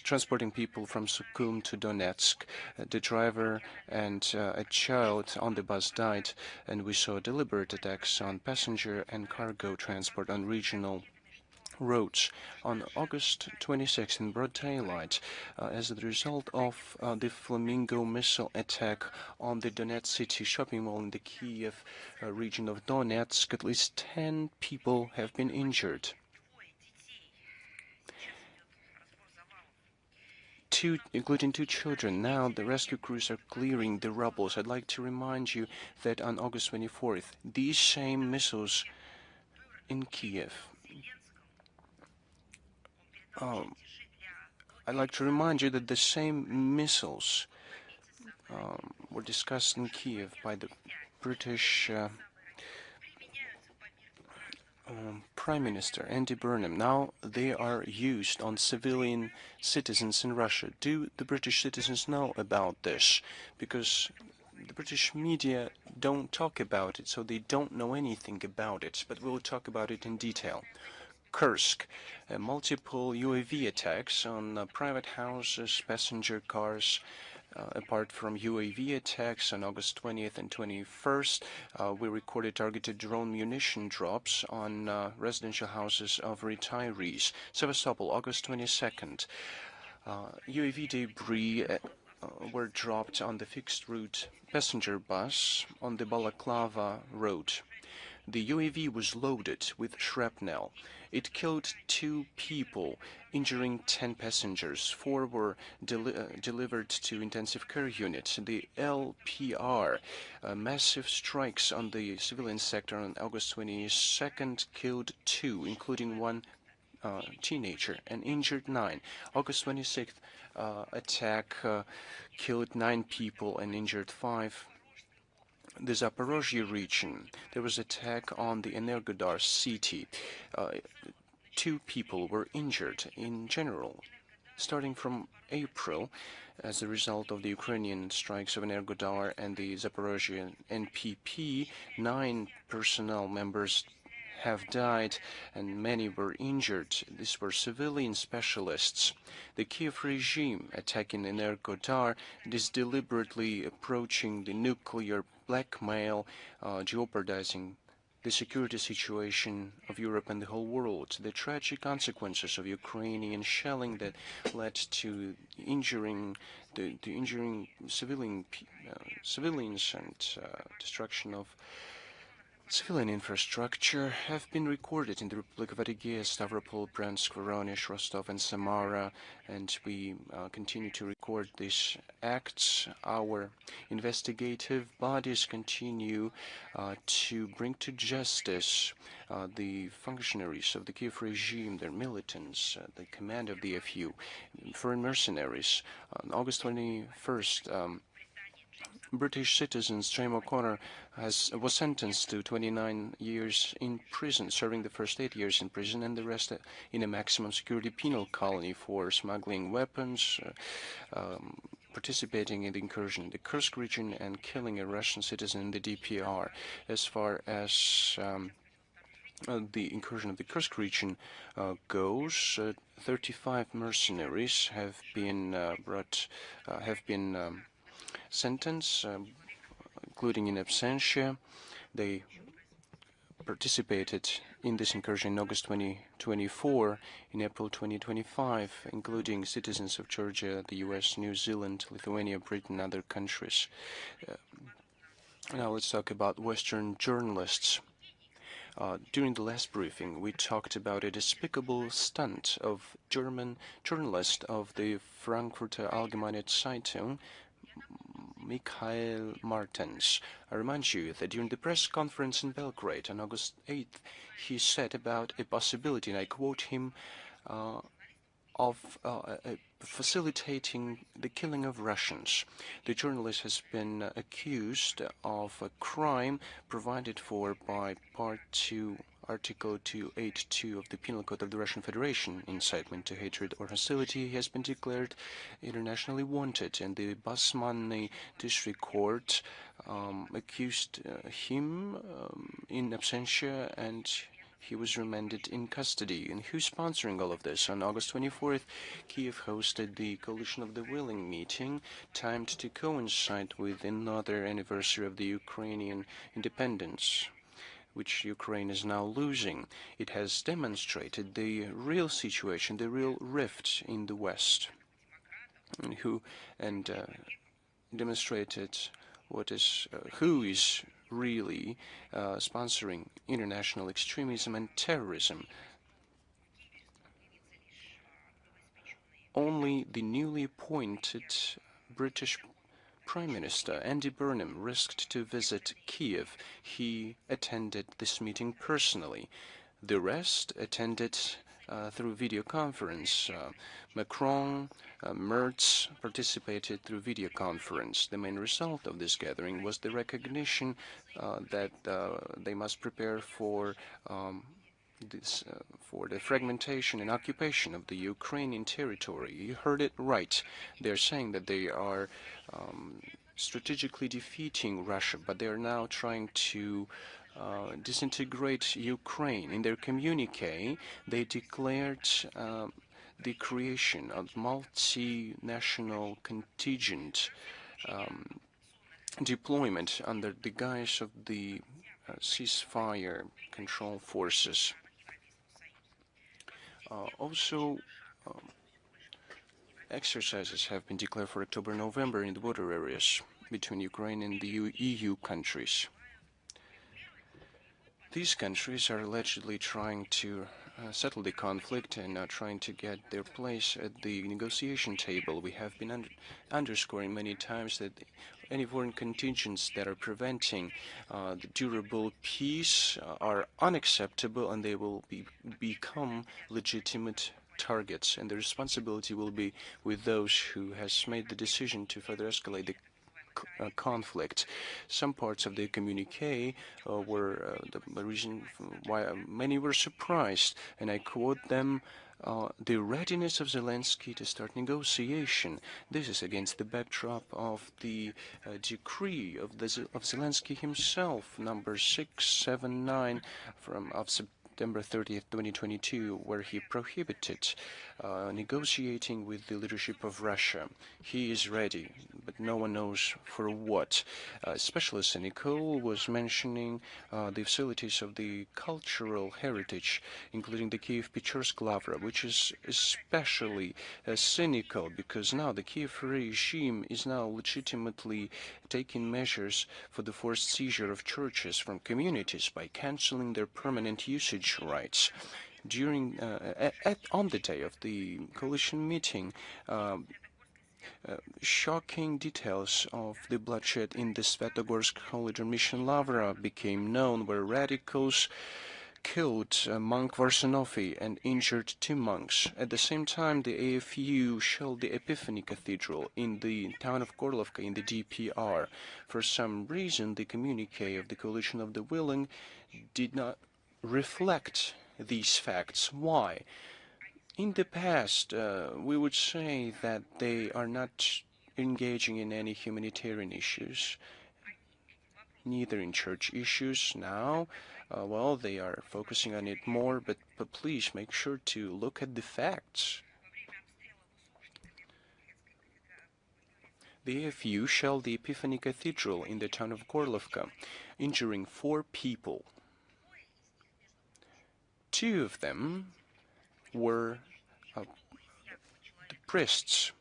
transporting people from Sukhum to Donetsk. The driver and a child on the bus died, and we saw deliberate attacks on passenger and cargo transport on regional roads. On August 26, in broad daylight, as a result of the Flamingo missile attack on the Donetsk city shopping mall in the Kiev region of Donetsk, at least 10 people have been injured. Including 2 children. Now the rescue crews are clearing the rubble. I'd like to remind you that on August 24th, these same missiles in Kiev I'd like to remind you that the same missiles were discussed in Kiev by the British Prime Minister Andy Burnham. Now they are used on civilian citizens in Russia. Do the British citizens know about this? Because the British media don't talk about it, so they don't know anything about it, but we'll talk about it in detail. Kursk, multiple UAV attacks on private houses, passenger cars. Apart from UAV attacks on August 20th and 21st, we recorded targeted drone munition drops on residential houses of retirees. Sevastopol, August 22nd, UAV debris were dropped on the fixed route passenger bus on the Balaklava road. The UAV was loaded with shrapnel. It killed 2 people, injuring 10 passengers. 4 were delivered to intensive care units. The LPR, massive strikes on the civilian sector on August 22nd, killed 2, including 1 teenager, and injured 9. August 26th, attack killed 9 people and injured 5. The Zaporozhye region, there was attack on the Energodar city. 2 people were injured in general. Starting from April, as a result of the Ukrainian strikes of Energodar and the Zaporozhye NPP, 9 personnel members have died and many were injured. These were civilian specialists. The Kiev regime attacking Energodar is deliberately approaching the nuclear blackmail, jeopardizing the security situation of Europe and the whole world. The tragic consequences of Ukrainian shelling that led to injuring civilians and destruction of civilian infrastructure have been recorded in the Republic of Adygea, Stavropol, Bryansk, Voronezh, Rostov, and Samara, and we continue to record these acts. Our investigative bodies continue to bring to justice the functionaries of the Kiev regime, their militants, the command of the FU, foreign mercenaries. On August 21st, British citizen James O'Connor was sentenced to 29 years in prison, serving the first 8 years in prison and the rest in a maximum security penal colony for smuggling weapons, participating in the incursion in the Kursk region, and killing a Russian citizen in the DPR. As far as the incursion of the Kursk region goes, 35 mercenaries have been sentenced, including in absentia. They participated in this incursion in August 2024, in April 2025, including citizens of Georgia, the US, New Zealand, Lithuania, Britain, and other countries. Now let's talk about Western journalists. During the last briefing, we talked about a despicable stunt of German journalist of the Frankfurter Allgemeine Zeitung, Michael Martens. I remind you that during the press conference in Belgrade on August 8th, he said about a possibility, and I quote him, of facilitating the killing of Russians. The journalist has been accused of a crime provided for by Part 2, Article 282 of the Penal Code of the Russian Federation. Incitement to hatred or hostility. He has been declared internationally wanted, and the Basmanny District Court accused him in absentia, and he was remanded in custody. And who's sponsoring all of this? On August 24th, Kiev hosted the Coalition of the Willing meeting, timed to coincide with another anniversary of the Ukrainian independence, which Ukraine is now losing. It has demonstrated the real situation, the real rift in the West, and demonstrated who is really sponsoring international extremism and terrorism. Only the newly appointed British Prime Minister Andy Burnham risked to visit Kiev. He attended this meeting personally. The rest attended through video conference. Macron, Merz participated through video conference. The main result of this gathering was the recognition that they must prepare for the fragmentation and occupation of the Ukrainian territory. You heard it right. They're saying that they are strategically defeating Russia, but they are now trying to disintegrate Ukraine. In their communique, they declared the creation of multinational contingent deployment under the guise of the ceasefire control forces. Also, exercises have been declared for October-November in the border areas between Ukraine and the EU countries. These countries are allegedly trying to settle the conflict and are trying to get their place at the negotiation table. We have been underscoring many times that any foreign contingents that are preventing the durable peace are unacceptable, and they will become legitimate targets, and the responsibility will be with those who has made the decision to further escalate the conflict. Some parts of the communique were the reason why many were surprised, and I quote them: the readiness of Zelensky to start negotiation. This is against the backdrop of the decree of Zelensky himself, number 679 of September 30th, 2022, where he prohibited negotiating with the leadership of Russia. He is ready, but no one knows for what. Specialist Nicole was mentioning the facilities of the cultural heritage, including the Kiev Pечерsk Lavra, which is especially cynical because now the Kiev regime is now legitimately taking measures for the forced seizure of churches from communities by canceling their permanent usage rights. On the day of the coalition meeting, shocking details of the bloodshed in the Svetogorsk Holy Mission Lavra became known, where radicals killed monk Varsanofi and injured 2 monks. At the same time, the AFU shelled the Epiphany Cathedral in the town of Gorlovka in the DPR. For some reason, the communique of the Coalition of the Willing did not reflect these facts. Why? In the past, we would say that they are not engaging in any humanitarian issues, neither in church issues. Now, well, they are focusing on it more, but please make sure to look at the facts. The AFU shelled the Epiphany Cathedral in the town of Gorlovka, injuring 4 people. 2 of them were the priests,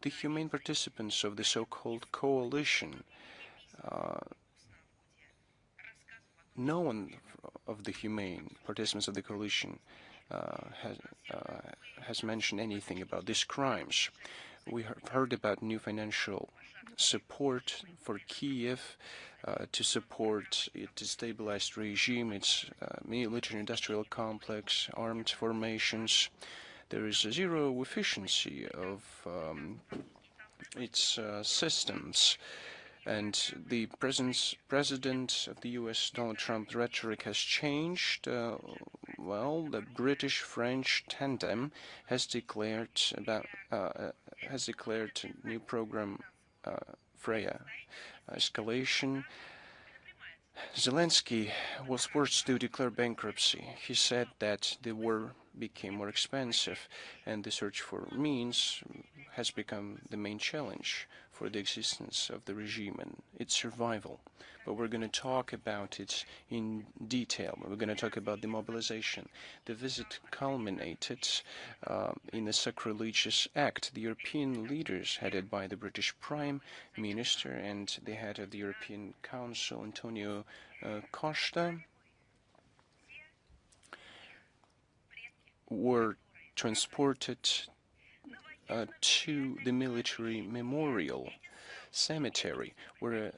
the humane participants of the so-called coalition. No one of the humane participants of the coalition has mentioned anything about these crimes. We have heard about new financial support for Kiev to support its destabilized regime, its military-industrial complex, armed formations. There is a zero efficiency of its systems. And the president of the U.S., Donald Trump's rhetoric has changed. Well, the British-French tandem has declared a new program, Freya, escalation. Zelensky was forced to declare bankruptcy. He said that the war became more expensive and the search for means has become the main challenge for the existence of the regime and its survival. But we're going to talk about it in detail. We're going to talk about the mobilization. The visit culminated in a sacrilegious act. The European leaders, headed by the British Prime Minister and the head of the European Council, Antonio Costa, were transported to the military memorial cemetery, where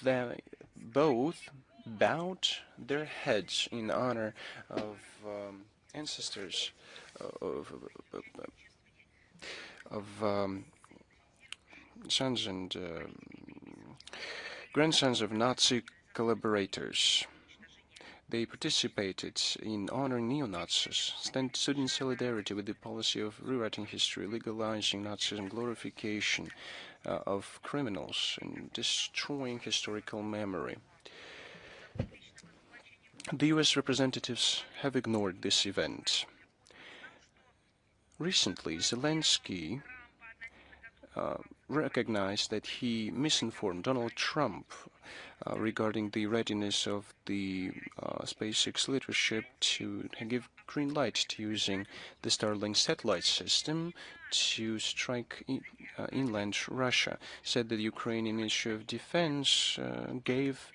they both bowed their heads in honor of ancestors of, of sons and grandsons of Nazi collaborators. They participated in honoring neo-Nazis, stood in solidarity with the policy of rewriting history, legalizing Nazism, glorification of criminals, and destroying historical memory. The US representatives have ignored this event. Recently, Zelensky recognized that he misinformed Donald Trump regarding the readiness of the SpaceX leadership to give green light to using the Starlink satellite system to strike inland Russia. Said that the Ukrainian Ministry of Defense gave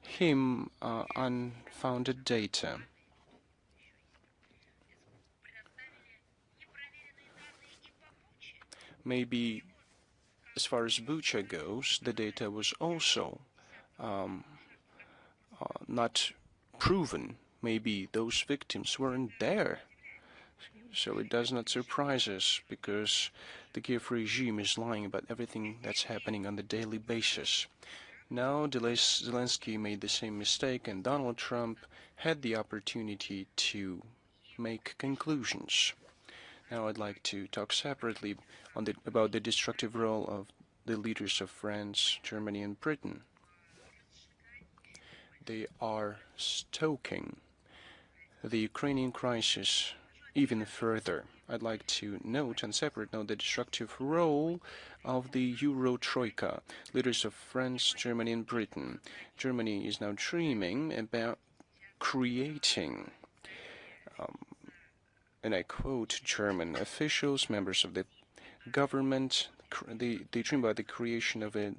him unfounded data. Maybe as far as Bucha goes, the data was also not proven. Maybe those victims weren't there. So it does not surprise us, because the Kiev regime is lying about everything that's happening on the daily basis. Now Zelensky made the same mistake, and Donald Trump had the opportunity to make conclusions. Now I'd like to talk separately about the destructive role of the leaders of France, Germany, and Britain. They are stoking the Ukrainian crisis even further. I'd like to note, on separate note, the destructive role of the Euro Troika, leaders of France, Germany, and Britain. Germany is now dreaming about creating, and I quote German officials, members of the government, they dream about the creation of the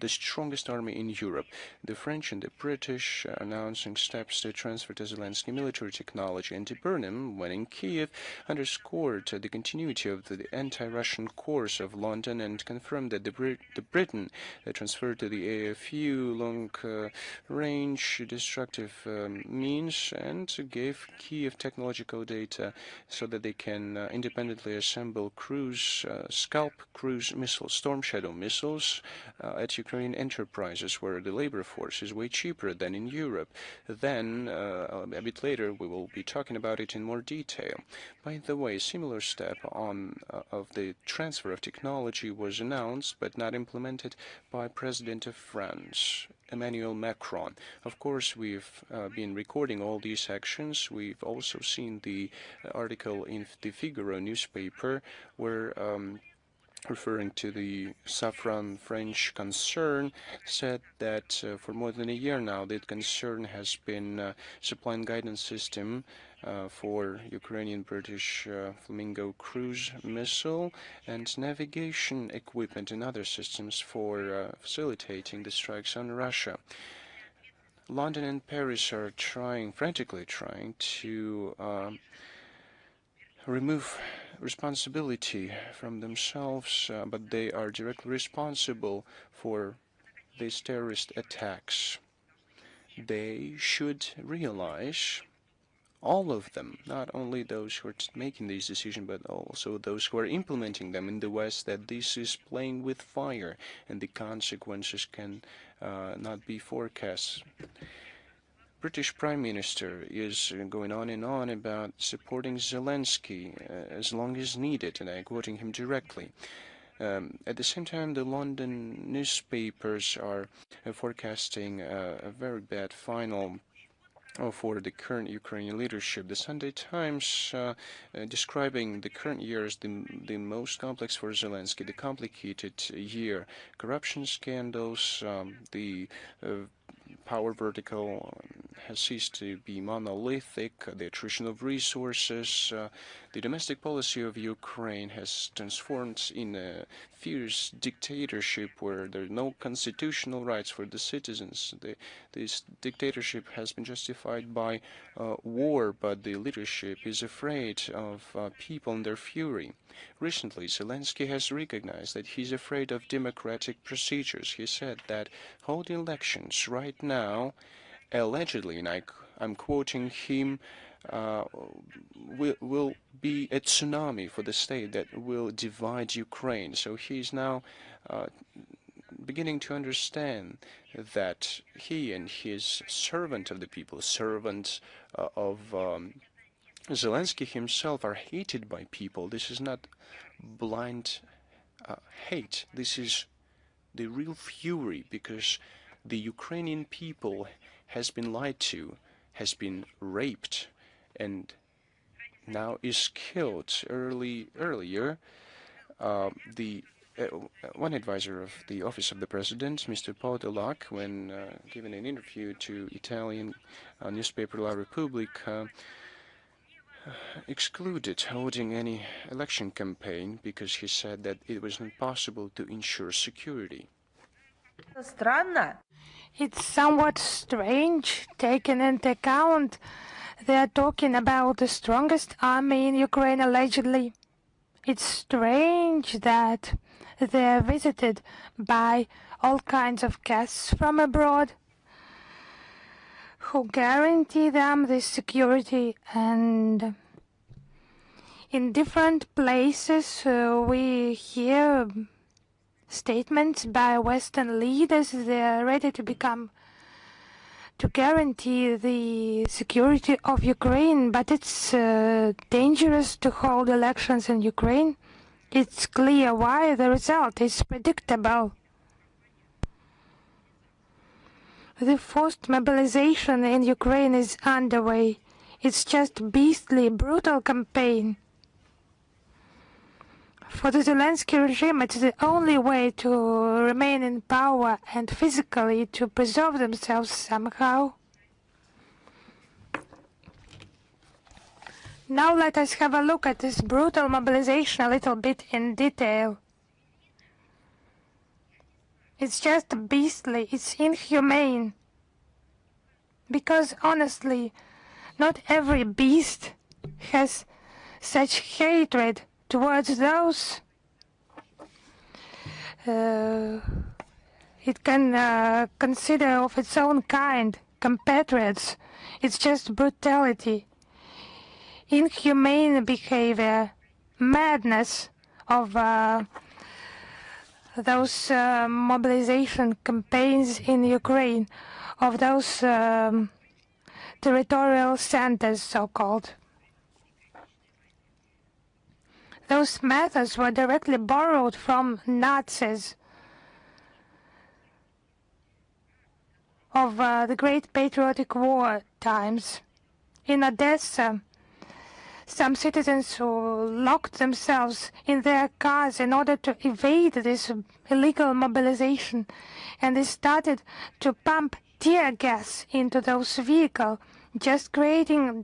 strongest army in Europe. The French and the British are announcing steps to transfer to Zelensky military technology. And Burnham, when in Kiev, underscored the continuity of the anti-Russian course of London and confirmed that the Britain transferred to the AFU long-range destructive means, and gave Kiev technological data so that they can independently assemble Scalp cruise missiles, Storm Shadow missiles, at Ukrainian enterprises, where the labor force is way cheaper than in Europe. Then, a bit later, we will be talking about it in more detail. By the way, a similar step of the transfer of technology was announced but not implemented by President of France, Emmanuel Macron. Of course, we've been recording all these actions. We've also seen the article in the Figaro newspaper where referring to the Safran French concern, said that for more than a year now, that concern has been supplying guidance system for Ukrainian British Flamingo cruise missile and navigation equipment and other systems for facilitating the strikes on Russia. London and Paris are frantically trying to remove responsibility from themselves, but they are directly responsible for these terrorist attacks. They should realize, all of them, not only those who are making these decisions, but also those who are implementing them in the West, that this is playing with fire and the consequences can not be forecast. British Prime Minister is going on and on about supporting Zelensky as long as needed, and I'm quoting him directly. At the same time, the London newspapers are forecasting a very bad final for the current Ukrainian leadership. The Sunday Times describing the current year as the most complex for Zelensky, the complicated year. Corruption scandals, the power vertical has ceased to be monolithic, the attrition of resources, the domestic policy of Ukraine has transformed in a fierce dictatorship where there are no constitutional rights for the citizens. This dictatorship has been justified by war, but the leadership is afraid of people and their fury. Recently, Zelensky has recognized that he's afraid of democratic procedures. He said that holding elections right now, allegedly, and I'm quoting him, will be a tsunami for the state that will divide Ukraine. So he's now beginning to understand that he and his servant of the people, servant of Zelensky himself, are hated by people. This is not blind hate. This is the real fury, because the Ukrainian people has been lied to, has been raped, and now is killed. Earlier, one advisor of the office of the president, Mr. Podolak, when giving an interview to Italian newspaper La Repubblica, excluded holding any election campaign because he said that it was not possible to ensure security. It's somewhat strange, taken into account they are talking about the strongest army in Ukraine allegedly. It's strange that they are visited by all kinds of guests from abroad who guarantee them this security, and in different places we hear statements by Western leaders. They are ready to guarantee the security of Ukraine, but it's dangerous to hold elections in Ukraine. It's clear why. The result is predictable. The forced mobilization in Ukraine is underway. It's just beastly, brutal campaign. For the Zelensky regime, it's the only way to remain in power and physically to preserve themselves somehow. Now let us have a look at this brutal mobilization a little bit in detail. It's just beastly, it's inhumane. Because honestly, not every beast has such hatred towards those it can consider of its own kind, compatriots. It's just brutality, inhumane behavior, madness of those mobilization campaigns in Ukraine, of those territorial centers, so-called. Those methods were directly borrowed from Nazis of the Great Patriotic War times. In Odessa, some citizens who locked themselves in their cars in order to evade this illegal mobilization, and they started to pump tear gas into those vehicles, just creating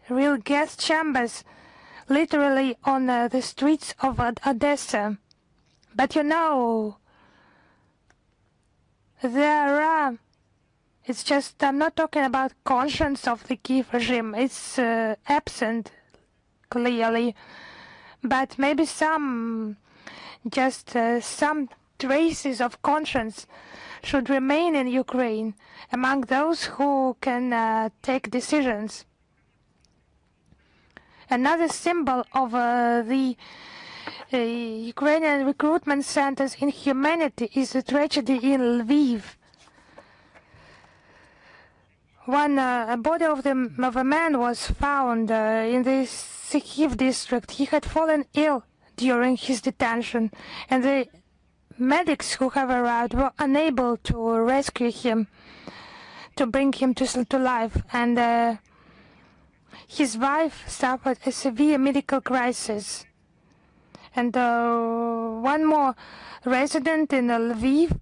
real gas chambers literally on the streets of Odessa. But you know, there are, it's just, I'm not talking about conscience of the Kiev regime, it's absent clearly, but maybe some, just some traces of conscience should remain in Ukraine among those who can take decisions. Another symbol of the Ukrainian recruitment centers' inhumanity is the tragedy in Lviv. A body of a man was found in the Sikhiv district. He had fallen ill during his detention, and the medics who have arrived were unable to rescue him, to bring him to life, and his wife suffered a severe medical crisis. And one more resident in Lviv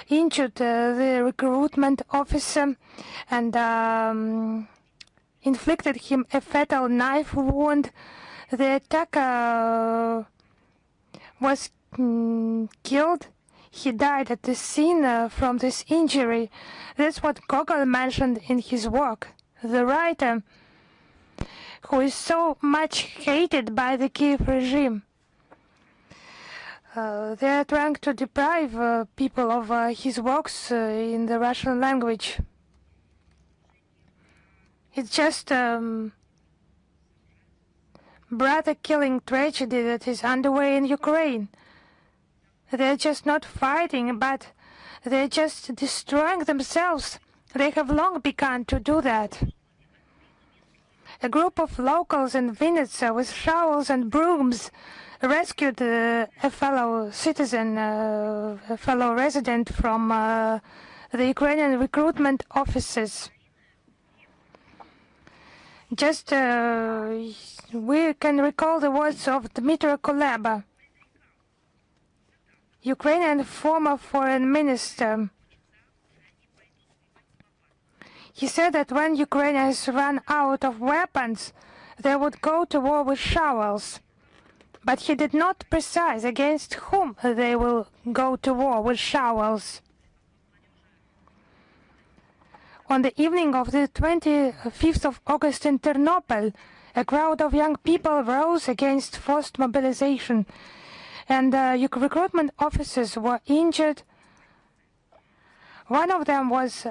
injured the recruitment officer and inflicted him a fatal knife wound. The attacker was killed. He died at the scene from this injury. That's what Gogol mentioned in his work. The writer, who is so much hated by the Kiev regime. They are trying to deprive people of his works in the Russian language. It's just brother-killing tragedy that is underway in Ukraine. They're just not fighting, but they're just destroying themselves. They have long begun to do that. A group of locals in Vinnytsia with shovels and brooms rescued a fellow citizen, a fellow resident from the Ukrainian recruitment offices. Just we can recall the words of Dmytro Kuleba, Ukrainian former foreign minister. He said that when Ukrainians ran out of weapons, they would go to war with shovels. But he did not precise against whom they will go to war with shovels. On the evening of the 25th of August in Ternopil, a crowd of young people rose against forced mobilization, and recruitment officers were injured. One of them was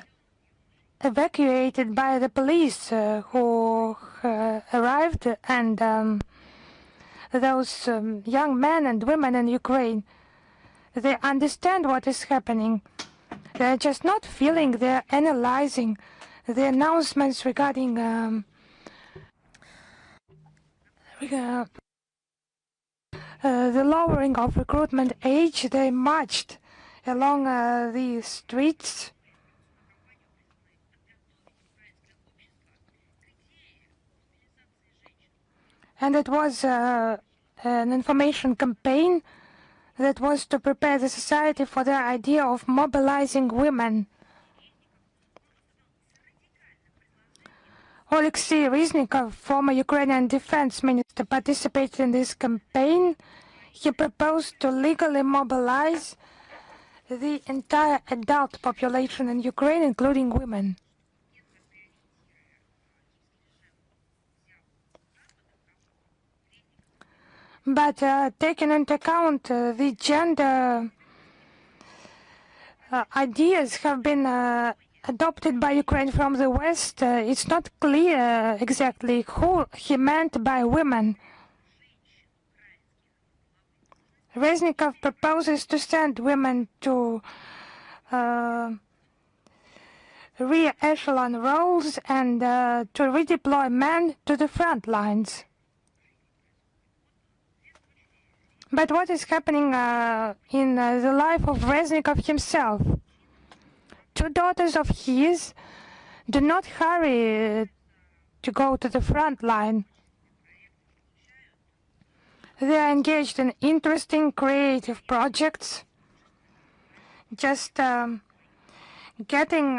evacuated by the police who arrived, and those young men and women in Ukraine, they understand what is happening. They're just not feeling, they're analyzing the announcements regarding the lowering of recruitment age. They marched along the streets. And it was an information campaign that was to prepare the society for the idea of mobilizing women. Oleksiy Reznikov, former Ukrainian defense minister, participated in this campaign. He proposed to legally mobilize the entire adult population in Ukraine, including women. But taking into account the gender ideas have been adopted by Ukraine from the West, it's not clear exactly who he meant by women. Reznikov proposes to send women to rear echelon roles and to redeploy men to the front lines. But what is happening in the life of Reznikov himself? Two daughters of his do not hurry to go to the front line. They are engaged in interesting creative projects, just getting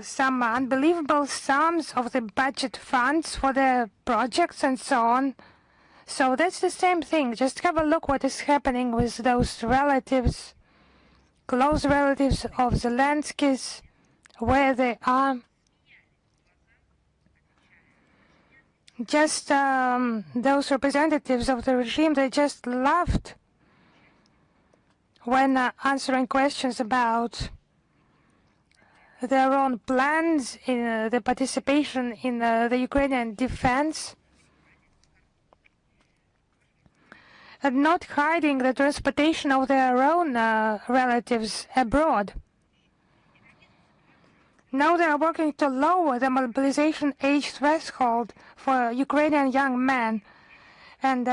some unbelievable sums of the budget funds for their projects and so on. So that's the same thing. Just have a look what is happening with those relatives, close relatives of Zelensky's, where they are. Just those representatives of the regime, they just laughed when answering questions about their own plans in the participation in the Ukrainian defense, and not hiding the transportation of their own relatives abroad. Now they are working to lower the mobilization age threshold for Ukrainian young men. And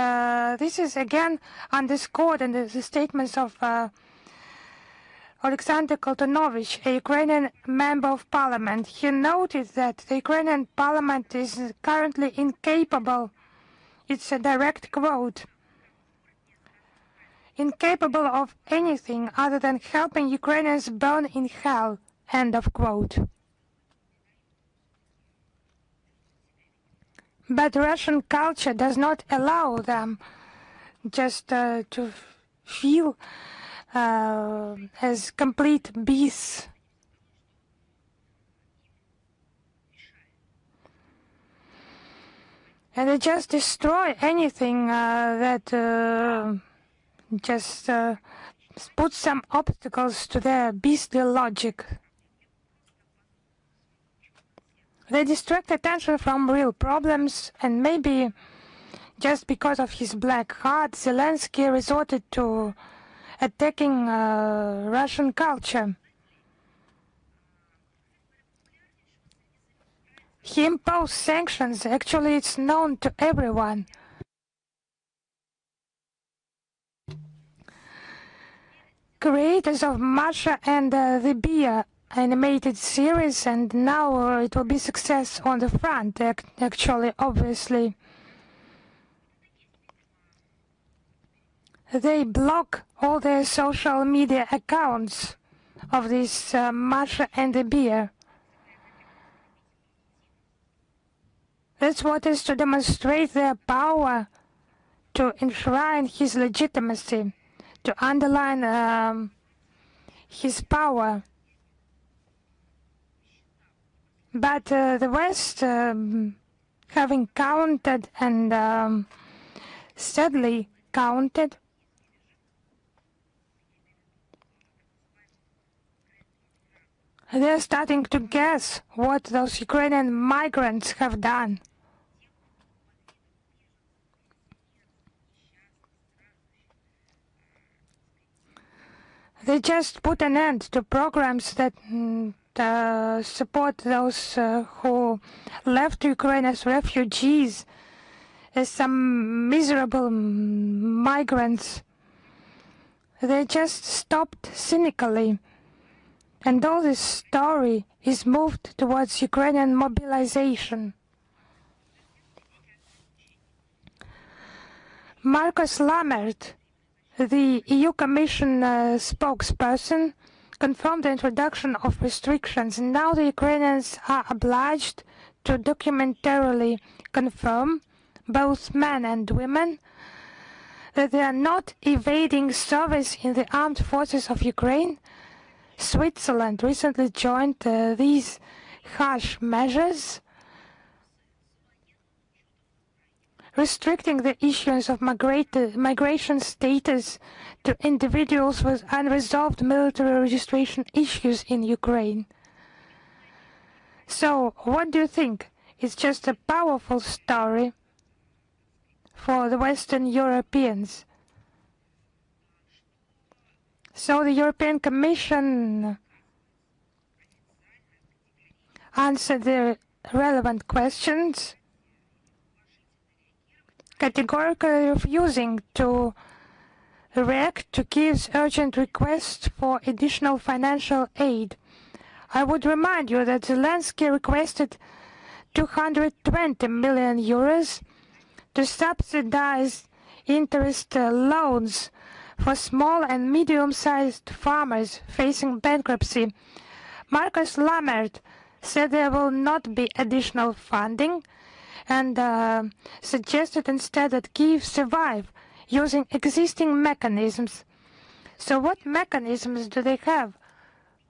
this is again underscored in the statements of Alexander Koltunovich, a Ukrainian member of parliament. He noted that the Ukrainian parliament is currently incapable, it's a direct quote, incapable of anything other than helping Ukrainians burn in hell, end of quote. But Russian culture does not allow them just to feel as complete beasts. And they just destroy anything that just puts some obstacles to their beastly logic. They distract attention from real problems, and maybe just because of his black heart, Zelensky resorted to attacking Russian culture. He imposed sanctions. Actually, it's known to everyone. Creators of Masha and the Bear animated series, and now it will be success on the front, actually, obviously. They block all their social media accounts of this Masha and the Bear. That's what is to demonstrate their power, to enshrine his legitimacy, to underline his power. But the West, having counted and sadly counted, they're starting to guess what those Ukrainian migrants have done. They just put an end to programs that support those who left Ukraine as refugees, as some miserable migrants. They just stopped cynically. And all this story is moved towards Ukrainian mobilization. Markus Lammert, the EU Commission spokesperson, confirmed the introduction of restrictions. Now the Ukrainians are obliged to documentarily confirm, both men and women, that they are not evading service in the armed forces of Ukraine. Switzerland recently joined these harsh measures, restricting the issuance of migration status to individuals with unresolved military registration issues in Ukraine. So, what do you think? It's just a powerful story for the Western Europeans. So the European Commission answered the relevant questions, categorically refusing to react to Kyiv's urgent request for additional financial aid. I would remind you that Zelensky requested 220 million euros to subsidize interest loans for small and medium-sized farmers facing bankruptcy. Markus Lammert said there will not be additional funding and suggested instead that Kyiv survive using existing mechanisms. So what mechanisms do they have?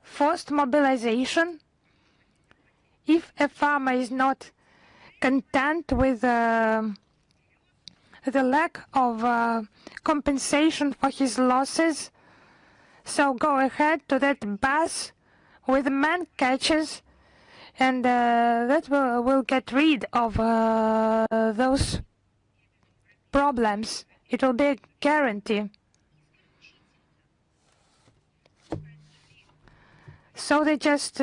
Forced mobilization? If a farmer is not content with the lack of compensation for his losses, so go ahead to that bus with man catchers, and that will get rid of those problems. It will be a guarantee. So they just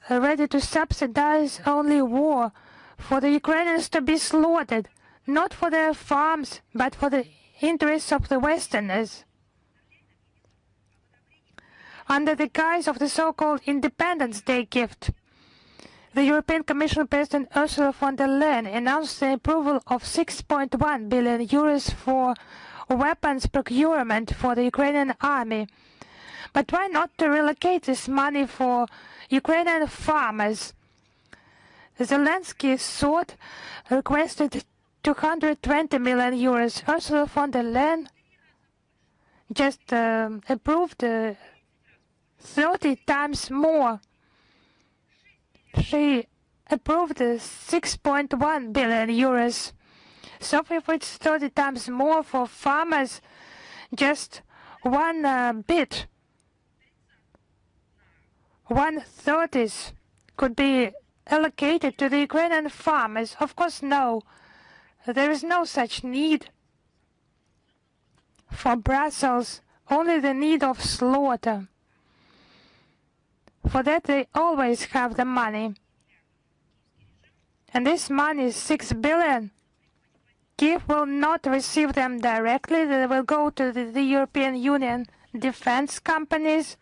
ready to subsidize only war for the Ukrainians to be slaughtered, not for their farms, but for the interests of the Westerners. Under the guise of the so-called Independence Day gift, the European Commission President Ursula von der Leyen announced the approval of 6.1 billion euros for weapons procurement for the Ukrainian army. But why not to relocate this money for Ukrainian farmers? Zelensky requested 220 million euros. Ursula von der Leyen just approved 30 times more. She approved 6.1 billion euros. So if it's 30 times more for farmers, just one bit, 1/30 could be allocated to the Ukrainian farmers. Of course, no. There is no such need for Brussels, only the need of slaughter. For that they always have the money. And this money is 6 billion. Kiev will not receive them directly. They will go to the European Union defense companies,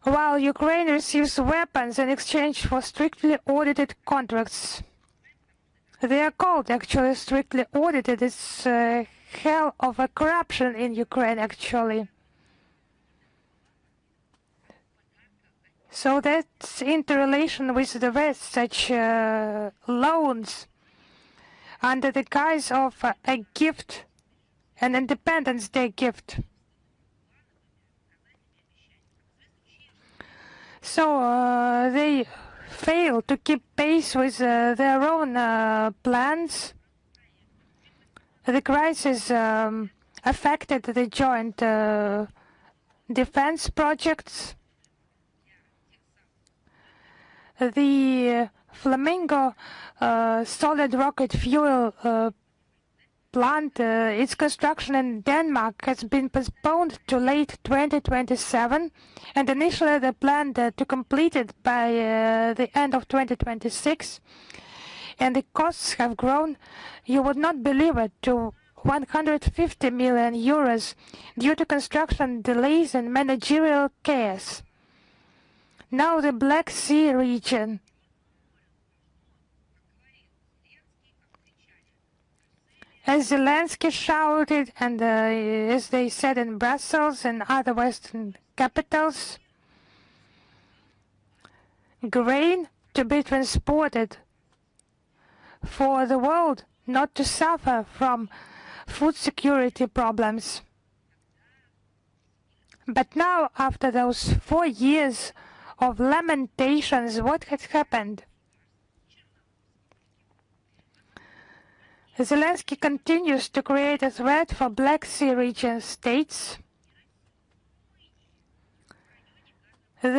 while Ukraine receives weapons in exchange for strictly audited contracts. They are called actually strictly audited. It's hell of a corruption in Ukraine actually. So that's interrelation with the West, such loans under the guise of a gift, an Independence Day gift. So they fail to keep pace with their own plans. The crisis affected the joint defense projects. The Flamingo solid rocket fuel plant, its construction in Denmark has been postponed to late 2027, and initially they planned to complete it by the end of 2026, and the costs have grown, you would not believe it, to 150 million euros due to construction delays and managerial chaos. Now the Black Sea region. As Zelensky shouted, and as they said in Brussels and other Western capitals, grain to be transported for the world not to suffer from food security problems. But now, after those 4 years of lamentations, what has happened? Zelensky continues to create a threat for Black Sea region states. The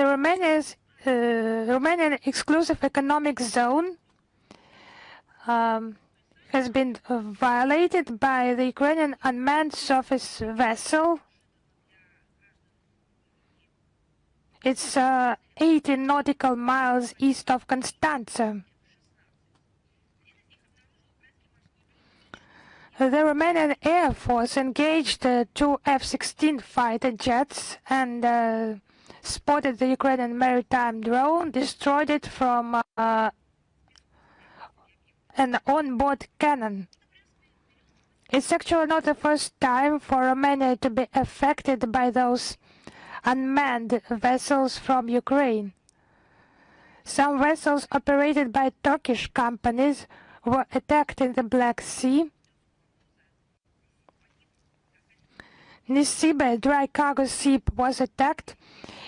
Romanian exclusive economic zone has been violated by the Ukrainian unmanned surface vessel. It's 18 nautical miles east of Constanța. The Romanian Air Force engaged 2 F-16 fighter jets and spotted the Ukrainian maritime drone, destroyed it from an onboard cannon. It's actually not the first time for Romania to be affected by those unmanned vessels from Ukraine. Some vessels operated by Turkish companies were attacked in the Black Sea. Nisibe, a dry cargo ship, was attacked,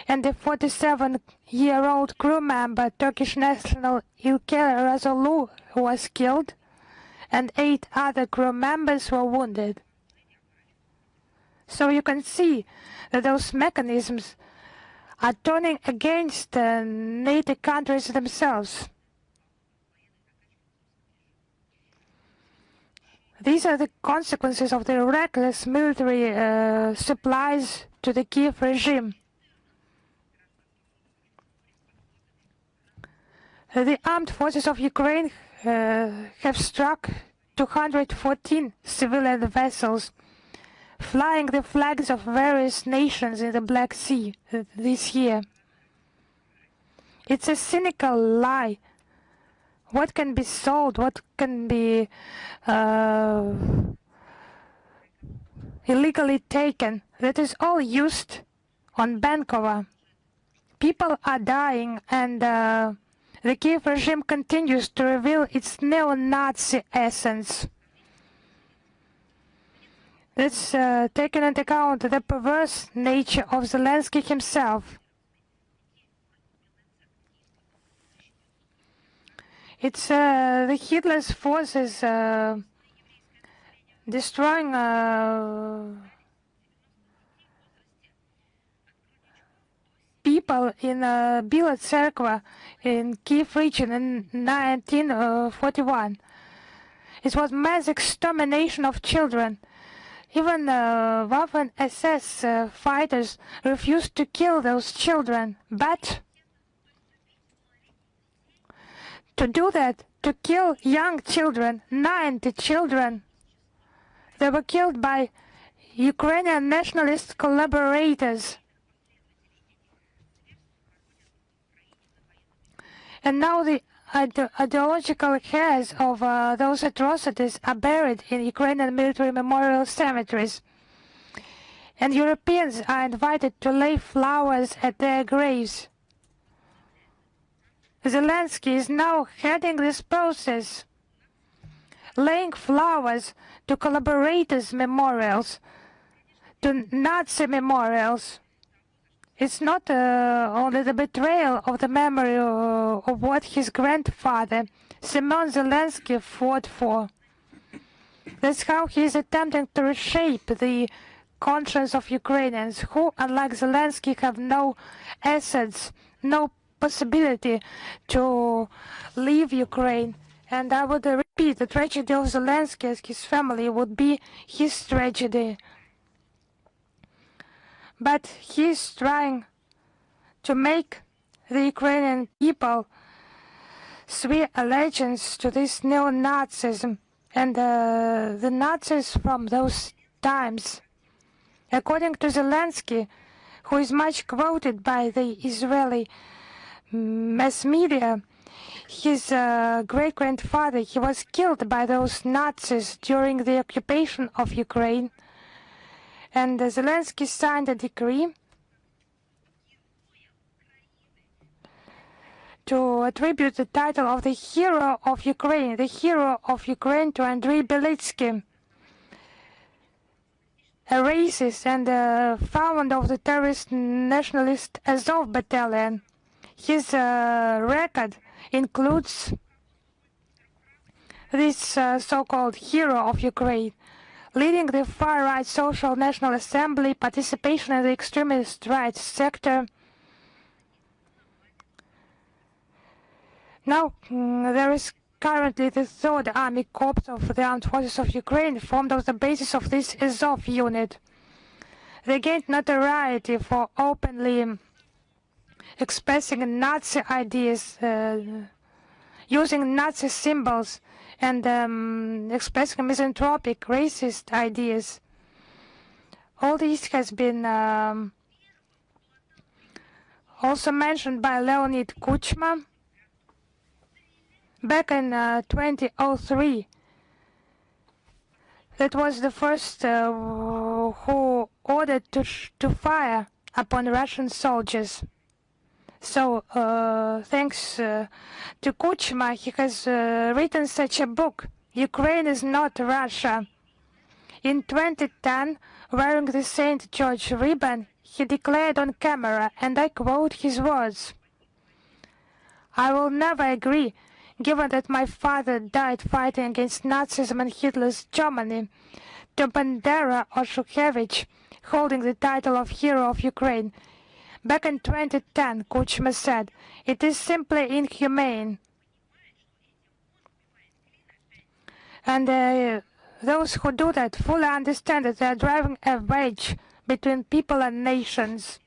and the 47-year-old crew member, Turkish national İlker Razolu, was killed, and 8 other crew members were wounded. So you can see that those mechanisms are turning against NATO countries themselves. These are the consequences of the reckless military supplies to the Kiev regime. The armed forces of Ukraine have struck 214 civilian vessels, flying the flags of various nations in the Black Sea this year. It's a cynical lie. What can be sold, what can be illegally taken, that is all used on Bankova. People are dying, and the Kiev regime continues to reveal its neo-Nazi essence. That's taken into account the perverse nature of Zelensky himself. It's the Hitler's forces destroying people in Bila Cerkva in Kiev region in 1941. It was mass extermination of children. Even Waffen SS fighters refused to kill those children, but to do that, to kill young children, 90 children, they were killed by Ukrainian nationalist collaborators. And now the ideological hairs of those atrocities are buried in Ukrainian military memorial cemeteries. And Europeans are invited to lay flowers at their graves. Zelensky is now heading this process, laying flowers to collaborators' memorials, to Nazi memorials. It's not only the betrayal of the memory of what his grandfather, Semyon Zelensky, fought for. That's how he is attempting to reshape the conscience of Ukrainians who, unlike Zelensky, have no assets, no possibility to leave Ukraine. And I would repeat, the tragedy of Zelensky and his family would be his tragedy. But he is trying to make the Ukrainian people swear allegiance to this neo-Nazism and the Nazis from those times. According to Zelensky, who is much quoted by the Israeli mass media, his great-grandfather, he was killed by those Nazis during the occupation of Ukraine. And Zelensky signed a decree to attribute the title of the hero of Ukraine, to Andrei Belitsky, a racist and founder of the terrorist nationalist Azov battalion. His record includes this so-called hero of Ukraine, leading the far-right Social National Assembly, participation in the extremist right sector. Now, there is currently the 3rd Army Corps of the Armed Forces of Ukraine, formed on the basis of this Azov unit. They gained notoriety for openly expressing Nazi ideas, using Nazi symbols, and expressing misanthropic, racist ideas. All this has been also mentioned by Leonid Kuchma back in 2003. That was the first who ordered to fire upon Russian soldiers. So, thanks to Kuchma, he has written such a book, Ukraine is not Russia. In 2010, wearing the St. George ribbon, he declared on camera, and I quote his words, "I will never agree, given that my father died fighting against Nazism and Hitler's Germany, to Bandera or Shukhevich holding the title of Hero of Ukraine." Back in 2010, Kuchma said, "It is simply inhumane." And those who do that fully understand that they are driving a wedge between people and nations.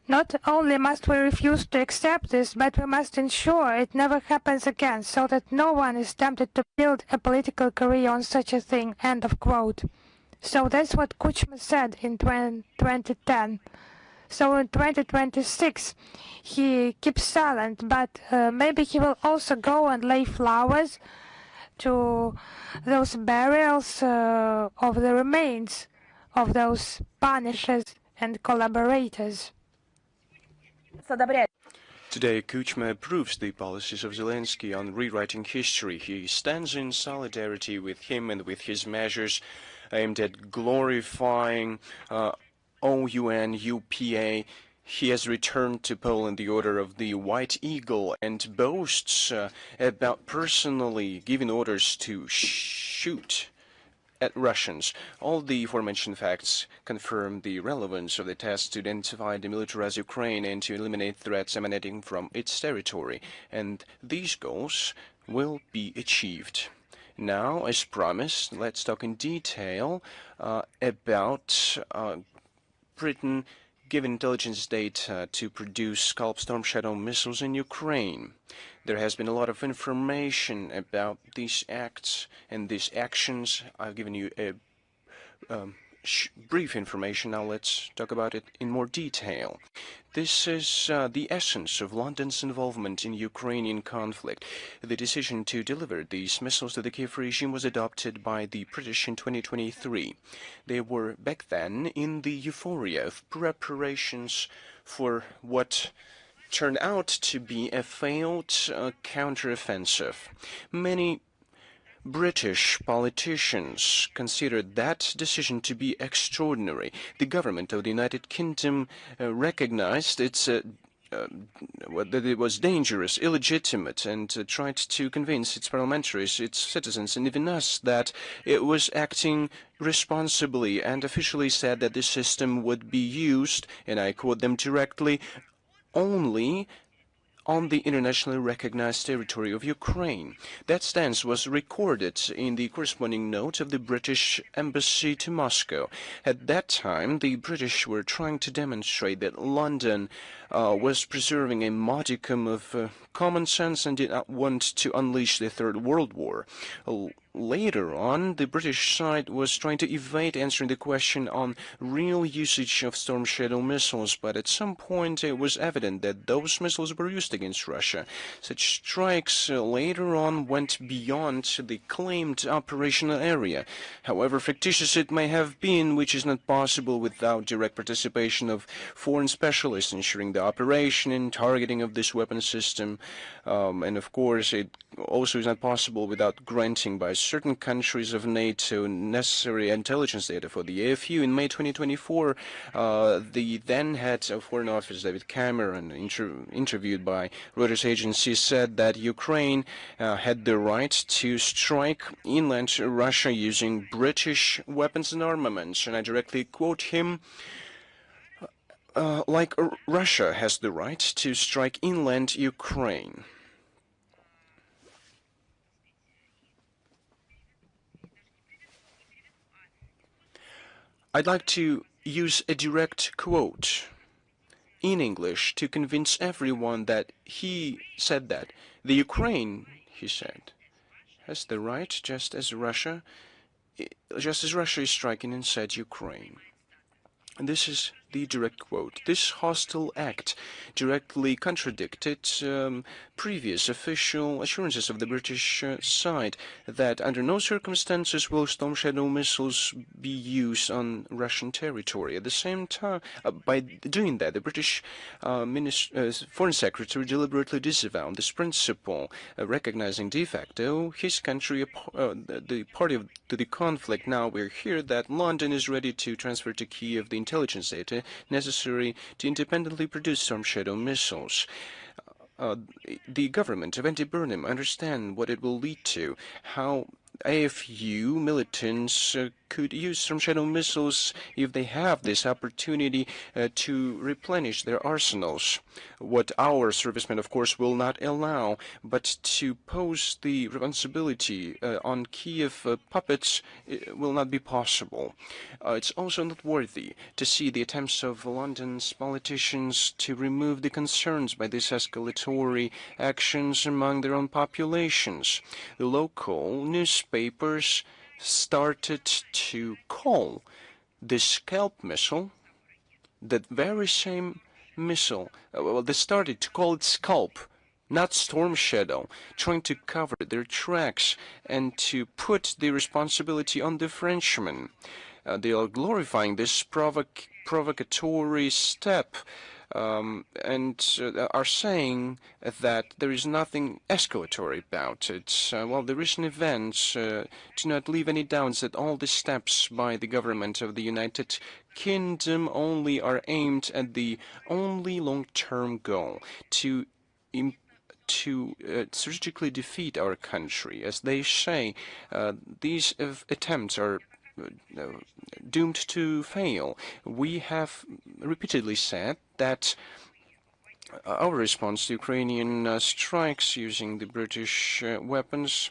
Not only must we refuse to accept this, but we must ensure it never happens again, so that no one is tempted to build a political career on such a thing." End of quote. So that's what Kuchma said in 2010. So in 2026, he keeps silent, but maybe he will also go and lay flowers to those burials of the remains of those punishers and collaborators. Today, Kuchma approves the policies of Zelensky on rewriting history. He stands in solidarity with him and with his measures aimed at glorifying OUN, UPA. He has returned to Poland the Order of the White Eagle and boasts about personally giving orders to shoot at Russians. All the aforementioned facts confirm the relevance of the task to identify, demilitarize Ukraine and to eliminate threats emanating from its territory, and these goals will be achieved. Now, as promised, let's talk in detail about Britain giving intelligence data to produce Scalp Storm Shadow missiles in Ukraine. There has been a lot of information about these acts and these actions. I've given you a brief information. Now let's talk about it in more detail. This is the essence of London's involvement in Ukrainian conflict. The decision to deliver these missiles to the Kiev regime was adopted by the British in 2023. They were back then in the euphoria of preparations for what turned out to be a failed counteroffensive. Many British politicians considered that decision to be extraordinary. The government of the United Kingdom recognized that it was dangerous, illegitimate, and tried to convince its parliamentaries, its citizens, and even us that it was acting responsibly, and officially said that this system would be used, and I quote them directly, only on the internationally recognized territory of Ukraine. That stance was recorded in the corresponding note of the British Embassy to Moscow. At that time, the British were trying to demonstrate that London was preserving a modicum of common sense and did not want to unleash the Third World War. Later on, the British side was trying to evade answering the question on real usage of Storm Shadow missiles, but at some point it was evident that those missiles were used against Russia. Such strikes later on went beyond the claimed operational area. However fictitious it may have been, which is not possible without direct participation of foreign specialists ensuring the operation and targeting of this weapon system, and of course it also is not possible without granting by certain countries of NATO necessary intelligence data for the AFU. In May 2024, the then head of Foreign Office, David Cameron, interviewed by Reuters agency, said that Ukraine had the right to strike inland Russia using British weapons and armaments. And I directly quote him, like Russia has the right to strike inland Ukraine. I'd like to use a direct quote in English to convince everyone that he said that. The Ukraine, he said, has the right, just as Russia is striking inside Ukraine. And this is the direct quote. This hostile act directly contradicted previous official assurances of the British side that under no circumstances will Storm Shadow missiles be used on Russian territory. At the same time, by doing that, the British Foreign Secretary deliberately disavowed this principle, recognizing de facto his country the party to the conflict. Now we're here that London is ready to transfer to Kiev the intelligence data necessary to independently produce Storm Shadow missiles. The government of Andy Burnham understand what it will lead to, how AFU militants could use Storm Shadow missiles if they have this opportunity to replenish their arsenals. What our servicemen, of course, will not allow, but to pose the responsibility on Kiev puppets will not be possible. It's also noteworthy to see the attempts of London's politicians to remove the concerns by these escalatory actions among their own populations. The local newspapers started to call the scalp missile, that very same missile, well, they started to call it scalp, not Storm Shadow, trying to cover their tracks and to put the responsibility on the Frenchmen. They are glorifying this provocatory step and are saying that there is nothing escalatory about it. Well, the recent events do not leave any doubts that all the steps by the government of the United Kingdom only are aimed at the only long-term goal to strategically defeat our country. As they say, these attempts are doomed to fail. We have repeatedly said that our response to Ukrainian strikes using the British weapons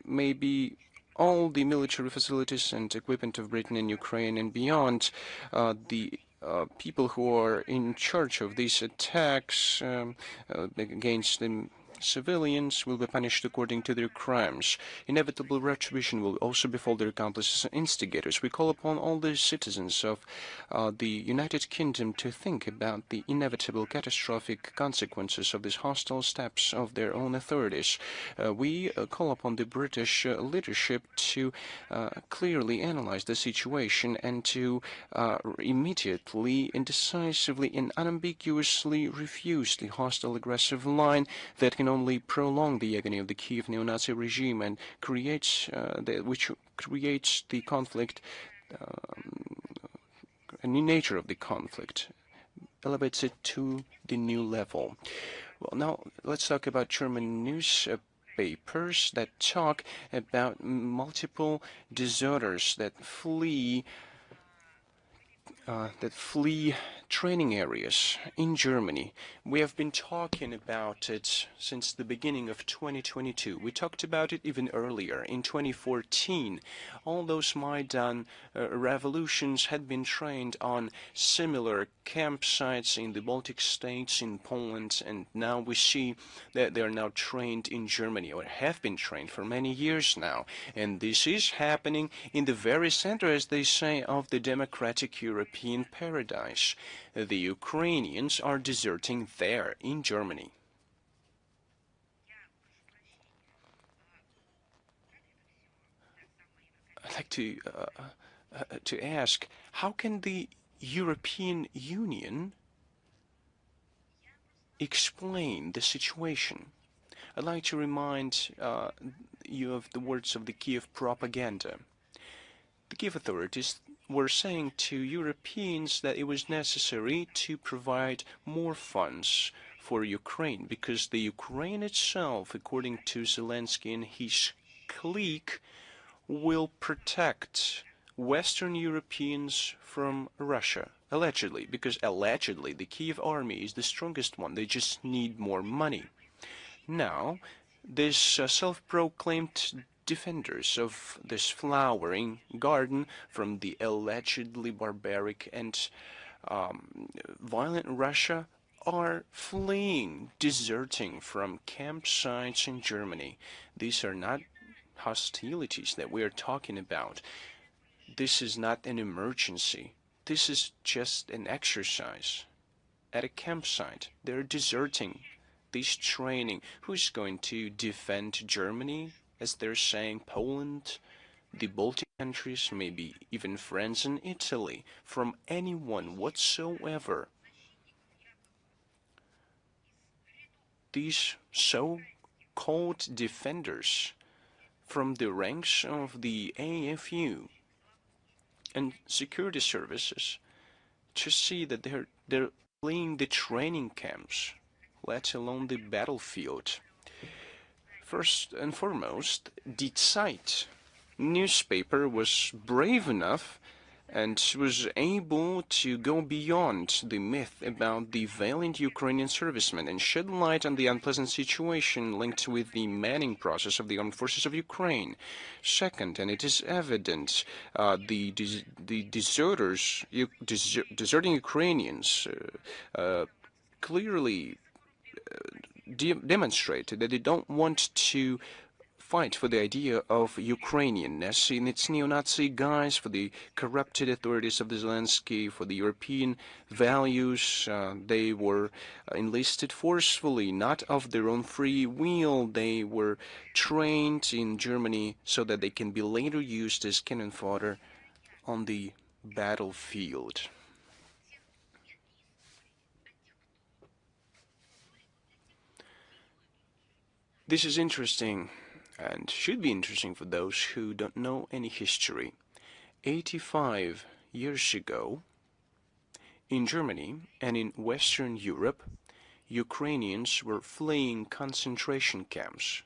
may be all the military facilities and equipment of Britain in Ukraine and beyond. The people who are in charge of these attacks against the civilians will be punished according to their crimes. Inevitable retribution will also befall their accomplices and instigators. We call upon all the citizens of the United Kingdom to think about the inevitable catastrophic consequences of these hostile steps of their own authorities. We call upon the British leadership to clearly analyze the situation and to immediately and decisively and unambiguously refuse the hostile aggressive line that can only prolong the agony of the Kiev neo-Nazi regime and which creates the conflict, a new nature of the conflict, elevates it to the new level. Well, now let's talk about German newspapers that talk about multiple deserters that flee training areas in Germany. We have been talking about it since the beginning of 2022. We talked about it even earlier, in 2014. All those Maidan revolutions had been trained on similar campsites in the Baltic states, in Poland, and now we see that they are now trained in Germany, or have been trained for many years now. And this is happening in the very center, as they say, of the democratic European paradise. The Ukrainians are deserting there in Germany. I'd like to ask, how can the European Union explain the situation? I'd like to remind you of the words of the Kiev propaganda. The Kiev authorities were saying to Europeans that it was necessary to provide more funds for Ukraine because the Ukraine itself, according to Zelensky and his clique, will protect Western Europeans from Russia. Allegedly, because allegedly the Kiev army is the strongest one. They just need more money. Now, this self-proclaimed defenders of this flowering garden from the allegedly barbaric and violent Russia are fleeing, deserting from campsites in Germany. These are not hostilities that we are talking about. This is not an emergency. This is just an exercise at a campsite. They're deserting this training. Who's going to defend Germany? As they're saying, Poland, the Baltic countries, maybe even France and Italy, from anyone whatsoever. These so-called defenders from the ranks of the AFU and security services to see that they're fleeing the training camps, let alone the battlefield. First and foremost, die Zeit newspaper was brave enough and was able to go beyond the myth about the valiant Ukrainian servicemen and shed light on the unpleasant situation linked with the manning process of the armed forces of Ukraine. Second, and it is evident, the deserting Ukrainians clearly demonstrated that they don't want to fight for the idea of Ukrainianness in its neo-Nazi guise, for the corrupted authorities of Zelensky, for the European values. They were enlisted forcefully, not of their own free will. They were trained in Germany so that they can be later used as cannon fodder on the battlefield. This is interesting and should be interesting for those who don't know any history. 85 years ago, in Germany and in Western Europe, Ukrainians were fleeing concentration camps,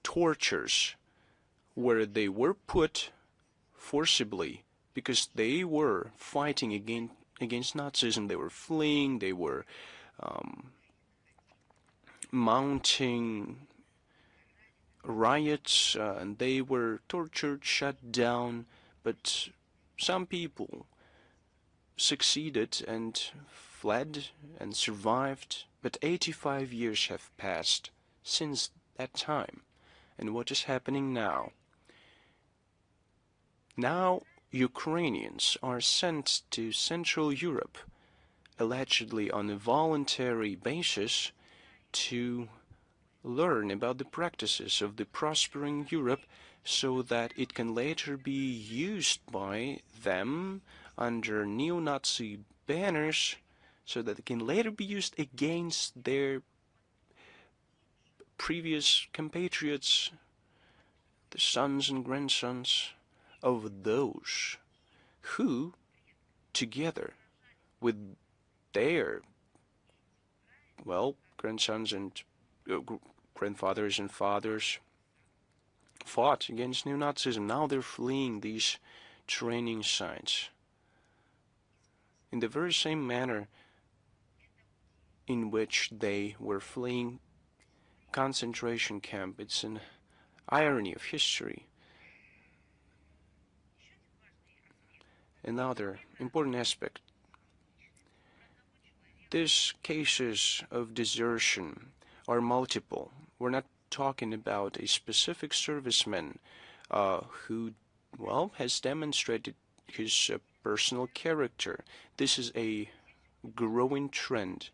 tortures, where they were put forcibly because they were fighting against Nazism. They were fleeing, they were mounting riots, and they were tortured, shut down, but some people succeeded and fled and survived. But 85 years have passed since that time. And what is happening now? Now Ukrainians are sent to Central Europe, allegedly on a voluntary basis, to learn about the practices of the prospering Europe so that it can later be used by them under neo-Nazi banners, so that it can later be used against their previous compatriots, the sons and grandsons of those who, together with their, well, grandsons and grandfathers and fathers, fought against neo-Nazism. Now they're fleeing these training sites in the very same manner in which they were fleeing concentration camp. It's an irony of history. Another important aspect. These cases of desertion are multiple. We're not talking about a specific serviceman who, well, has demonstrated his personal character. This is a growing trend.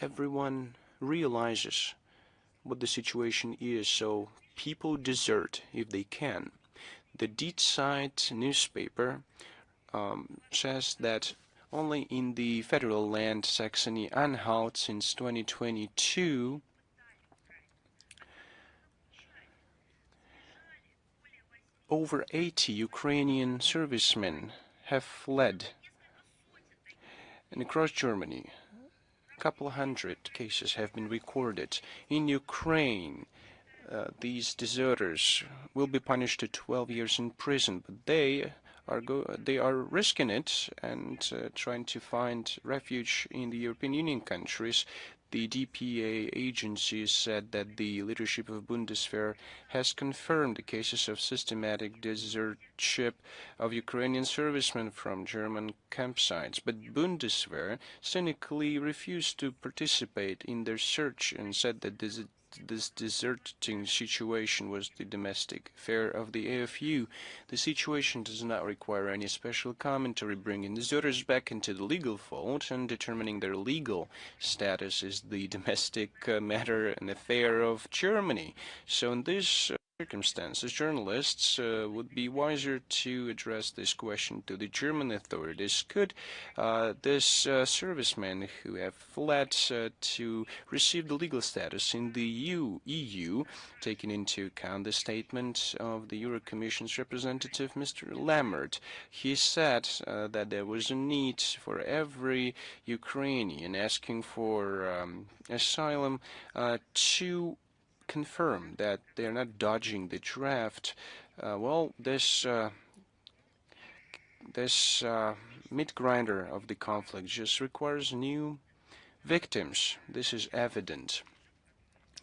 Everyone realizes what the situation is, so people desert if they can. The Die Zeit newspaper says that only in the federal land Saxony-Anhalt since 2022, over 80 Ukrainian servicemen have fled. And across Germany, a couple hundred cases have been recorded. In Ukraine, these deserters will be punished to 12 years in prison, but they are risking it and trying to find refuge in the European Union countries. The DPA agency said that the leadership of Bundeswehr has confirmed the cases of systematic desertship of Ukrainian servicemen from German campsites, but Bundeswehr cynically refused to participate in their search and said that this deserting situation was the domestic affair of the AFU. The situation does not require any special commentary. Bringing deserters back into the legal fold and determining their legal status is the domestic matter and affair of Germany. So in this circumstances, journalists would be wiser to address this question to the German authorities. Could this servicemen who have fled to receive the legal status in the EU, taking into account the statement of the Euro Commission's representative, Mr. Lammert? He said that there was a need for every Ukrainian asking for asylum to confirm that they are not dodging the draft Well, this meat grinder of the conflict just requires new victims. This is evident.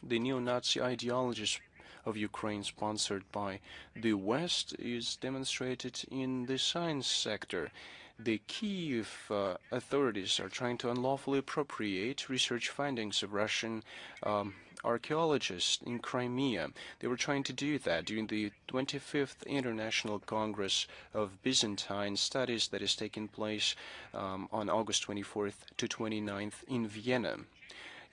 The neo-Nazi ideologies of Ukraine sponsored by the West is demonstrated in the science sector. The Kiev authorities are trying to unlawfully appropriate research findings of Russian archaeologists in Crimea. They were trying to do that during the 25th International Congress of Byzantine Studies that is taking place on August 24th to 29th in Vienna.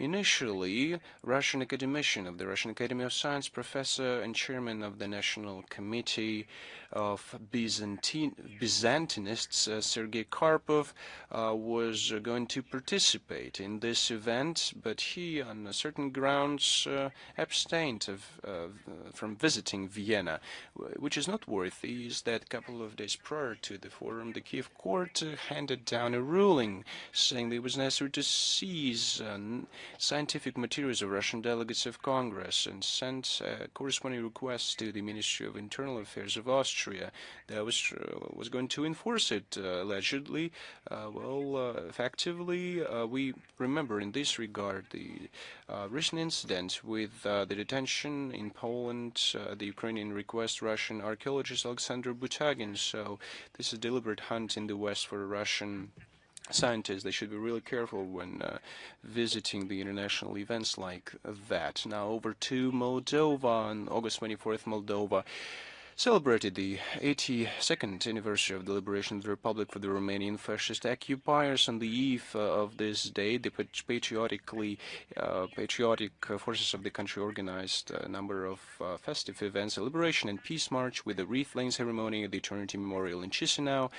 Initially, Russian academician of the Russian Academy of Science, professor and chairman of the National Committee of Byzantinists, Sergei Karpov, was going to participate in this event, but he, on certain grounds, abstained from visiting Vienna. Which is noteworthy is that a couple of days prior to the forum, the Kiev court handed down a ruling saying that it was necessary to seize scientific materials of Russian delegates of Congress and sent corresponding requests to the Ministry of Internal Affairs of Austria that was going to enforce it, allegedly. Effectively, we remember in this regard the recent incident with the detention in Poland, the Ukrainian request Russian archaeologist Alexander Butagin. So this is a deliberate hunt in the West for Russian scientists. They should be really careful when visiting the international events like that. Now over to Moldova. On August 24th, Moldova celebrated the 82nd anniversary of the liberation of the Republic for the Romanian fascist occupiers. On the eve of this day, the patriotic forces of the country organized a number of festive events, a liberation and peace march with a wreath-laying ceremony at the Eternity Memorial in Chisinau,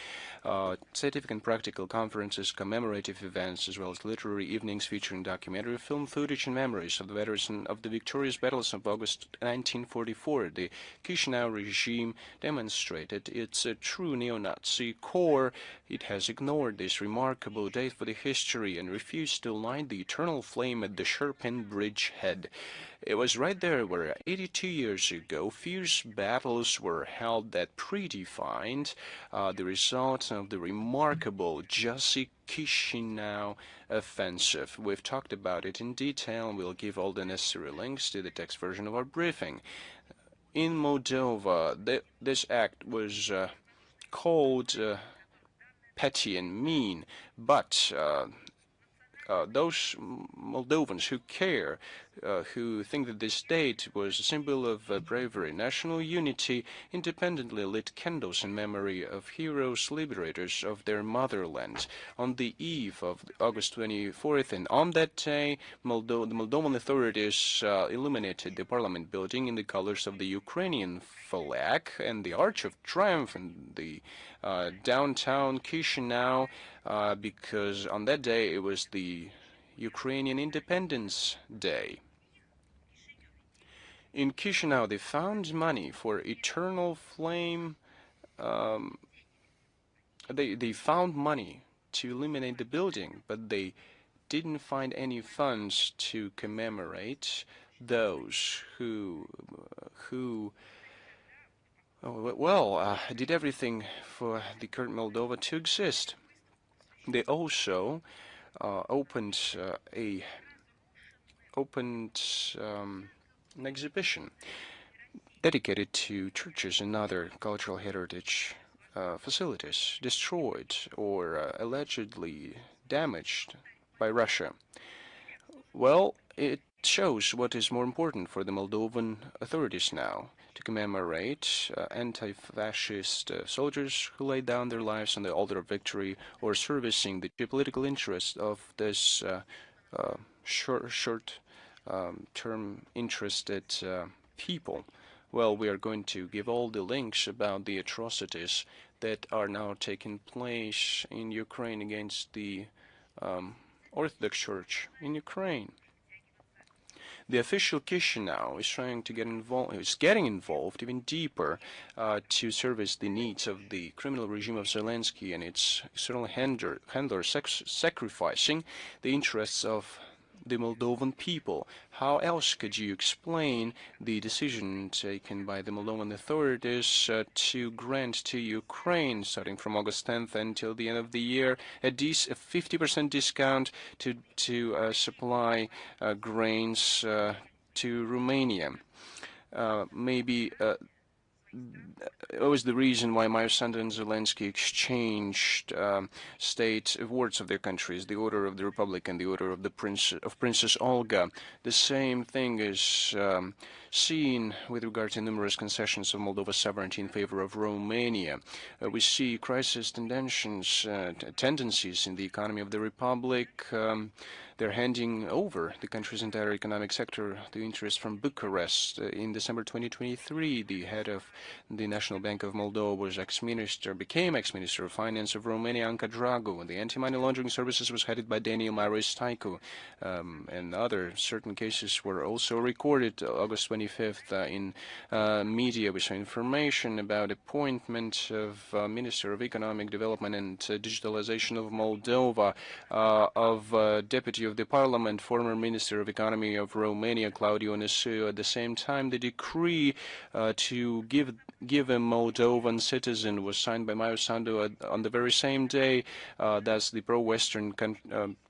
scientific and practical conferences, commemorative events, as well as literary evenings featuring documentary film footage and memories of the veterans of the victorious battles of August 1944. The Chisinau regime demonstrated its true neo-Nazi core. It has ignored this remarkable date for the history and refused to light the eternal flame at the Sherpin Bridge head. It was right there where 82 years ago fierce battles were held that predefined the result of the remarkable Jassy Chisinau offensive. We've talked about it in detail and we'll give all the necessary links to the text version of our briefing. In Moldova, this act was called petty and mean, but those Moldovans who care, who think that this date was a symbol of bravery, national unity, independently lit candles in memory of heroes, liberators of their motherland. On the eve of August 24th, and on that day, the Moldovan authorities illuminated the parliament building in the colors of the Ukrainian flag and the Arch of Triumph in the downtown Chisinau, because on that day it was the Ukrainian Independence Day. In Chisinau, they found money for Eternal Flame. They found money to illuminate the building, but they didn't find any funds to commemorate those who did everything for the current Moldova to exist. They also opened an exhibition dedicated to churches and other cultural heritage facilities destroyed or allegedly damaged by Russia. Well, it shows what is more important for the Moldovan authorities now: to commemorate anti-fascist soldiers who laid down their lives on the altar of victory, or servicing the geopolitical interests of this short-term interested people. Well, we are going to give all the links about the atrocities that are now taking place in Ukraine against the Orthodox Church in Ukraine. The official Chisinau is trying to getting involved even deeper to service the needs of the criminal regime of Zelensky and its external handlers, sacrificing the interests of the Moldovan people. How else could you explain the decision taken by the Moldovan authorities to grant to Ukraine, starting from August 10th until the end of the year, a 50% discount to supply grains to Romania? Maybe it was the reason why Maria Zakharova and Zelensky exchanged state awards of their countries, the Order of the Republic and the Order of the Princess Olga. The same thing is seen with regard to numerous concessions of Moldova's sovereignty in favor of Romania. We see crisis tendencies in the economy of the Republic. They're handing over the country's entire economic sector to interest from Bucharest. In December 2023, the head of the National Bank of Moldova became ex-minister of finance of Romania, Anca Dragu, and the anti-money laundering services was headed by Daniel Maristacu. And other certain cases were also recorded August 25th in media. We saw information about appointment of Minister of Economic Development and Digitalization of Moldova, of Deputy of the Parliament, former Minister of Economy of Romania, Claudiu Nesu. At the same time, the decree to give a Moldovan citizen was signed by Maia Sandu on the very same day. Thus, the pro-Western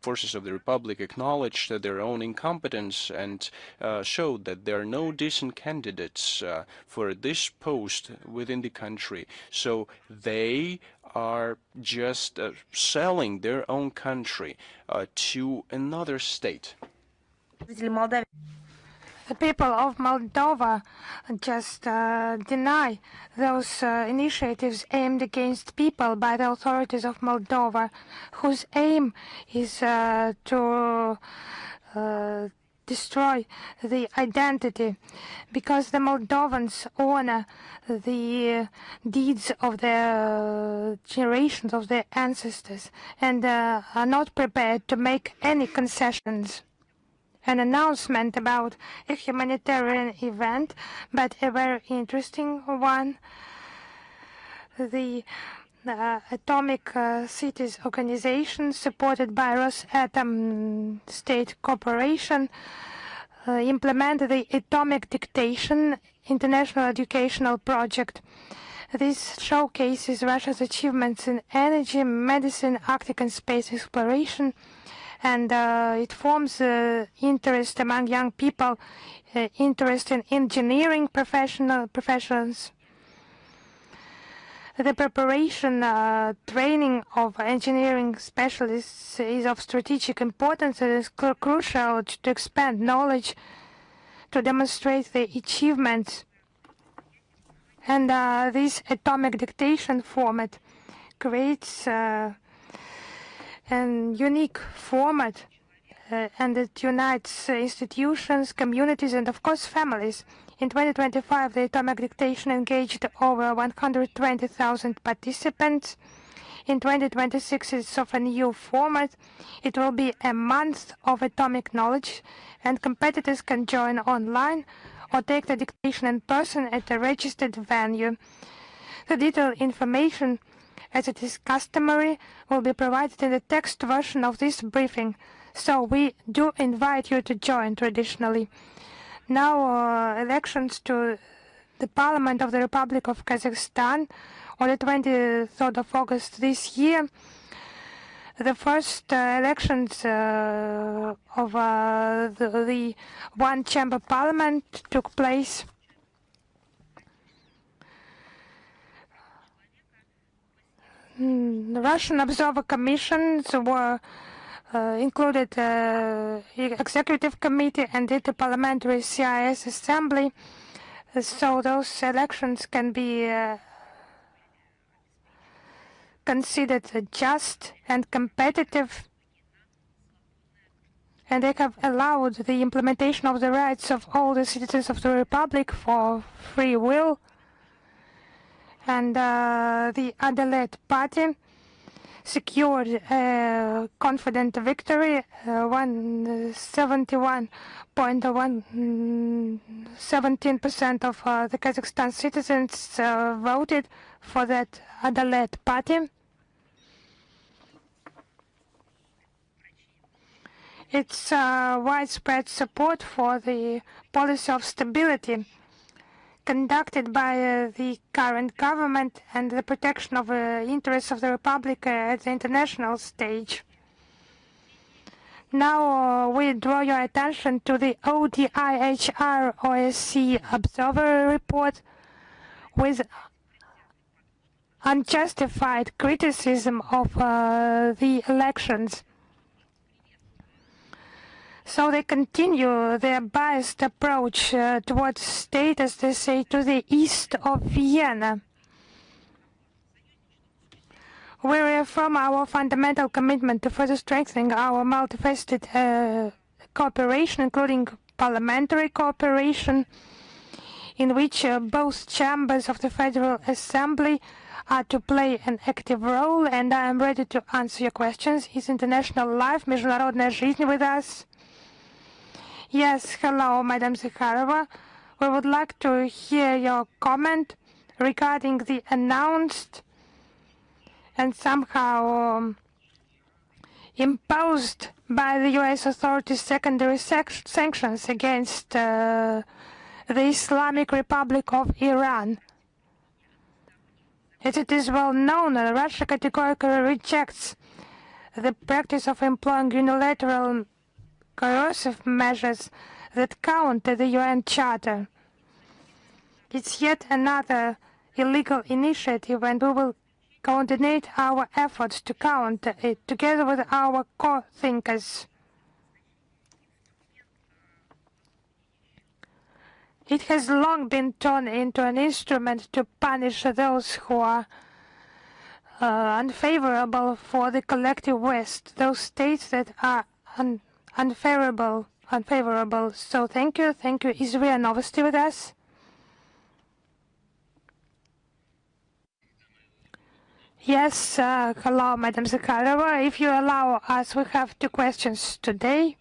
forces of the Republic acknowledged their own incompetence and showed that there are no decent candidates for this post within the country. So they are just selling their own country to another state. The people of Moldova just deny those initiatives aimed against people by the authorities of Moldova, whose aim is to destroy the identity, because the Moldovans honor the deeds of their generations, of their ancestors, and are not prepared to make any concessions. An announcement about a humanitarian event, but a very interesting one. The Atomic Cities Organization, supported by Rosatom State Corporation, implemented the Atomic Dictation International Educational Project. This showcases Russia's achievements in energy, medicine, Arctic and space exploration, and it forms interest among young people, interest in engineering professions. The preparation, training of engineering specialists is of strategic importance. It is crucial to expand knowledge, to demonstrate the achievements. And this atomic dictation format creates an unique format, and it unites institutions, communities, and of course families. In 2025, the atomic dictation engaged over 120,000 participants. In 2026, it's of a new format. It will be a month of atomic knowledge, and competitors can join online or take the dictation in person at a registered venue. The detailed information, as it is customary, will be provided in the text version of this briefing, so we do invite you to join traditionally. Now, elections to the Parliament of the Republic of Kazakhstan on the 23rd of August this year. The first elections of the one-chamber parliament took place. The Russian observer commissions were included executive committee and the parliamentary CIS assembly, so those elections can be considered just and competitive, and they have allowed the implementation of the rights of all the citizens of the Republic for free will. And the Adalet party secured a confident victory. 17% of the Kazakhstan citizens voted for that Adalet party. It's widespread support for the policy of stability conducted by the current government and the protection of the interests of the Republic at the international stage. Now we draw your attention to the ODIHR OSCE Observer Report with unjustified criticism of the elections. So they continue their biased approach towards state, as they say, to the east of Vienna. We reaffirm our fundamental commitment to further strengthening our multifaceted cooperation, including parliamentary cooperation, in which both chambers of the Federal Assembly are to play an active role, and I am ready to answer your questions. Is International Life, Международная жизнь with us? Yes, hello, Madam Zakharova. We would like to hear your comment regarding the announced and somehow imposed by the U.S. authorities secondary sanctions against the Islamic Republic of Iran. As it is well known, Russia categorically rejects the practice of employing unilateral coercive measures that counter the UN Charter. It's yet another illegal initiative, and we will coordinate our efforts to counter it together with our core thinkers. It has long been turned into an instrument to punish those who are unfavorable for the collective West, those states that are unfavorable. So thank you. Is Maria Novosti with us? Yes, hello, Madam Zakharova. If you allow us, we have two questions today.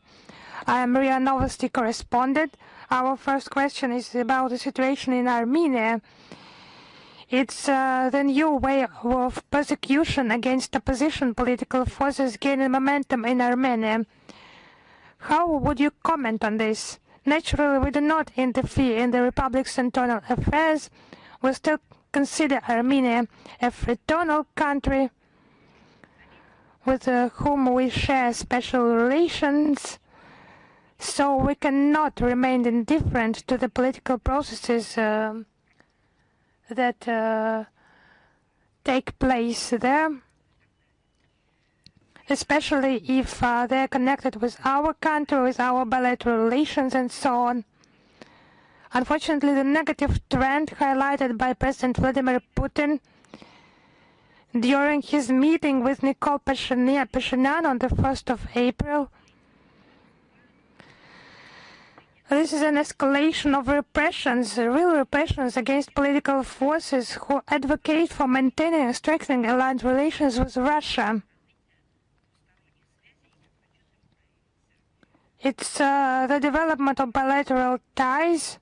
I am Maria Novosti correspondent. Our first question is about the situation in Armenia. It's the new way of persecution against opposition political forces gaining momentum in Armenia. How would you comment on this? Naturally, we do not interfere in the Republic's internal affairs. We still consider Armenia a fraternal country with whom we share special relations, so we cannot remain indifferent to the political processes that take place there, especially if they're connected with our country, with our bilateral relations and so on. Unfortunately, the negative trend highlighted by President Vladimir Putin during his meeting with Nikol Pashinyan on the 1st of April. This is an escalation of repressions, real repressions against political forces who advocate for maintaining and strengthening allied relations with Russia. It's the development of bilateral ties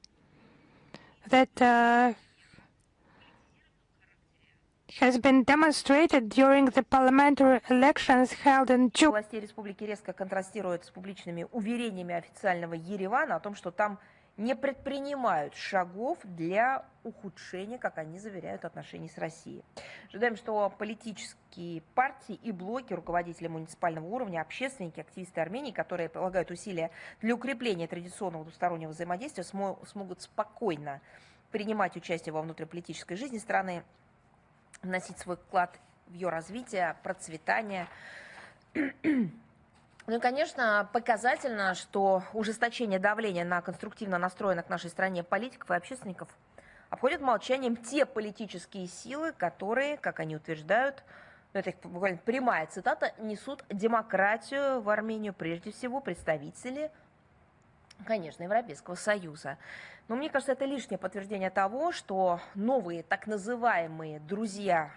that has been demonstrated during the parliamentary elections held in June. Власти республики резко контрастируют с публичными уверениями официального Еревана о том, что там не предпринимают шагов для ухудшения, как они заверяют, отношений с Россией. Ожидаем, что политические партии и блоки, руководители муниципального уровня, общественники, активисты Армении, которые прилагают усилия для укрепления традиционного двустороннего взаимодействия, смогут спокойно принимать участие во внутриполитической жизни страны, вносить свой вклад в ее развитие, процветание. Ну и, конечно, показательно, что ужесточение давления на конструктивно настроенных к нашей стране политиков и общественников обходят молчанием те политические силы, которые, как они утверждают, это их буквально прямая цитата, несут демократию в Армению, прежде всего представители, конечно, Европейского Союза. Но мне кажется, это лишнее подтверждение того, что новые так называемые друзья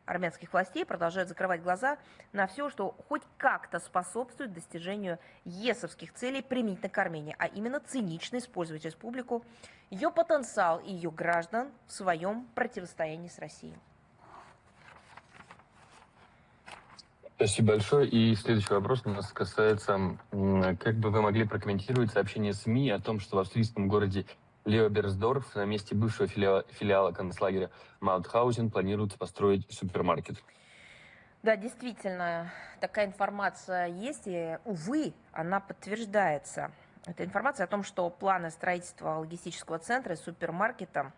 армянских властей продолжают закрывать глаза на все, что хоть как-то способствует достижению ЕСовских целей применительно к Армении, а именно цинично использовать республику, ее потенциал и ее граждан в своем противостоянии с Россией. Спасибо большое. И следующий вопрос у нас касается, как бы вы могли прокомментировать сообщение СМИ о том, что в австрийском городе Леоберсдорф на месте бывшего филиала концлагеря Маутхаузен планируется построить супермаркет? Да, действительно, такая информация есть, и, увы, она подтверждается. Это информация о том, что планы строительства логистического центра и супермаркета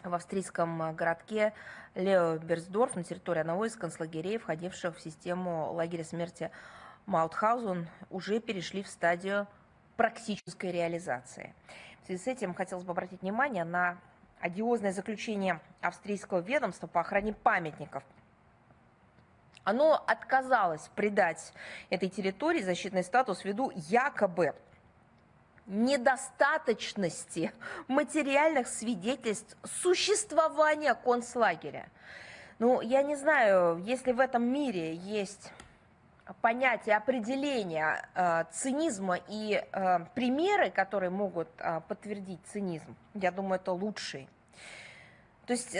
в австрийском городке Леоберсдорф на территории одного из концлагерей, входивших в систему лагеря смерти Маутхаузен, уже перешли в стадию практической реализации. В связи с этим хотелось бы обратить внимание на одиозное заключение австрийского ведомства по охране памятников. Оно отказалось придать этой территории защитный статус ввиду якобы недостаточности материальных свидетельств существования концлагеря. Ну, я не знаю, если в этом мире есть понятие определения цинизма и примеры, которые могут подтвердить цинизм, я думаю, это лучший. То есть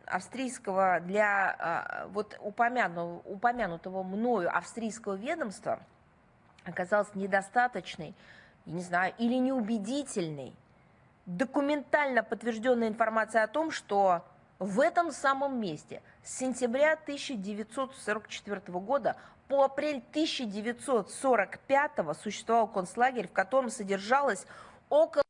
австрийского для вот упомянутого мною австрийского ведомства оказалась недостаточной, я не знаю, или неубедительной, документально подтвержденная информация о том, что в этом самом месте с сентября 1944 года по апрель 1945 существовал концлагерь, в котором содержалось около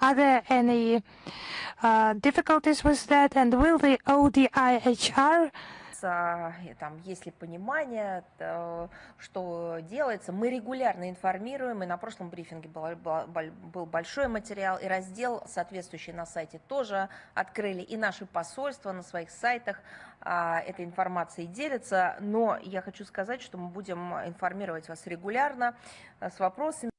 Are there any difficulties with that, and will the ODIHR там, есть ли понимание, что делается. Мы регулярно информируем, и на прошлом брифинге был большой материал, и раздел, соответствующий на сайте, тоже открыли, и наши посольства на своих сайтах этой информацией делятся. Но я хочу сказать, что мы будем информировать вас регулярно с вопросами.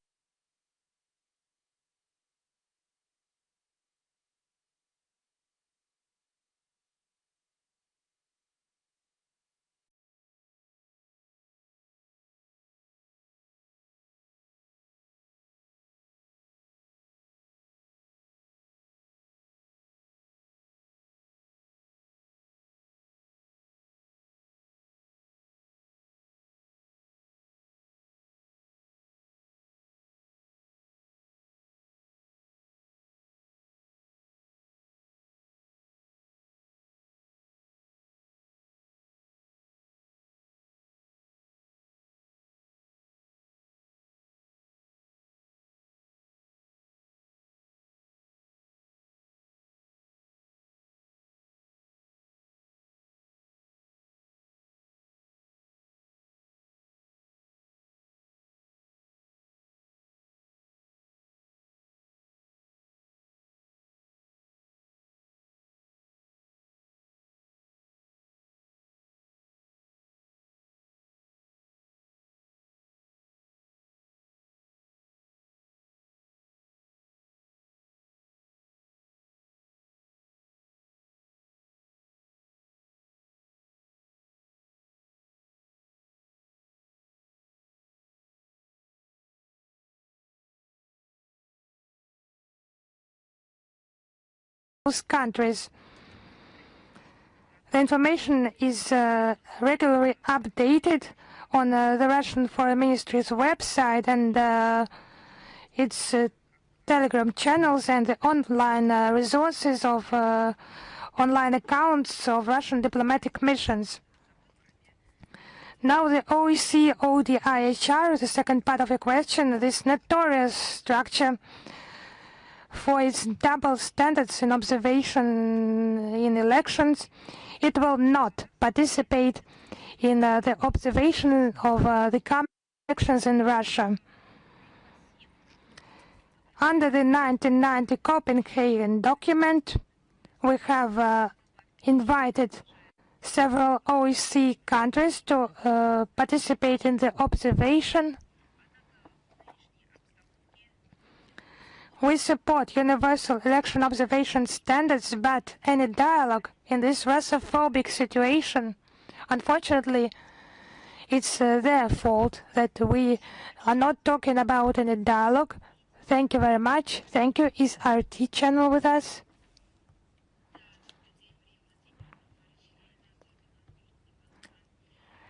those countries. The information is regularly updated on the Russian Foreign Ministry's website and its Telegram channels and the online resources of online accounts of Russian diplomatic missions. Now the OEC ODIHR, the second part of the question, this notorious structure for its double standards in observation in elections, it will not participate in the observation of the coming elections in Russia. Under the 1990 Copenhagen document, we have invited several OEC countries to participate in the observation. We support universal election observation standards, but any dialogue in this Russophobic situation, unfortunately, it's their fault that we are not talking about any dialogue. Thank you very much. Thank you. Is RT channel with us?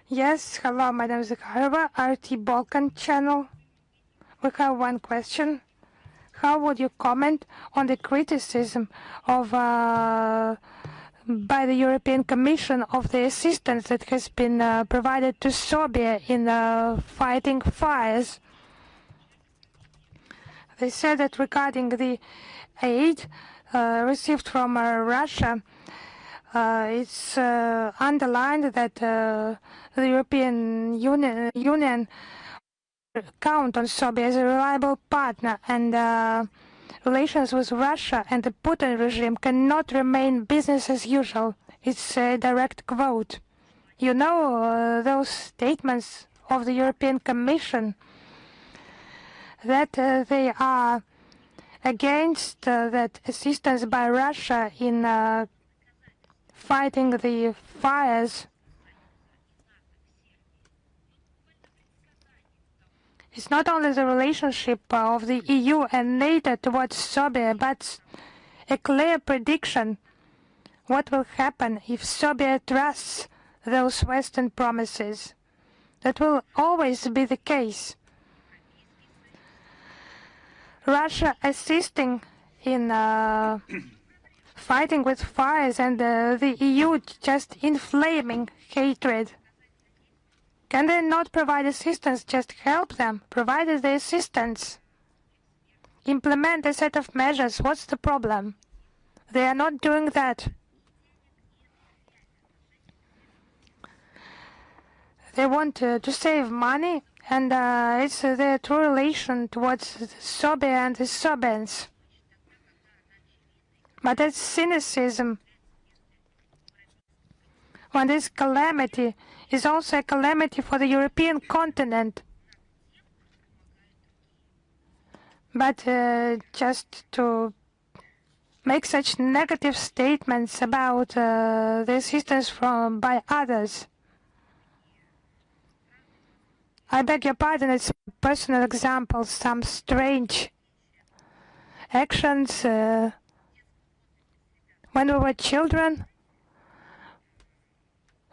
Yes, hello, Madam Zakharova, RT Balkan channel. We have one question. How would you comment on the criticism of by the European Commission of the assistance that has been provided to Serbia in fighting fires? They said that regarding the aid received from Russia, it's underlined that the European Union count on Serbia as a reliable partner, and relations with Russia and the Putin regime cannot remain business as usual. It's a direct quote. You know those statements of the European Commission that they are against that assistance by Russia in fighting the fires. It's not only the relationship of the EU and NATO towards Serbia, but a clear prediction what will happen if Serbia trusts those Western promises. That will always be the case. Russia assisting in fighting with fires and the EU just inflaming hatred. Can they not provide assistance? Just help them. Provide the assistance. Implement a set of measures. What's the problem? They are not doing that. They want to save money, and it's their true relation towards Serbia and the Serbians. But that's cynicism. When this calamity is also a calamity for the European continent. But just to make such negative statements about the assistance by others. I beg your pardon, it's personal examples, some strange actions. When we were children,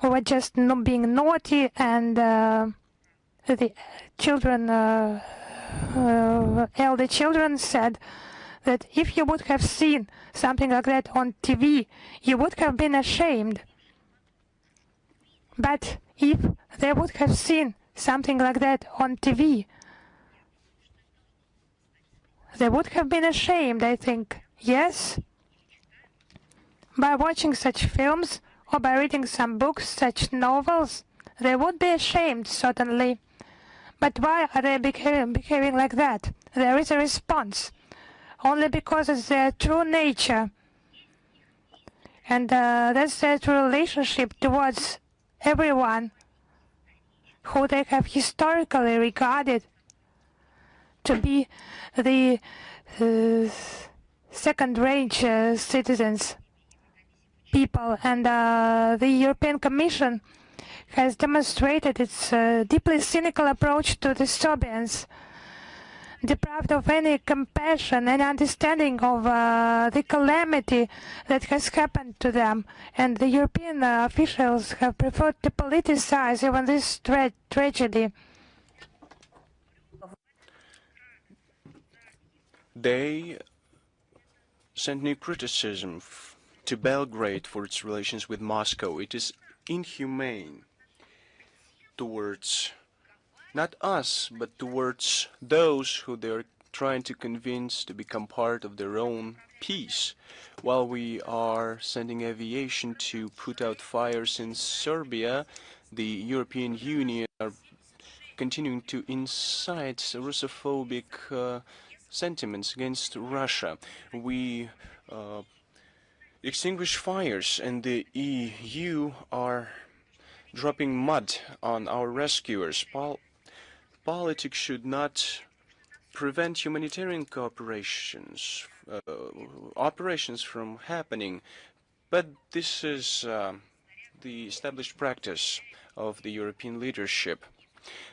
we were just being naughty, and the children, elder children said that if you would have seen something like that on TV, you would have been ashamed. But if they would have seen something like that on TV, they would have been ashamed, I think. Yes? By watching such films, or by reading some books, such novels, they would be ashamed, certainly. But why are they behaving like that? There is a response, only because it's their true nature. And that's their true relationship towards everyone who they have historically regarded to be the second-range citizens. People, and the European Commission has demonstrated its deeply cynical approach to the Serbians. deprived of any compassion and understanding of the calamity that has happened to them. And the European officials have preferred to politicize even this tragedy. They sent new criticism to Belgrade for its relations with Moscow. It is inhumane towards not us, but towards those who they're trying to convince to become part of their own peace. While we are sending aviation to put out fires in Serbia, the European Union are continuing to incite Russophobic sentiments against Russia. We extinguish fires, and the EU are dropping mud on our rescuers. Politics should not prevent humanitarian operations from happening, but this is the established practice of the European leadership.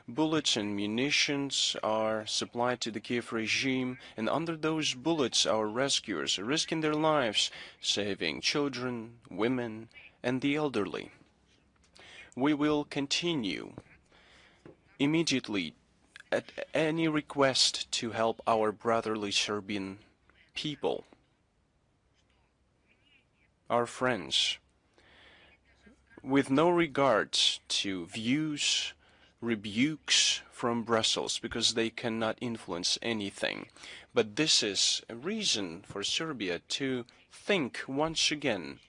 Bullets and munitions are supplied to the Kiev regime, and under those bullets our rescuers are risking their lives, saving children, women, and the elderly. We will continue immediately at any request to help our brotherly Serbian people, our friends, with no regard to views, rebukes from Brussels, because they cannot influence anything. But this is a reason for Serbia to think once again,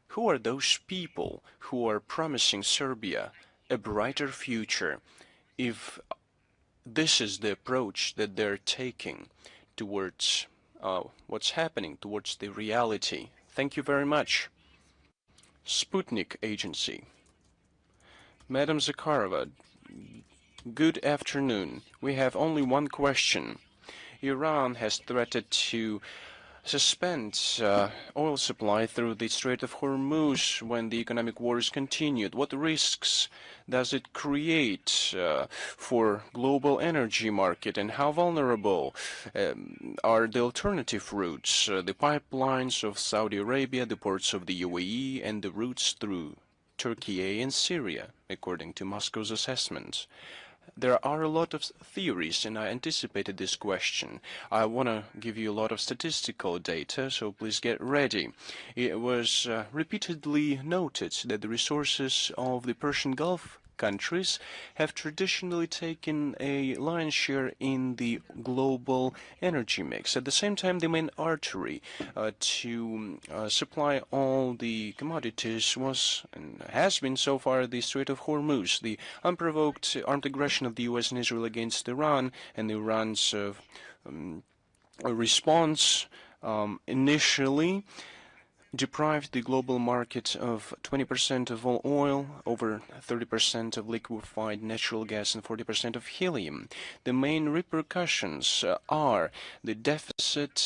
who are those people who are promising Serbia a brighter future if this is the approach that they're taking towards what's happening, towards the reality. Thank you very much. Sputnik Agency. Madam Zakharova, good afternoon. We have only one question. Iran has threatened to suspend oil supply through the Strait of Hormuz when the economic war is continued. What risks does it create for global energy market, and how vulnerable are the alternative routes, the pipelines of Saudi Arabia, the ports of the UAE, and the routes through Turkey and Syria, according to Moscow's assessments? There are a lot of theories, and I anticipated this question. I want to give you a lot of statistical data, so please get ready. It was repeatedly noted that the resources of the Persian Gulf countries have traditionally taken a lion's share in the global energy mix. At the same time, the main artery to supply all the commodities was and has been so far the Strait of Hormuz. The unprovoked armed aggression of the US and Israel against Iran, and Iran's response initially deprived the global market of 20% of all oil, over 30% of liquefied natural gas, and 40% of helium. The main repercussions are the deficit,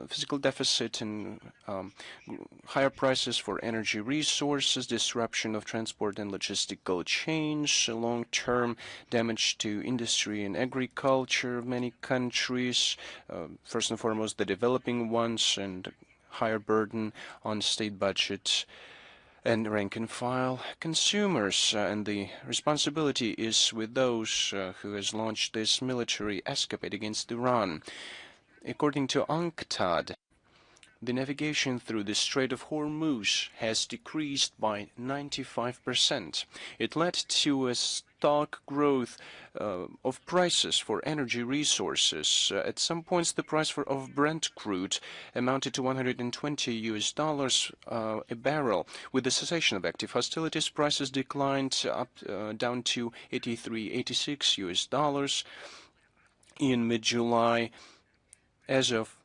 physical deficit, and higher prices for energy resources, disruption of transport and logistical chains, long-term damage to industry and agriculture of many countries, first and foremost the developing ones, and higher burden on state budgets and rank and file consumers, and the responsibility is with those who has launched this military escapade against Iran. According to UNCTAD, the navigation through the Strait of Hormuz has decreased by 95%. It led to a stock growth of prices for energy resources. At some points, the price of Brent crude amounted to $120 a barrel. With the cessation of active hostilities, prices declined down to $86 in mid-July. As of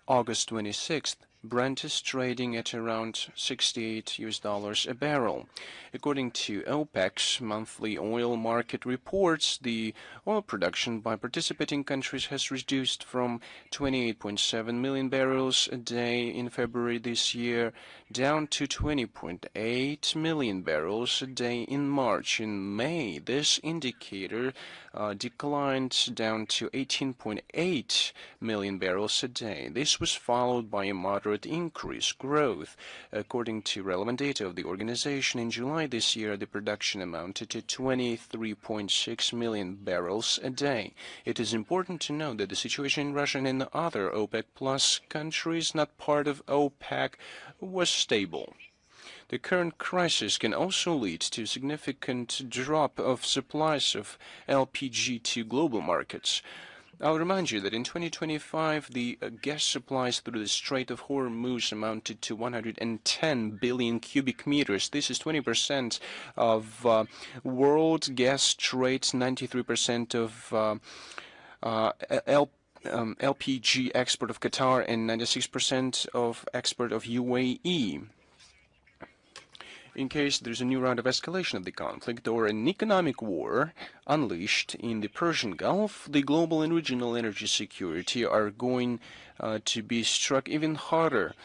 August 26th, Brent is trading at around $68 a barrel. According to OPEC's monthly oil market reports, the oil production by participating countries has reduced from 28.7 million barrels a day in February this year down to 20.8 million barrels a day in March. In May, this indicator declined down to 18.8 million barrels a day. This was followed by a moderate increase growth. According to relevant data of the organization, in July this year, the production amounted to 23.6 million barrels a day. It is important to note that the situation in Russia and in other OPEC Plus countries not part of OPEC was stable. The current crisis can also lead to a significant drop of supplies of LPG to global markets. I'll remind you that in 2025, the gas supplies through the Strait of Hormuz amounted to 110 billion cubic meters. This is 20% of world gas trade, 93% of LPG export of Qatar, and 96% of export of UAE. In case there's a new round of escalation of the conflict or an economic war unleashed in the Persian Gulf, the global and regional energy security are going to be struck even harder,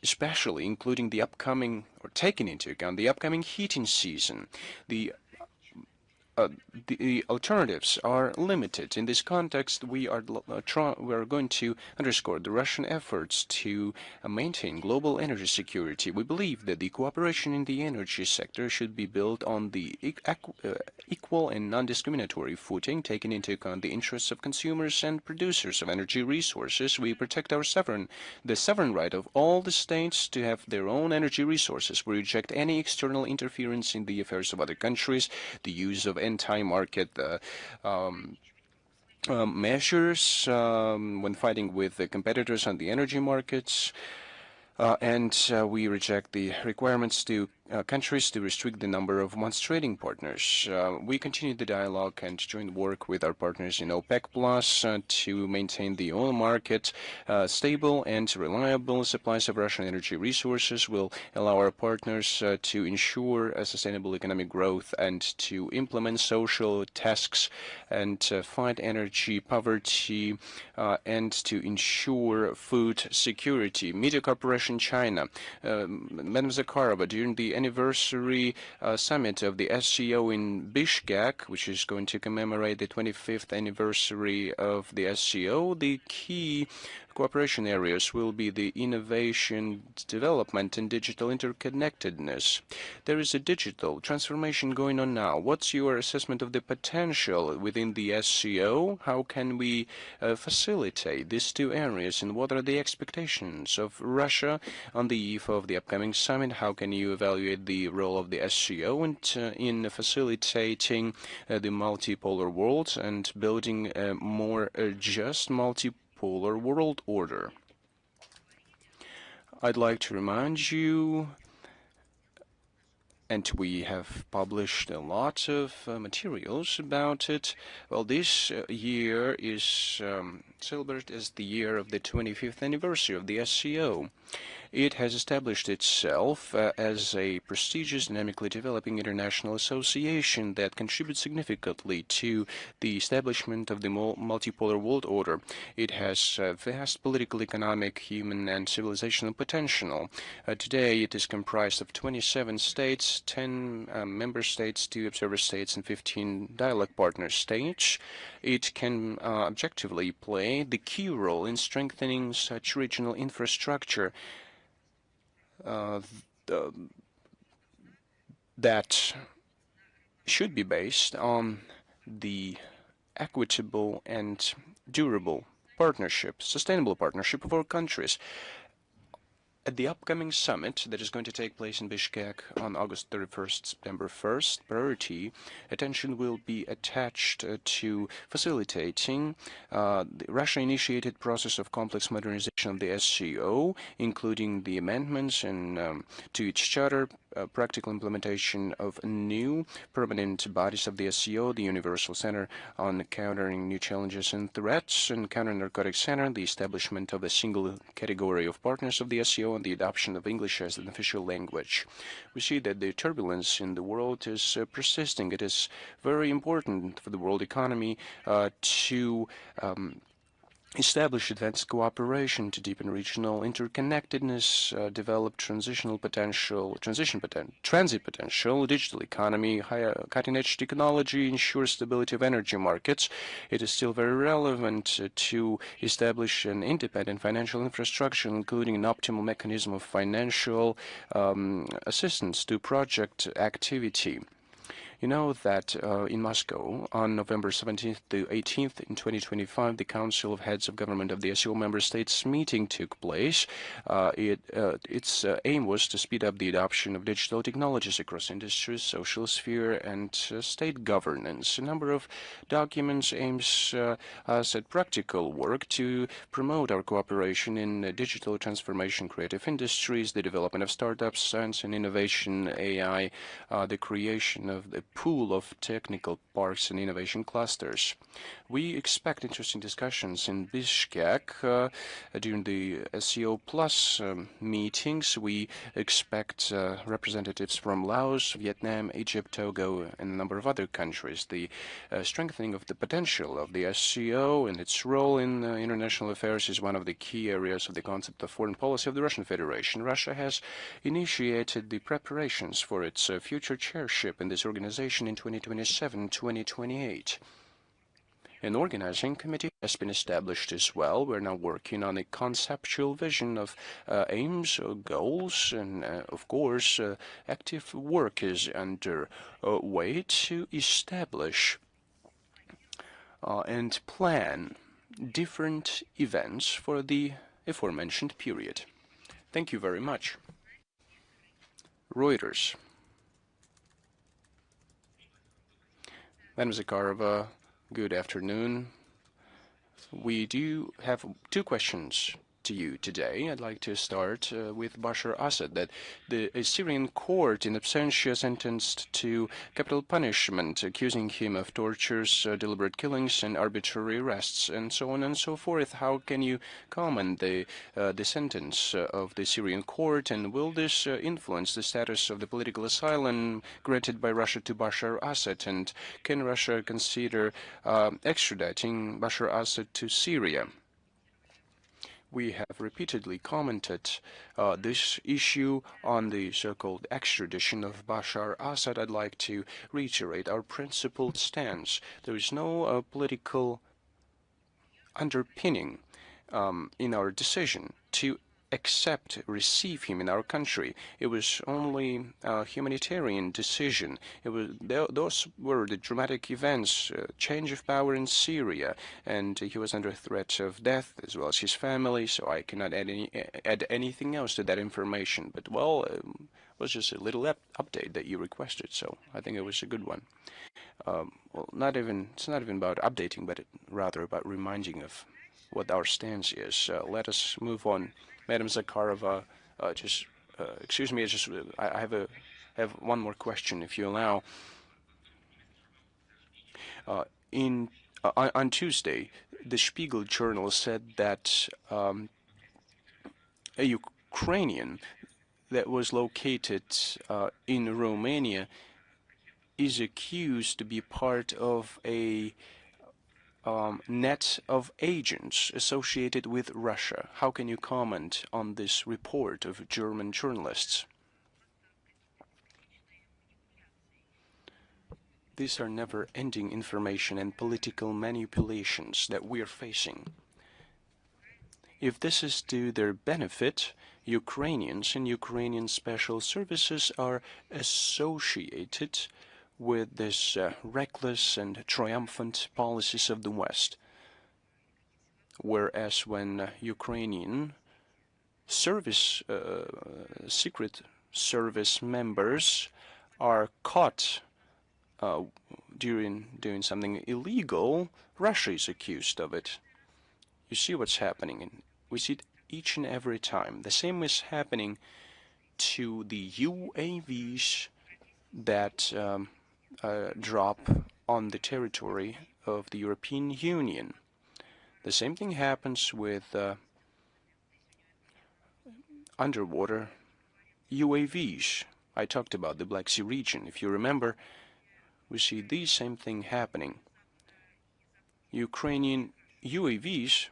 especially including the upcoming, or taking into account, the upcoming heating season. The alternatives are limited. In this context, we are going to underscore the Russian efforts to maintain global energy security. We believe that the cooperation in the energy sector should be built on the equal and non-discriminatory footing, taking into account the interests of consumers and producers of energy resources. We protect the sovereign right of all the states to have their own energy resources. We reject any external interference in the affairs of other countries, the use of anti-market measures when fighting with the competitors on the energy markets, and we reject the requirements to countries to restrict the number of one's trading partners. We continue the dialogue and joint work with our partners in OPEC Plus to maintain the oil market stable and reliable. Supplies of Russian energy resources will allow our partners to ensure a sustainable economic growth and to implement social tasks and fight energy poverty and to ensure food security. Media Corporation China, Madam Zakharova, during the anniversary summit of the SCO in Bishkek, which is going to commemorate the 25th anniversary of the SCO, the key cooperation areas will be the innovation, development, and digital interconnectedness. There is a digital transformation going on now. What's your assessment of the potential within the SCO? How can we facilitate these two areas, and what are the expectations of Russia on the eve of the upcoming summit? How can you evaluate the role of the SCO in facilitating the multipolar world and building a more just multipolar world order? I'd like to remind you, and we have published a lot of materials about it. Well, this year is celebrated as the year of the 25th anniversary of the SCO. It has established itself as a prestigious, dynamically developing international association that contributes significantly to the establishment of the multipolar world order. It has vast political, economic, human, and civilizational potential. Today, it is comprised of 27 states, 10 member states, 2 observer states, and 15 dialogue partner states. It can objectively play the key role in strengthening such regional infrastructure that should be based on the equitable and durable partnership, sustainable partnership of our countries. At the upcoming summit that is going to take place in Bishkek on August 31st, September 1st, priority attention will be attached to facilitating the Russia-initiated process of complex modernization of the SCO, including the amendments to its charter, practical implementation of new permanent bodies of the SCO, the Universal Center on Countering New Challenges and Threats and Counter-Narcotics Center, the establishment of a single category of partners of the SCO, and the adoption of English as an official language. We see that the turbulence in the world is persisting. It is very important for the world economy to establish advanced cooperation to deepen regional interconnectedness, develop transit potential, digital economy, higher cutting-edge technology, ensure stability of energy markets. It is still very relevant to establish an independent financial infrastructure, including an optimal mechanism of financial assistance to project activity. You know that in Moscow, on November 17th to 18th in 2025, the Council of Heads of Government of the SCO member states meeting took place. Its aim was to speed up the adoption of digital technologies across industries, social sphere, and state governance. A number of documents aims us at practical work to promote our cooperation in digital transformation, creative industries, the development of startups, science and innovation, AI, the creation of the pool of technical parks and innovation clusters. We expect interesting discussions in Bishkek during the SCO Plus meetings. We expect representatives from Laos, Vietnam, Egypt, Togo, and a number of other countries. The strengthening of the potential of the SCO and its role in international affairs is one of the key areas of the concept of foreign policy of the Russian Federation. Russia has initiated the preparations for its future chairship in this organization in 2027-2028. An organizing committee has been established as well. We're now working on a conceptual vision of aims, goals, and of course, active work is underway to establish and plan different events for the aforementioned period. Thank you very much. Reuters. Madam Zakharova, good afternoon. We do have two questions to you today. I'd like to start with Bashar Assad, that the Syrian court in absentia sentenced to capital punishment, accusing him of tortures, deliberate killings, and arbitrary arrests, and so on and so forth. How can you comment the sentence of the Syrian court, and will this influence the status of the political asylum granted by Russia to Bashar Assad, and can Russia consider extraditing Bashar Assad to Syria? We have repeatedly commented this issue on the so-called extradition of Bashar Assad. I'd like to reiterate our principled stance. There is no political underpinning in our decision to receive him in our country. It was only a humanitarian decision. Those were the dramatic events, change of power in Syria, and he was under threat of death as well as his family, so I cannot add anything else to that information. But, well, it was just a little update that you requested, so I think it was a good one. Well, it's not even about updating, but rather about reminding of what our stance is. Let us move on. Madam Zakharova, excuse me, I have one more question, if you allow. On Tuesday, the Spiegel journal said that a Ukrainian that was located in Romania is accused to be part of a net of agents associated with Russia. How can you comment on this report of German journalists? These are never-ending information and political manipulations that we are facing. If this is to their benefit, Ukrainians and Ukrainian special services are associated with this reckless and triumphant policies of the West. Whereas when Ukrainian secret service members are caught doing something illegal, Russia is accused of it. You see what's happening, and we see it each and every time. The same is happening to the UAVs that drop on the territory of the European Union. The same thing happens with underwater UAVs. I talked about the Black Sea region. If you remember, we see the same thing happening. Ukrainian UAVs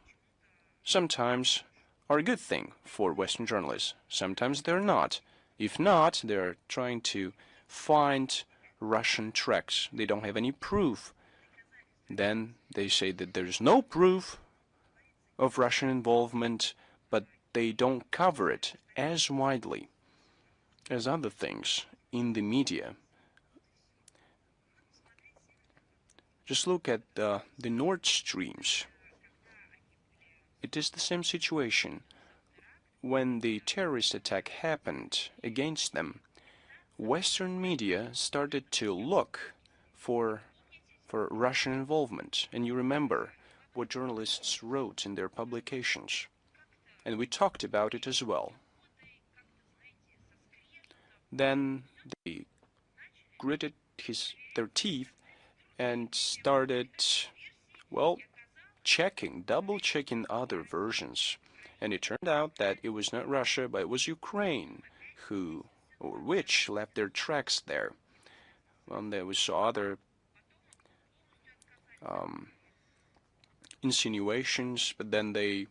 sometimes are a good thing for Western journalists. Sometimes they're not. If not, they're trying to find Russian tracks. They don't have any proof. Then they say that there's no proof of Russian involvement, but they don't cover it as widely as other things in the media. Just look at the Nord Streams. It is the same situation. When the terrorist attack happened against them, Western media started to look for Russian involvement. And you remember what journalists wrote in their publications. And we talked about it as well. Then they gritted their teeth and started, well, double-checking other versions. And it turned out that it was not Russia, but it was Ukraine which left their tracks there. There was other insinuations, but then they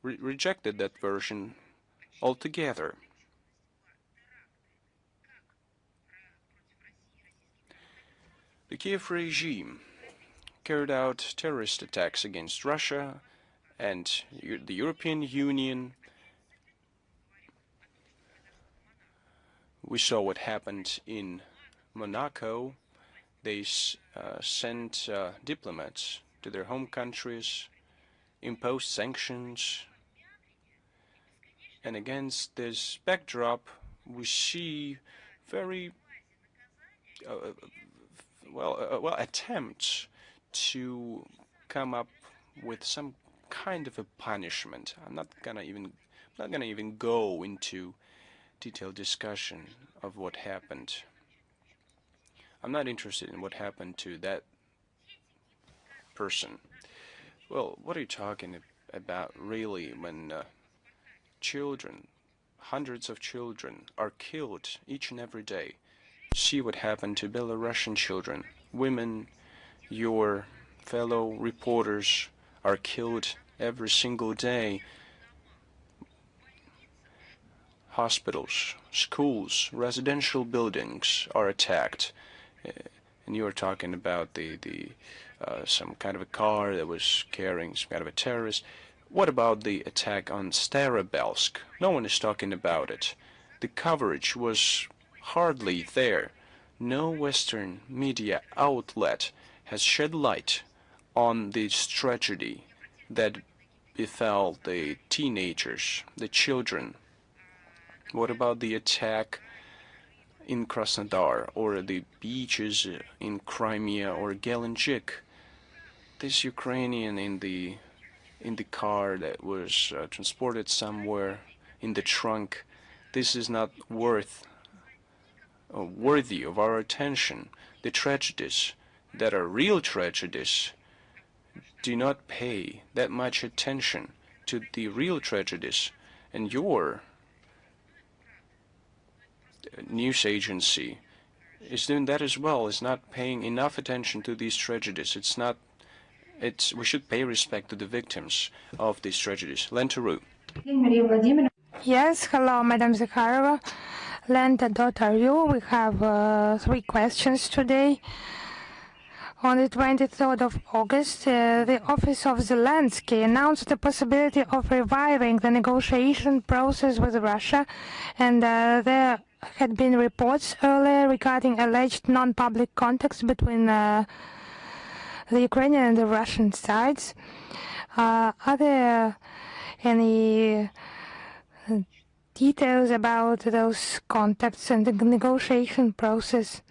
rejected that version altogether. The Kiev regime carried out terrorist attacks against Russia and the European Union. We saw what happened in Monaco. They sent diplomats to their home countries, imposed sanctions, and against this backdrop, we see very attempts to come up with some kind of a punishment. I'm not gonna even go into detailed discussion of what happened. I'm not interested in what happened to that person. Well, what are you talking about really when children, hundreds of children, are killed each and every day? See what happened to Belarusian children. Women, your fellow reporters, are killed every single day. Hospitals, schools, residential buildings are attacked. And you are talking about some kind of a car that was carrying some kind of a terrorist. What about the attack on Starobelsk? No one is talking about it. The coverage was hardly there. No Western media outlet has shed light on this tragedy that befell the teenagers, the children. What about the attack in Krasnodar, or the beaches in Crimea or Gelendzhik? This Ukrainian in the car that was transported somewhere in the trunk, this is not worthy of our attention. The tragedies that are real tragedies do not pay that much attention to the real tragedies, and your news agency is doing that as well, is not paying enough attention to these tragedies. We should pay respect to the victims of these tragedies. Lentaru. Yes, hello, Madam Zakharova. Lenta.ru. We have 3 questions today. On the 23rd of August, the Office of Zelensky announced the possibility of reviving the negotiation process with Russia, and there had been reports earlier regarding alleged non-public contacts between the Ukrainian and the Russian sides. Are there any details about those contacts and the negotiation process?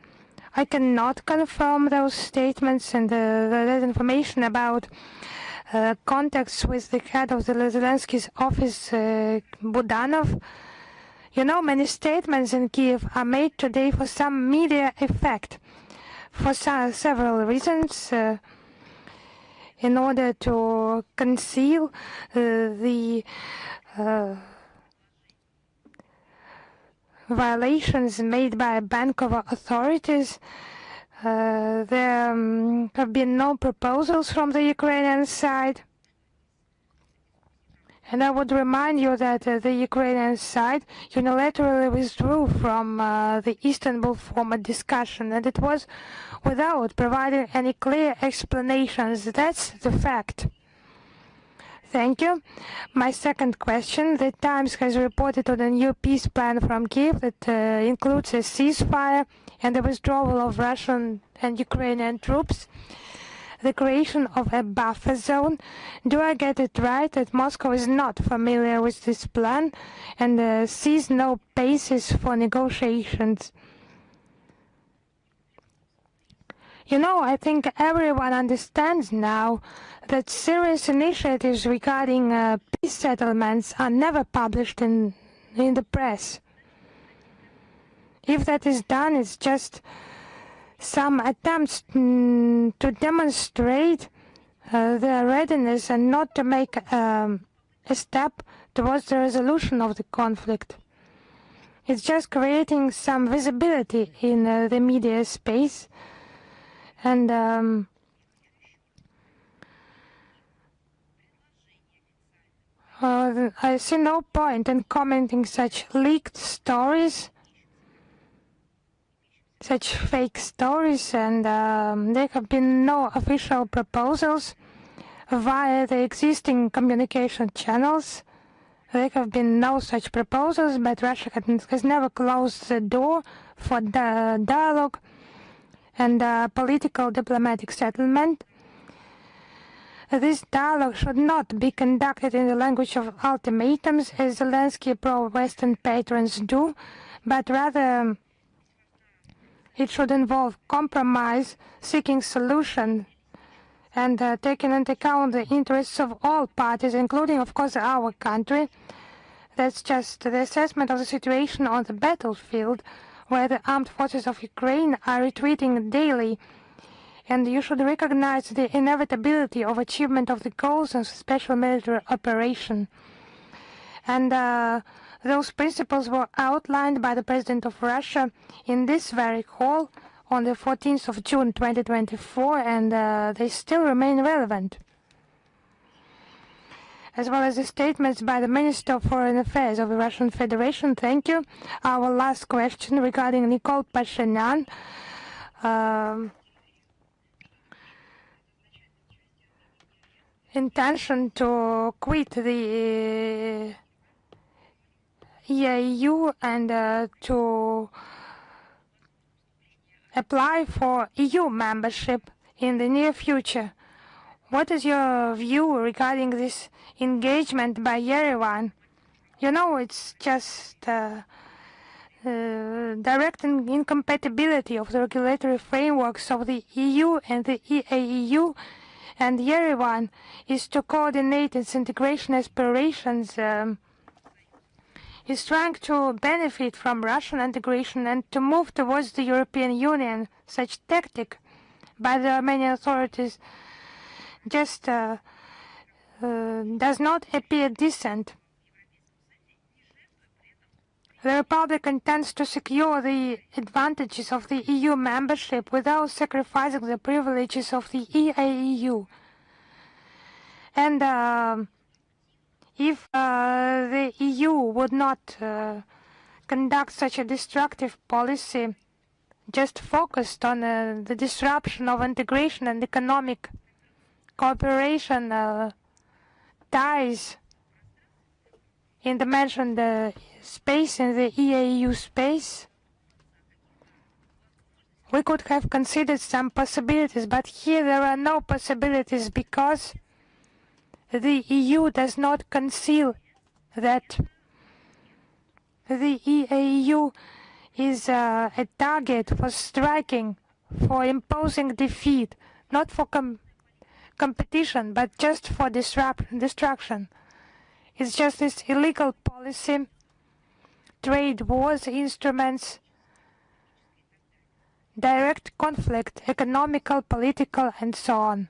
I cannot confirm those statements, and that information about contacts with the head of the Zelensky's office, Budanov. You know, many statements in Kiev are made today for some media effect, for several reasons, in order to conceal the violations made by Bankova authorities. There have been no proposals from the Ukrainian side. And I would remind you that the Ukrainian side unilaterally withdrew from the Istanbul format discussion, and it was without providing any clear explanations. That's the fact. Thank you. My second question. The Times has reported on a new peace plan from Kiev that includes a ceasefire and the withdrawal of Russian and Ukrainian troops, the creation of a buffer zone. Do I get it right that Moscow is not familiar with this plan and sees no basis for negotiations? You know, I think everyone understands now that serious initiatives regarding peace settlements are never published in the press. If that is done, it's just some attempts to demonstrate their readiness and not to make a step towards the resolution of the conflict. It's just creating some visibility in the media space, and I see no point in commenting such leaked stories, such fake stories, and there have been no official proposals via the existing communication channels. There have been no such proposals, but Russia has never closed the door for dialogue and political diplomatic settlement. This dialogue should not be conducted in the language of ultimatums, as Zelensky pro-Western patrons do, but rather it should involve compromise, seeking solution, and taking into account the interests of all parties, including, of course, our country. That's just the assessment of the situation on the battlefield, where the armed forces of Ukraine are retreating daily. And you should recognize the inevitability of achievement of the goals of special military operation. And those principles were outlined by the President of Russia in this very hall on the 14th of June 2024, and they still remain relevant, as well as the statements by the Minister of Foreign Affairs of the Russian Federation. Thank you. Our last question regarding Nikol Pashinyan. Intention to quit the EAU and to apply for EU membership in the near future. What is your view regarding this engagement by Yerevan? You know, it's just direct incompatibility of the regulatory frameworks of the EU and the EAEU, and Yerevan is to coordinate its integration aspirations, is trying to benefit from Russian integration and to move towards the European Union. Such tactic by the Armenian authorities just does not appear decent. The Republic intends to secure the advantages of the EU membership without sacrificing the privileges of the EAEU. And if the EU would not conduct such a destructive policy, just focused on the disruption of integration and economic cooperation ties in the mentioned space, in the EAU space, we could have considered some possibilities, but here there are no possibilities because the EU does not conceal that the EAU is a target for striking, for imposing defeat, not for competition, but just for destruction. It's just this illegal policy, trade wars, instruments, direct conflict, economical, political, and so on.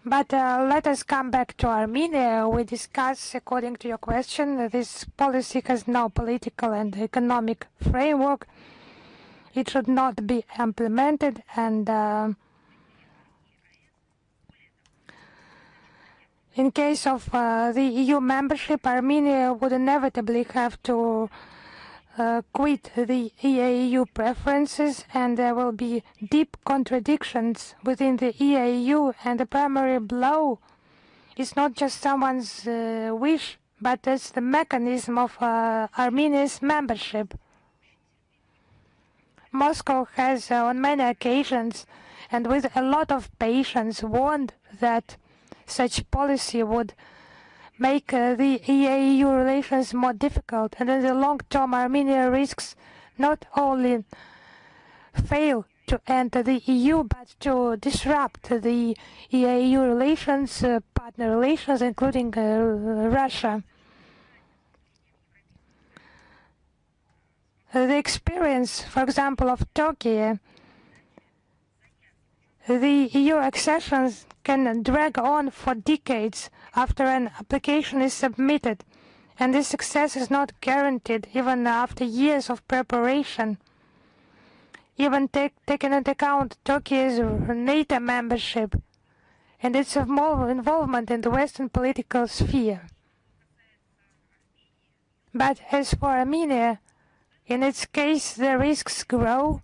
But let us come back to Armenia. We discuss, according to your question, that this policy has no political and economic framework. It should not be implemented, and in case of the EU membership, Armenia would inevitably have to quit the EAU preferences, and there will be deep contradictions within the EAU, and the primary blow is not just someone's wish, but it's the mechanism of Armenia's membership. Moscow has on many occasions and with a lot of patience warned that such policy would make the EAU relations more difficult, and in the long term Armenia risks not only fail to enter the EU but to disrupt the EAU relations, partner relations, including Russia. The experience, for example, of Turkey, the EU accessions can drag on for decades after an application is submitted, and this success is not guaranteed even after years of preparation. Even taking into account Turkey's NATO membership and its involvement in the Western political sphere. But as for Armenia, in its case, the risks grow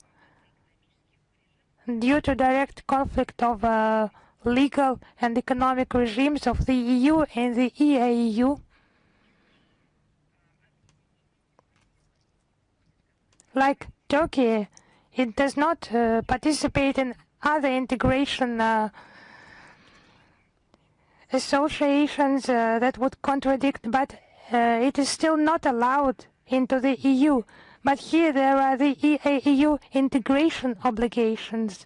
due to direct conflict of legal and economic regimes of the EU and the EAU. Like Turkey, it does not participate in other integration associations that would contradict, but it is still not allowed into the EU. But here there are the EAU integration obligations.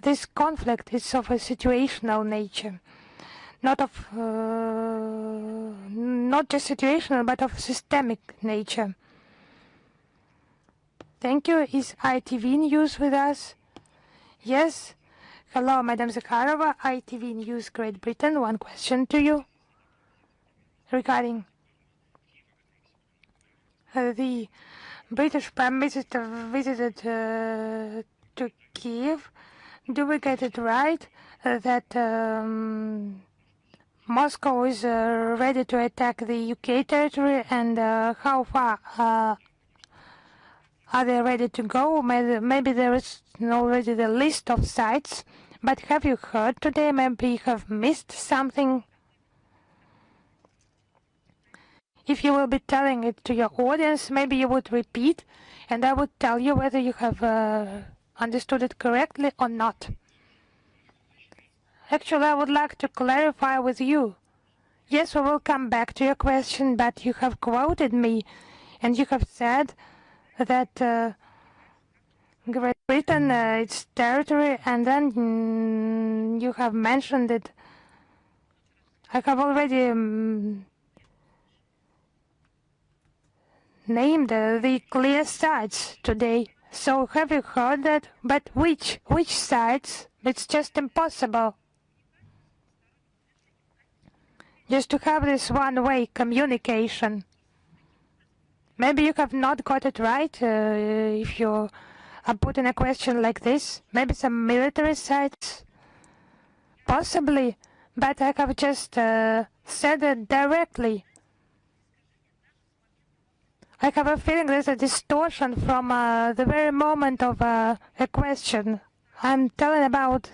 This conflict is of a situational nature, not just situational, but of systemic nature. Thank you. Is ITV News with us? Yes. Hello, Madam Zakharova, ITV News, Great Britain. One question to you regarding the British Prime Minister visited to Kiev. Do we get it right that Moscow is ready to attack the UK territory, and how far are they ready to go? Maybe there is already the list of sites, but have you heard today? Maybe you have missed something. If you will be telling it to your audience, maybe you would repeat, and I would tell you whether you have understood it correctly or not. Actually, I would like to clarify with you. Yes, we will come back to your question, but you have quoted me, and you have said that Great Britain, its territory, and then you have mentioned it. I have already named the clear sites today. So have you heard that? But which sites? It's just impossible. Just to have this one-way communication. Maybe you have not got it right if you are putting a question like this. Maybe some military sites? Possibly, but I have just said it directly. I have a feeling there's a distortion from the very moment of a question. I'm telling about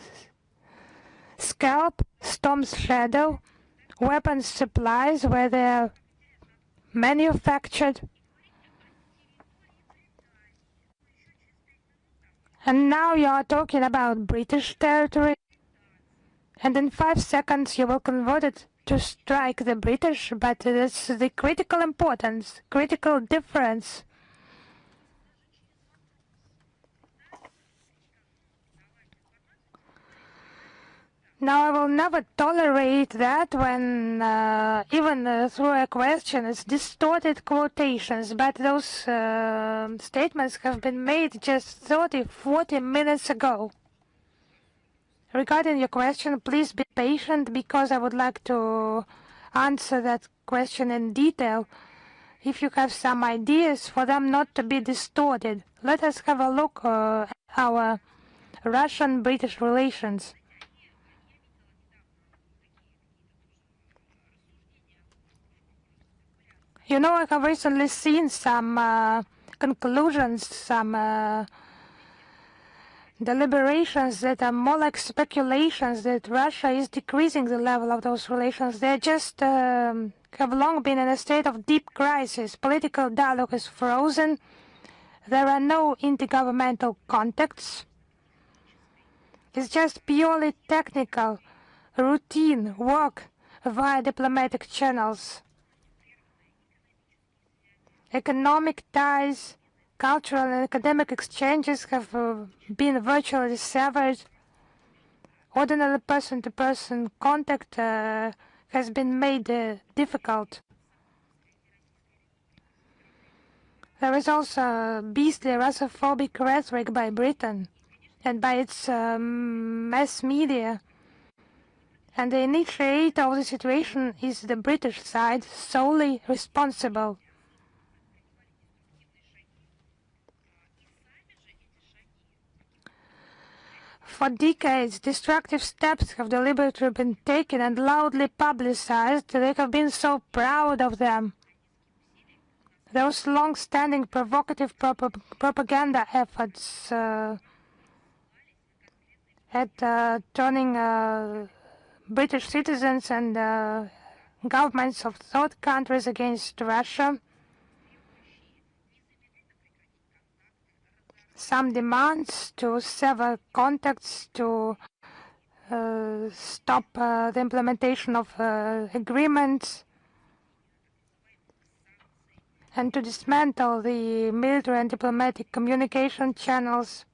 Scalp, Storm's Shadow, weapons supplies where they're manufactured. And now you are talking about British territory, and in 5 seconds you will convert it to strike the British, but it's the critical importance, critical difference. Now, I will never tolerate that when, even through a question, it's distorted quotations, but those statements have been made just 30, 40 minutes ago. Regarding your question, please be patient because I would like to answer that question in detail. If you have some ideas for them not to be distorted, let us have a look at our Russian-British relations. You know, I have recently seen some conclusions, some deliberations that are more like speculations that Russia is decreasing the level of those relations. They just have long been in a state of deep crisis. Political dialogue is frozen. There are no intergovernmental contacts. It's just purely technical, routine work via diplomatic channels. Economic ties, cultural and academic exchanges have been virtually severed. Ordinary person-to-person contact has been made difficult. There is also beastly Russophobic rhetoric by Britain and by its mass media. And the initiator of the situation is the British side, solely responsible. For decades, destructive steps have deliberately been taken and loudly publicized. They have been so proud of them. Those long-standing provocative propaganda efforts at turning British citizens and governments of third countries against Russia. Some demands to sever contacts, to stop the implementation of agreements, and to dismantle the military and diplomatic communication channels.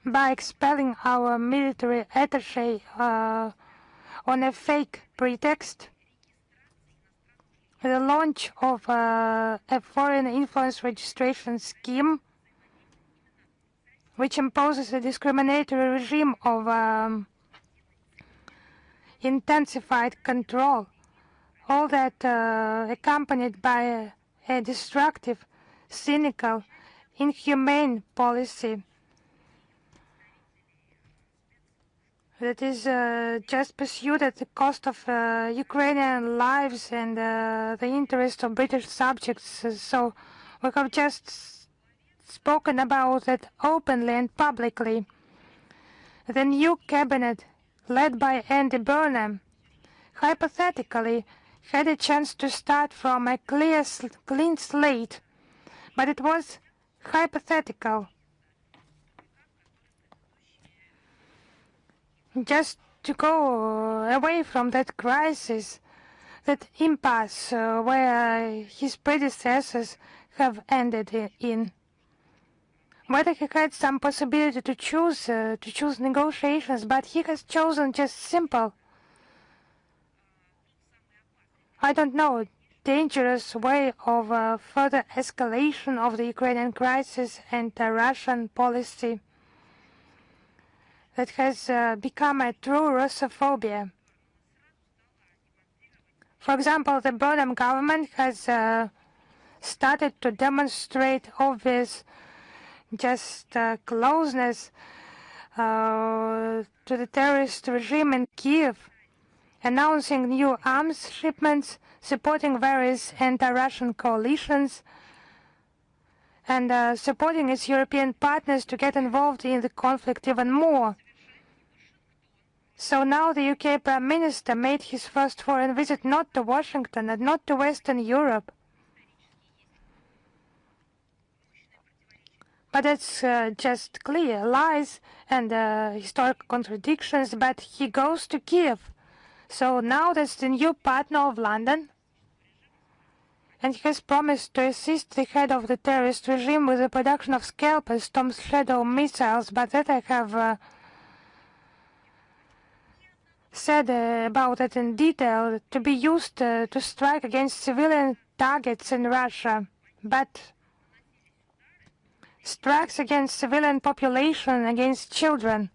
By expelling our military attaché on a fake pretext, the launch of a foreign influence registration scheme, which imposes a discriminatory regime of intensified control, all that accompanied by a destructive, cynical, inhumane policy that is just pursued at the cost of Ukrainian lives and the interest of British subjects. So we have just spoken about it openly and publicly. The new cabinet, led by Andy Burnham, hypothetically had a chance to start from a clean slate, but it was hypothetical. Just to go away from that crisis, that impasse where his predecessors have ended in. Whether he had some possibility to choose negotiations, but he has chosen just simple, I don't know, dangerous way of further escalation of the Ukrainian crisis and Russian policy that has become a true Russophobia. For example, the Burnham government has started to demonstrate obvious just closeness to the terrorist regime in Kiev, announcing new arms shipments, supporting various anti-Russian coalitions, and supporting its European partners to get involved in the conflict even more. So now the UK Prime Minister made his first foreign visit not to Washington and not to Western Europe, but it's just clear lies and historical contradictions, but he goes to Kiev. So now that's the new partner of London, And he has promised to assist the head of the terrorist regime with the production of scalpers, Storm Shadow missiles, but that I have said about it in detail, to be used to strike against civilian targets in Russia. But strikes against civilian population, against children,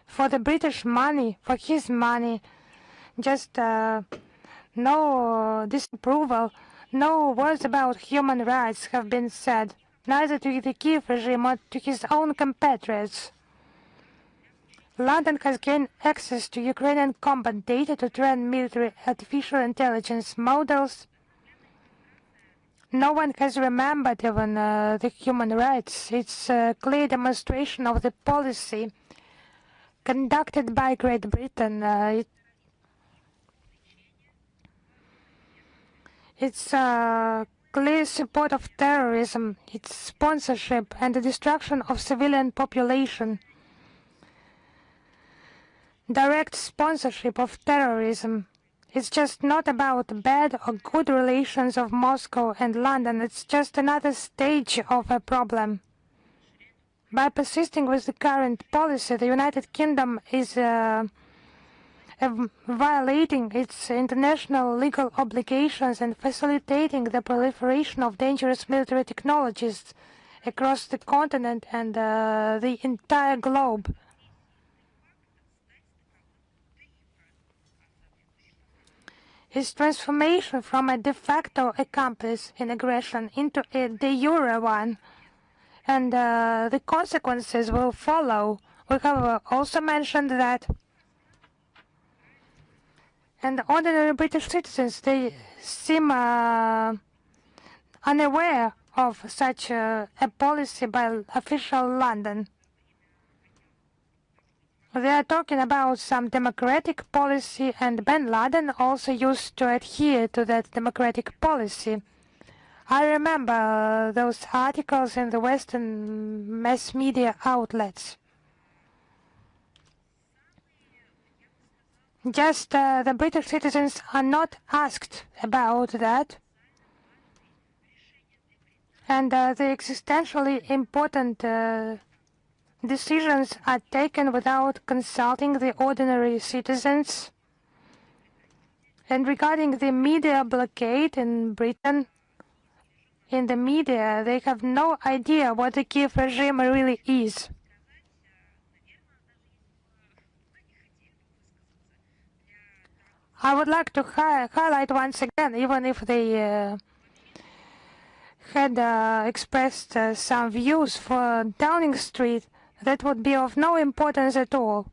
for the British money, for his money, just no disapproval, no words about human rights have been said, neither to the Kiev regime or to his own compatriots. London has gained access to Ukrainian combat data to train military artificial intelligence models. No one has remembered even the human rights. It's a clear demonstration of the policy conducted by Great Britain. It's clear support of terrorism, its sponsorship and the destruction of civilian population. Direct sponsorship of terrorism. It's just not about bad or good relations of Moscow and London. It's just another stage of a problem. By persisting with the current policy, the United Kingdom is violating its international legal obligations and facilitating the proliferation of dangerous military technologies across the continent and the entire globe. Its transformation from a de facto accomplice in aggression into a de jure one, and the consequences will follow. We have also mentioned that. And ordinary British citizens, they seem unaware of such a policy by official London. They are talking about some democratic policy, and bin Laden also used to adhere to that democratic policy. I remember those articles in the Western mass media outlets. Just the British citizens are not asked about that. And the existentially important decisions are taken without consulting the ordinary citizens. And regarding the media blockade in Britain, in the media, they have no idea what the Kiev regime really is. I would like to highlight once again, even if they had expressed some views for Downing Street, that would be of no importance at all.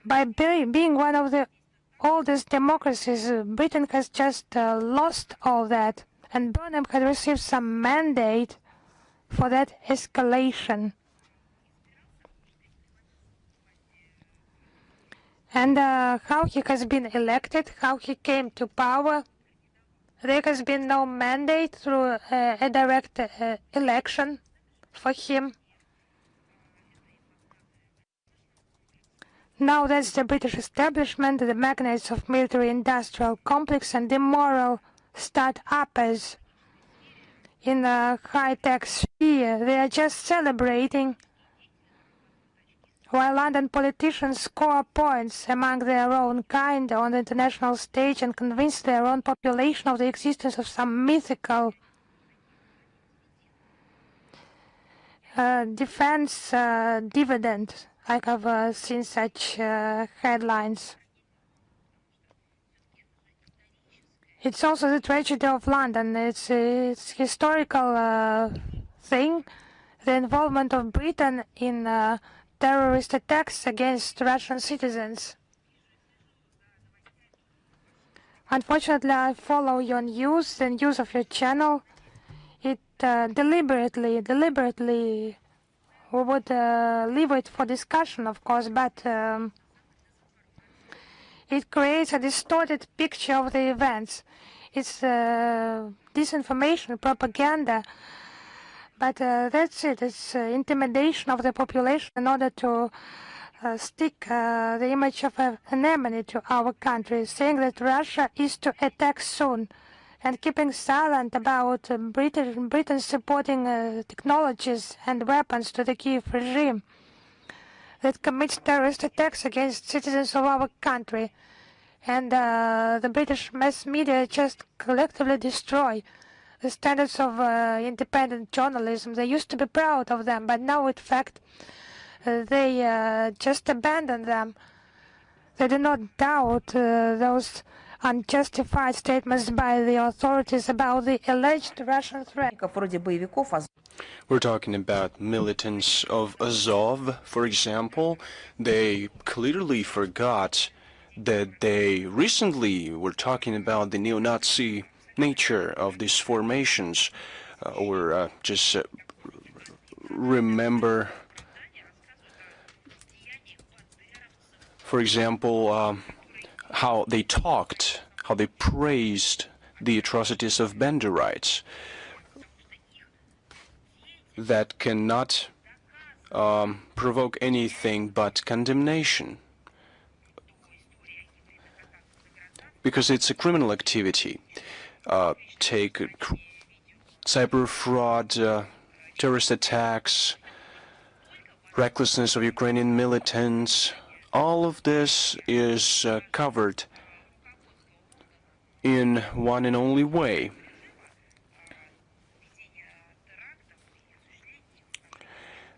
By being one of the oldest democracies, Britain has just lost all that, and Burnham had received some mandate for that escalation. And how he has been elected, how he came to power, there has been no mandate through a direct election for him. Now that's the British establishment, the magnates of military-industrial complex and the moral start-uppers in the high-tech sphere. They are just celebrating while London politicians score points among their own kind on the international stage and convince their own population of the existence of some mythical defense dividend. I have seen such headlines. It's also the tragedy of London. It's a historical thing, the involvement of Britain in terrorist attacks against Russian citizens. Unfortunately, I follow your news, the news of your channel. It deliberately, we would leave it for discussion, of course, but it creates a distorted picture of the events. It's disinformation, propaganda, but that's it. It's intimidation of the population in order to stick the image of an enemy to our country, saying that Russia is to attack soon, and keeping silent about Britain supporting technologies and weapons to the Kiev regime that commits terrorist attacks against citizens of our country. And the British mass media just collectively destroy the standards of independent journalism. They used to be proud of them, but now, in fact, they just abandon them. They do not doubt those unjustified statements by the authorities about the alleged Russian threat. We're talking about militants of Azov, for example. They clearly forgot that they recently were talking about the neo-Nazi nature of these formations, or just remember, for example, how they talked, how they praised the atrocities of Banderites. That cannot provoke anything but condemnation, because it's a criminal activity. Take cyber fraud, terrorist attacks, recklessness of Ukrainian militants. All of this is covered in one and only way.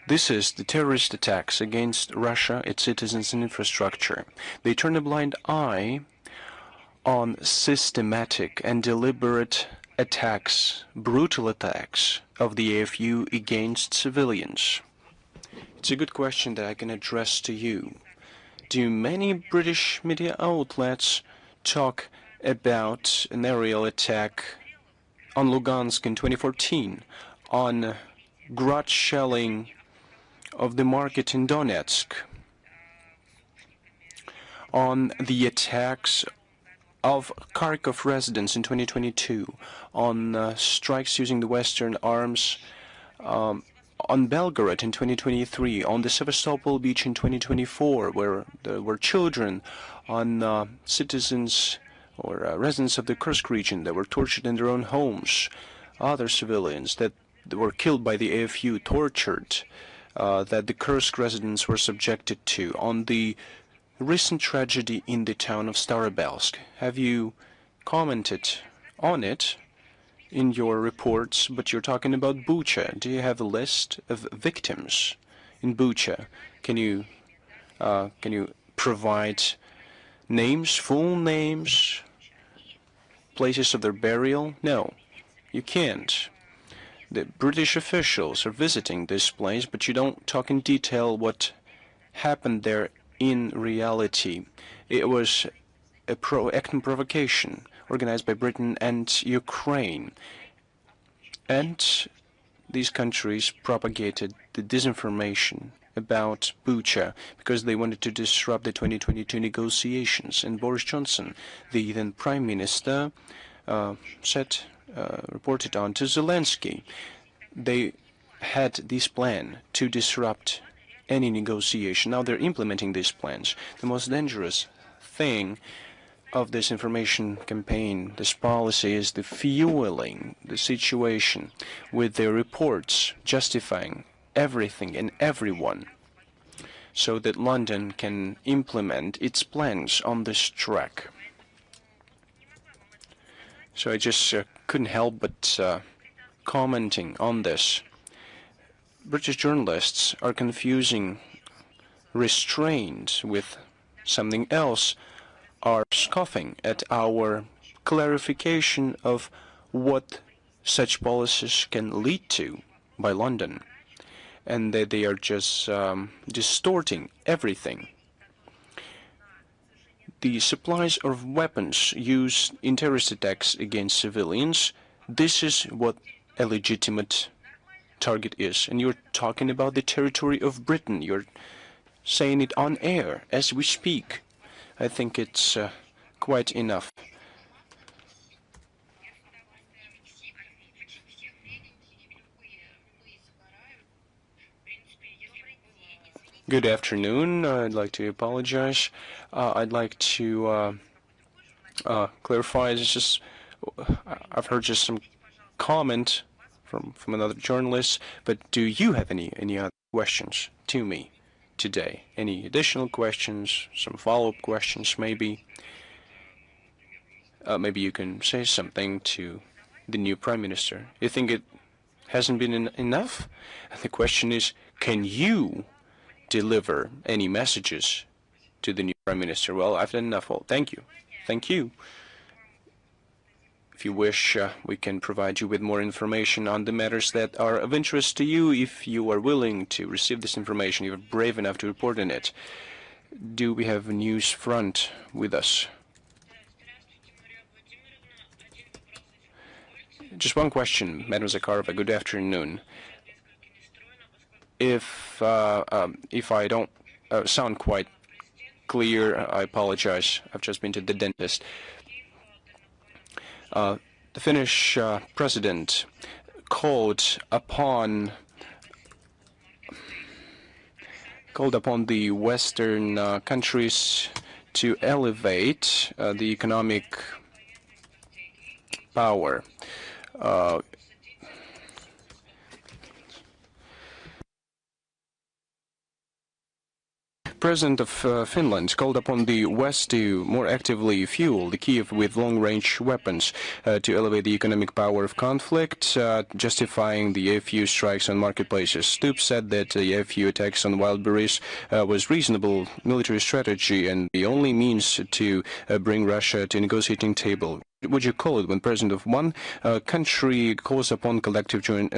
This is the terrorist attacks against Russia, its citizens and infrastructure. They turn a blind eye on systematic and deliberate attacks, brutal attacks of the AFU against civilians. It's a good question that I can address to you. Do many British media outlets talk about an aerial attack on Lugansk in 2014, on grudge shelling of the market in Donetsk, on the attacks of Kharkov residents in 2022, on strikes using the Western arms on Belgorod in 2023, on the Sevastopol beach in 2024, where there were children, on citizens or residents of the Kursk region that were tortured in their own homes, other civilians that were killed by the AFU, tortured, that the Kursk residents were subjected to, on the recent tragedy in the town of Starobelsk. Have you commented on it in your reports? But you're talking about Bucha. Do you have a list of victims in Bucha? Can you provide names, full names, places of their burial? No, you can't. The British officials are visiting this place, but you don't talk in detail what happened there in reality. It was a act and provocation organized by Britain and Ukraine. And these countries propagated the disinformation about Bucha because they wanted to disrupt the 2022 negotiations. And Boris Johnson, the then Prime Minister, reported on to Zelensky. They had this plan to disrupt any negotiation. Now they're implementing these plans. The most dangerous thing of this information campaign, this policy, is the fueling the situation with their reports justifying everything and everyone so that London can implement its plans on this track. So I just couldn't help but commenting on this. British journalists are confusing restraint with something else, are scoffing at our clarification of what such policies can lead to by London, and that they are just distorting everything. The supplies of weapons used in terrorist attacks against civilians, this is what a legitimate target is. And you're talking about the territory of Britain. You're saying it on air as we speak. I think it's quite enough. Good afternoon. I'd like to apologize. I'd like to clarify. It's just I've heard just some comment from another journalist. But do you have any other questions to me today? Any additional questions? Some follow-up questions, maybe? Maybe you can say something to the new prime minister. You think it hasn't been enough? And the question is, can you deliver any messages to the new prime minister? Well, I've done enough. Well, thank you. Thank you. If you wish, we can provide you with more information on the matters that are of interest to you. If you are willing to receive this information, you're brave enough to report on it. Do we have a news front with us? Just one question, Madam Zakharova. Good afternoon. If I don't sound quite clear, I apologize. I've just been to the dentist. The Finnish president called upon the Western countries to elevate the economic power. President of Finland called upon the West to more actively fuel the Kiev with long-range weapons to elevate the economic power of conflict, justifying the FU strikes on marketplaces. Stubb said that the FU attacks on wild berries was reasonable military strategy and the only means to bring Russia to a negotiating table. Would you call it when president of one country calls upon collective joint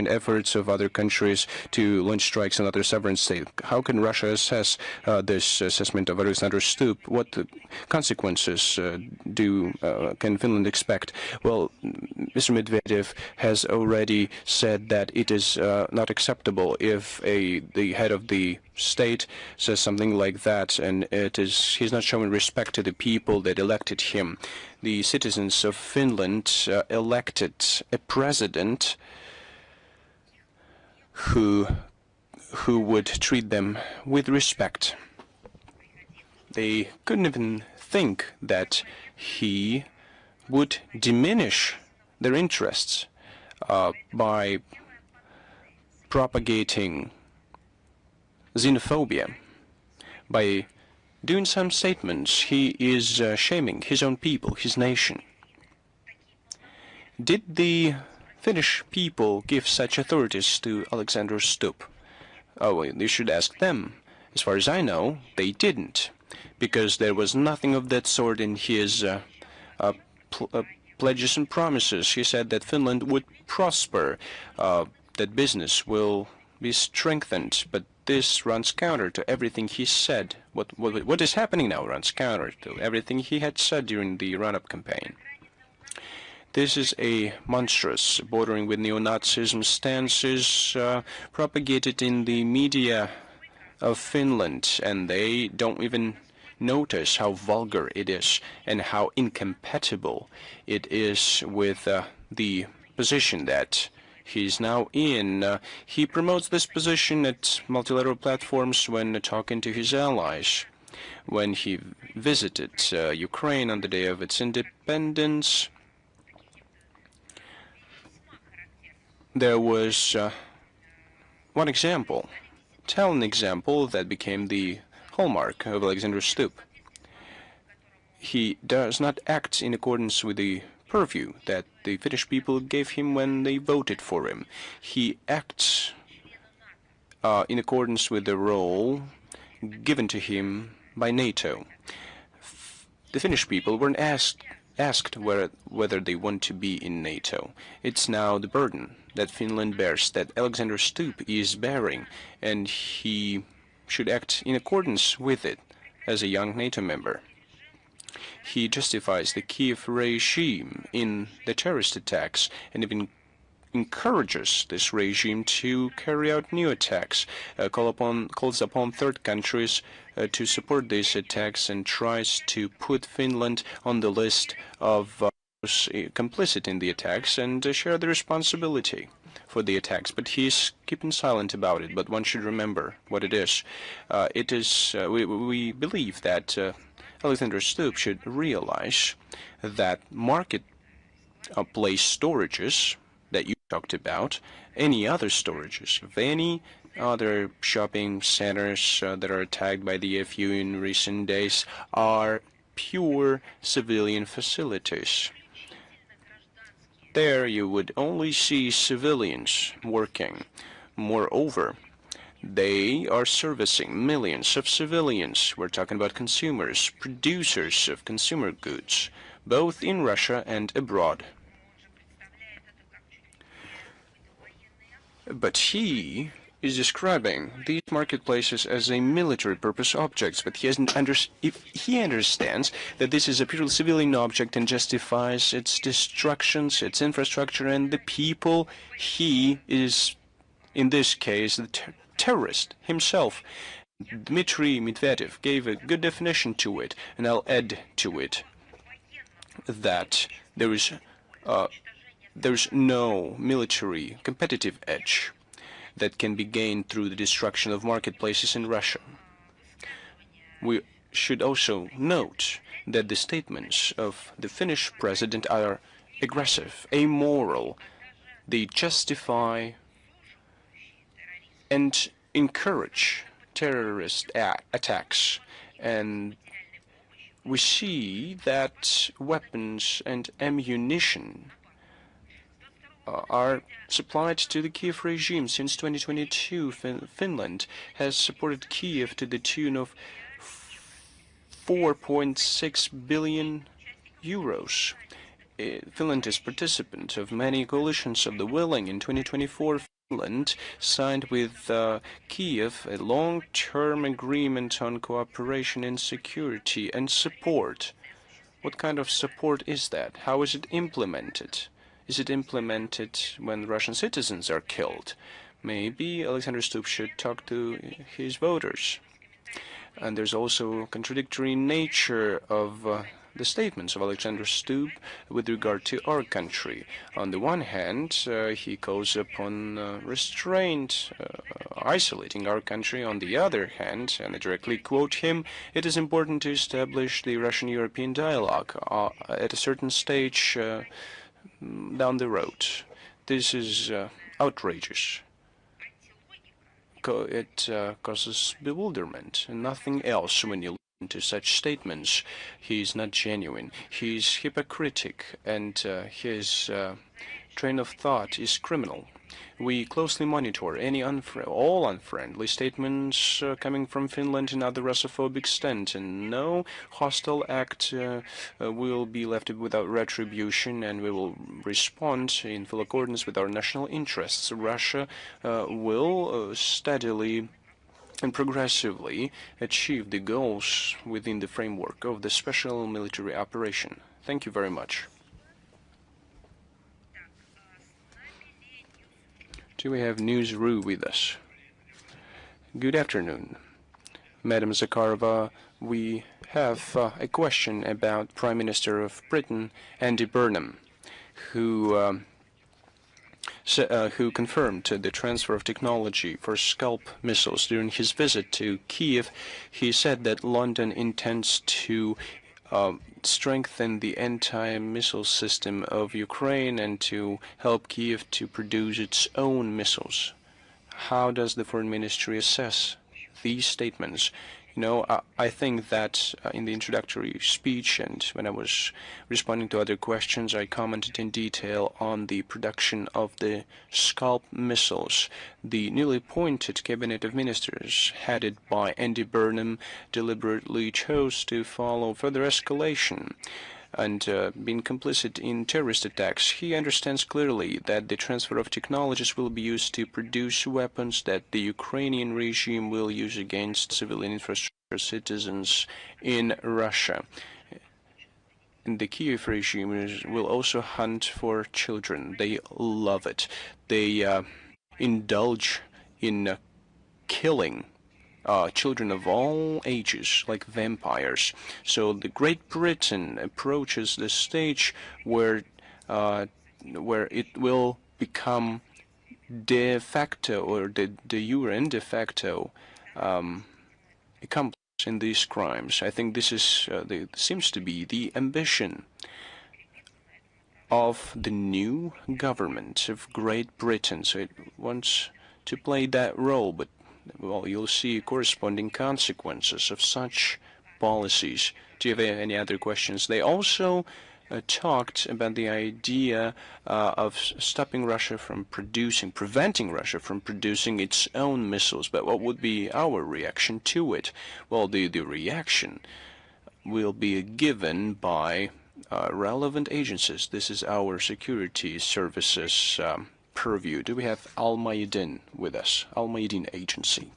efforts of other countries to launch strikes on other sovereign states? How can Russia assess this assessment of Alexander Stubb? What consequences can Finland expect? Well, Mr. Medvedev has already said that it is not acceptable if the head of the state says something like that, and he's not showing respect to the people that elected him. The citizens of Finland elected a president who would treat them with respect. They couldn't even think that he would diminish their interests by propagating xenophobia. By doing some statements, he is shaming his own people, his nation. Did the Finnish people give such authorities to Alexander Stubb? Oh, well, you should ask them. As far as I know, they didn't, because there was nothing of that sort in his pledges and promises. He said that Finland would prosper, that business will be strengthened, but this runs counter to everything he said. What is happening now runs counter to everything he had said during the run-up campaign. This is a monstrous, bordering with neo-Nazism stances propagated in the media of Finland, and they don't even notice how vulgar it is and how incompatible it is with the position that he's now in. He promotes this position at multilateral platforms when talking to his allies. When he visited Ukraine on the day of its independence, there was one example, telling example that became the hallmark of Alexander Stubb. He does not act in accordance with the purview that the Finnish people gave him when they voted for him. He acts in accordance with the role given to him by NATO. The Finnish people weren't asked whether they want to be in NATO. It's now the burden that Finland bears, that Alexander Stubb is bearing, and he should act in accordance with it as a young NATO member. He justifies the Kiev regime in the terrorist attacks and even encourages this regime to carry out new attacks, calls upon third countries to support these attacks and tries to put Finland on the list of those complicit in the attacks and share the responsibility. for the attacks, but he's keeping silent about it. But one should remember what it is. We believe that Alexander Stubb should realize that marketplace storages that you talked about, any other storages of any other shopping centers that are attacked by the FU in recent days are pure civilian facilities. There you would only see civilians working. Moreover, they are servicing millions of civilians. We're talking about consumers, producers of consumer goods, both in Russia and abroad. But he is describing these marketplaces as a military purpose objects, but if he understands that this is a purely civilian object and justifies its destructions, its infrastructure, and the people, he is, in this case, the terrorist himself. Dmitry Medvedev gave a good definition to it, and I'll add to it that there's no military competitive edge that can be gained through the destruction of marketplaces in Russia. We should also note that the statements of the Finnish president are aggressive, amoral. They justify and encourage terrorist attacks. And we see that weapons and ammunition are supplied to the Kiev regime. Since 2022, Finland has supported Kiev to the tune of 4.6 billion euros. Finland is participant of many coalitions of the willing. In 2024, Finland signed with Kiev a long-term agreement on cooperation in security and support. What kind of support is that? How is it implemented? Is it implemented when Russian citizens are killed? Maybe Alexander Stubb should talk to his voters. And there's also contradictory nature of the statements of Alexander Stubb with regard to our country. On the one hand, he calls upon restraint, isolating our country. On the other hand, and I directly quote him, it is important to establish the Russian-European dialogue at a certain stage down the road. This is outrageous. It causes bewilderment and nothing else when you listen to such statements. He is not genuine. He is hypocritic, and his train of thought is criminal. We closely monitor all unfriendly statements coming from Finland and other Russophobic extent, and no hostile act will be left without retribution, and we will respond in full accordance with our national interests. Russia will steadily and progressively achieve the goals within the framework of the special military operation. Thank you very much. Do we have News.ru with us? Good afternoon, Madam Zakharova. We have a question about Prime Minister of Britain, Andy Burnham, who confirmed the transfer of technology for Scalp missiles during his visit to Kiev. He said that London intends to strengthen the anti-missile system of Ukraine and to help Kiev to produce its own missiles. How does the Foreign Ministry assess these statements? You know, I think that in the introductory speech and when I was responding to other questions, I commented in detail on the production of the Scalp missiles. The newly appointed cabinet of ministers, headed by Andy Burnham, deliberately chose to follow further escalation and being complicit in terrorist attacks. He understands clearly that the transfer of technologies will be used to produce weapons that the Ukrainian regime will use against civilian infrastructure citizens in Russia. And the Kiev regime will also hunt for children. They love it. They indulge in killing children of all ages, like vampires. So the Great Britain approaches the stage where it will become de facto or de jure and de facto accomplice in these crimes. I think this is seems to be the ambition of the new government of Great Britain. So it wants to play that role, but well, you'll see corresponding consequences of such policies. Do you have any other questions? They also talked about the idea of stopping Russia from preventing Russia from producing its own missiles. But what would be our reaction to it? Well, the reaction will be given by relevant agencies. This is our security services purview. Do we have Al-Mayadin with us? Al-Mayadin Agency.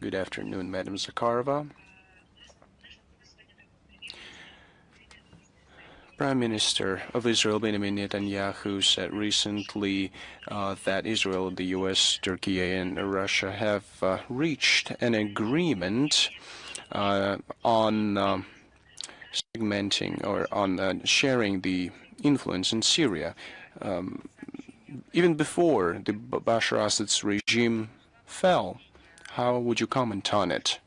Good afternoon, Madam Zakharova. Prime Minister of Israel, Benjamin Netanyahu, said recently that Israel, the U.S., Turkey, and Russia have reached an agreement on segmenting or on sharing the influence in Syria. Even before the Bashar Assad's regime fell. How would you comment on it?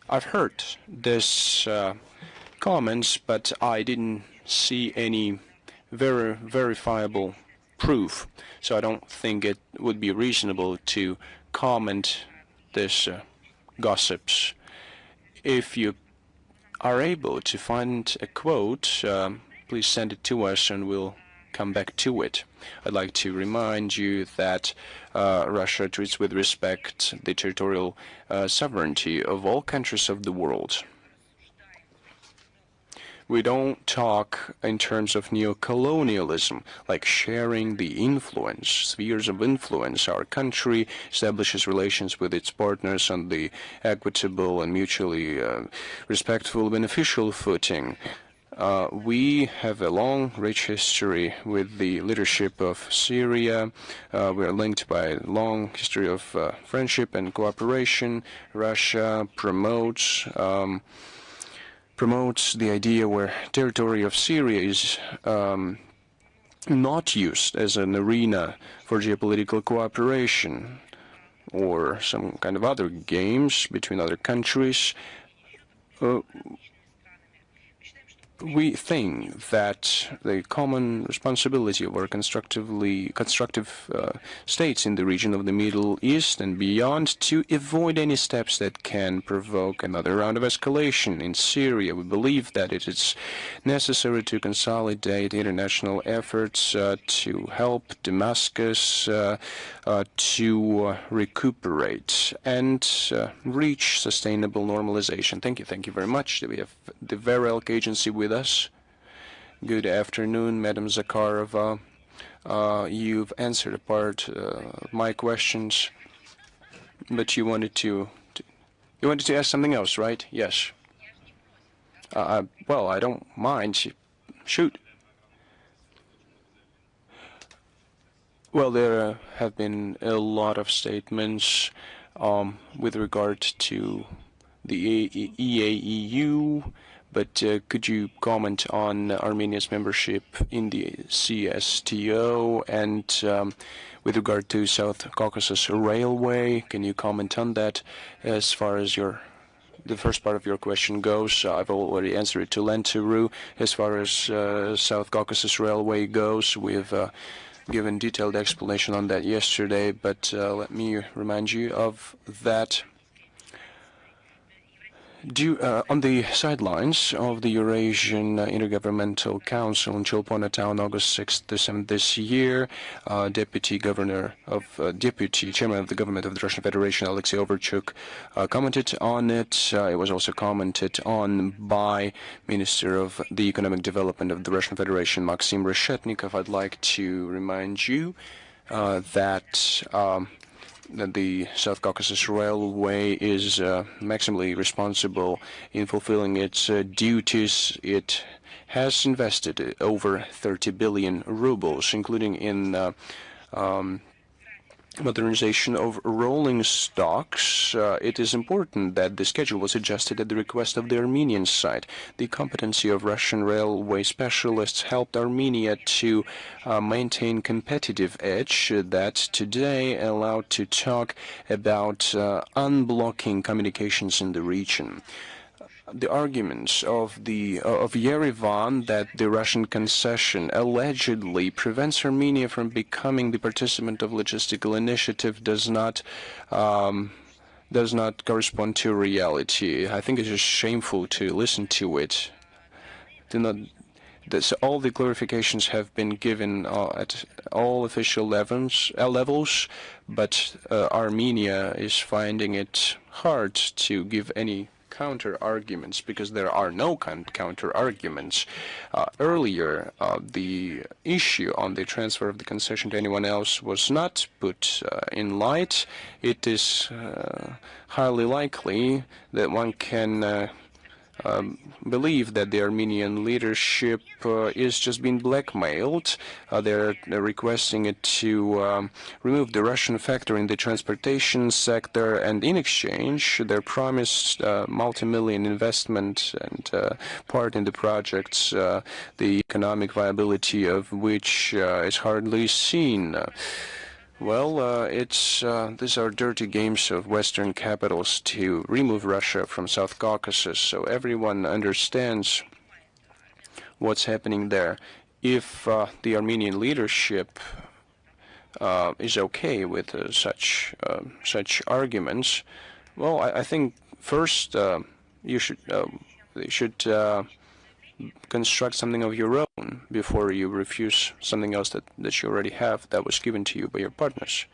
I've heard this comments, but I didn't see any verifiable proof, so I don't think it would be reasonable to comment this gossips. If you are able to find a quote, please send it to us and we'll come back to it. I'd like to remind you that Russia treats with respect the territorial sovereignty of all countries of the world. We don't talk in terms of neo-colonialism, like sharing the influence, spheres of influence. Our country establishes relations with its partners on the equitable and mutually respectful, beneficial footing. We have a long, rich history with the leadership of Syria. We are linked by a long history of friendship and cooperation. Russia promotes the idea where territory of Syria is not used as an arena for geopolitical cooperation or some kind of other games between other countries. We think that the common responsibility of our constructive states in the region of the Middle East and beyond to avoid any steps that can provoke another round of escalation in Syria. We believe that it is necessary to consolidate international efforts to help Damascus to recuperate and reach sustainable normalization. Thank you. Thank you very much. We have the Verelk Agency with us. Good afternoon, Madam Zakharova. You've answered a part of my questions, but you wanted to ask something else, right? Yes. Well, I don't mind. Shoot. Well, there have been a lot of statements with regard to the EAEU, but could you comment on Armenia's membership in the CSTO and with regard to South Caucasus Railway? Can you comment on that as far as the first part of your question goes? I've already answered it to Lenturu. As far as South Caucasus Railway goes, we've given detailed explanation on that yesterday, but let me remind you of that. On the sidelines of the Eurasian Intergovernmental Council in Chilpona Town, August 6th to 7th this year, Deputy Chairman of the Government of the Russian Federation, Alexei Overchuk, commented on it. It was also commented on by Minister of the Economic Development of the Russian Federation, Maxim Reshetnikov. I'd like to remind you that the South Caucasus Railway is maximally responsible in fulfilling its duties. It has invested over 30 billion rubles, including in modernization of rolling stocks, it is important that the schedule was adjusted at the request of the Armenian side. The competency of Russian railway specialists helped Armenia to maintain competitive edge that today allowed to talk about unblocking communications in the region. The arguments of Yerevan that the Russian concession allegedly prevents Armenia from becoming the participant of logistical initiative does not correspond to reality. I think it is shameful to listen to it. All the clarifications have been given at all official levels, but Armenia is finding it hard to give any counter-arguments because there are no counter-arguments. Earlier, the issue on the transfer of the concession to anyone else was not put in light. It is highly likely that one can believe that the Armenian leadership is just being blackmailed. They're requesting it to remove the Russian factor in the transportation sector, and in exchange, they're promised multi-million investment and part in the projects, the economic viability of which is hardly seen. Well, these are dirty games of Western capitals to remove Russia from South Caucasus, so everyone understands what's happening there. If the Armenian leadership is okay with such arguments, well, I think first they should construct something of your own before you refuse something else that you already have that was given to you by your partners.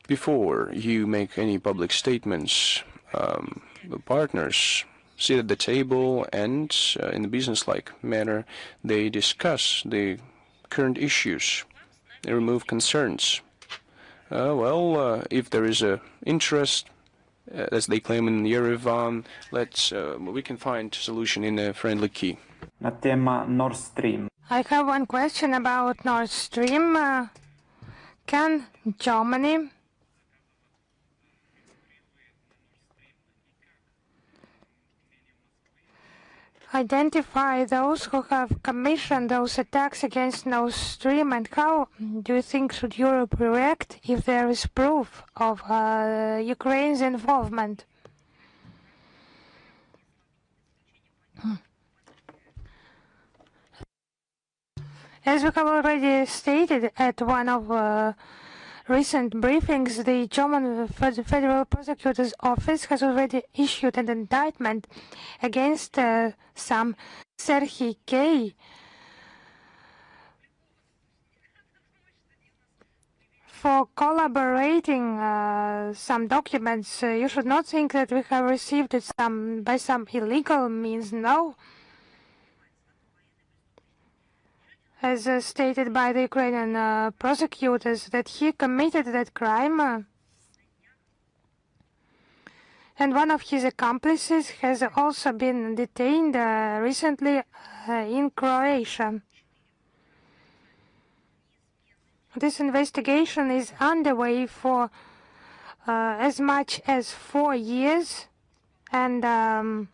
Before you make any public statements, the partners sit at the table and in a business-like manner they discuss the current issues, they remove concerns. If there is an interest, as they claim in Yerevan, we can find a solution in a friendly key. Nord Stream. I have one question about Nord Stream. Can Germany identify those who have commissioned those attacks against Nord Stream, and how do you think should Europe react if there is proof of Ukraine's involvement? As we have already stated at one of recent briefings, the German Federal Prosecutor's Office has already issued an indictment against some Serhiy K. for collaborating some documents. You should not think that we have received it by some illegal means. No. As stated by the Ukrainian prosecutors, that he committed that crime, and one of his accomplices has also been detained recently in Croatia. This investigation is underway for as much as 4 years, and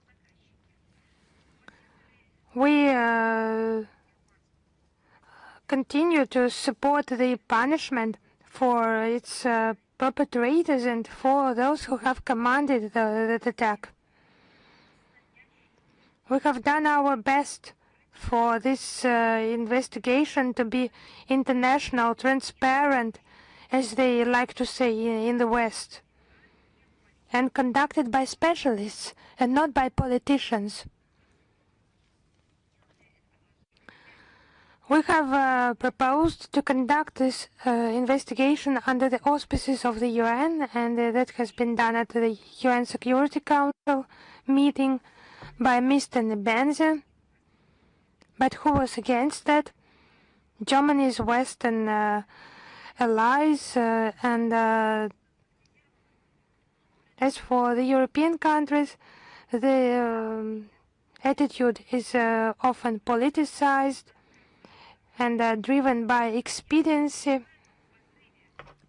we continue to support the punishment for its perpetrators and for those who have commanded that attack. We have done our best for this investigation to be international, transparent, as they like to say in the West, and conducted by specialists and not by politicians. We have proposed to conduct this investigation under the auspices of the UN, and that has been done at the UN Security Council meeting by Mr. Nebenze. But who was against that? Germany's Western allies, and as for the European countries, the attitude is often politicized, and driven by expediency,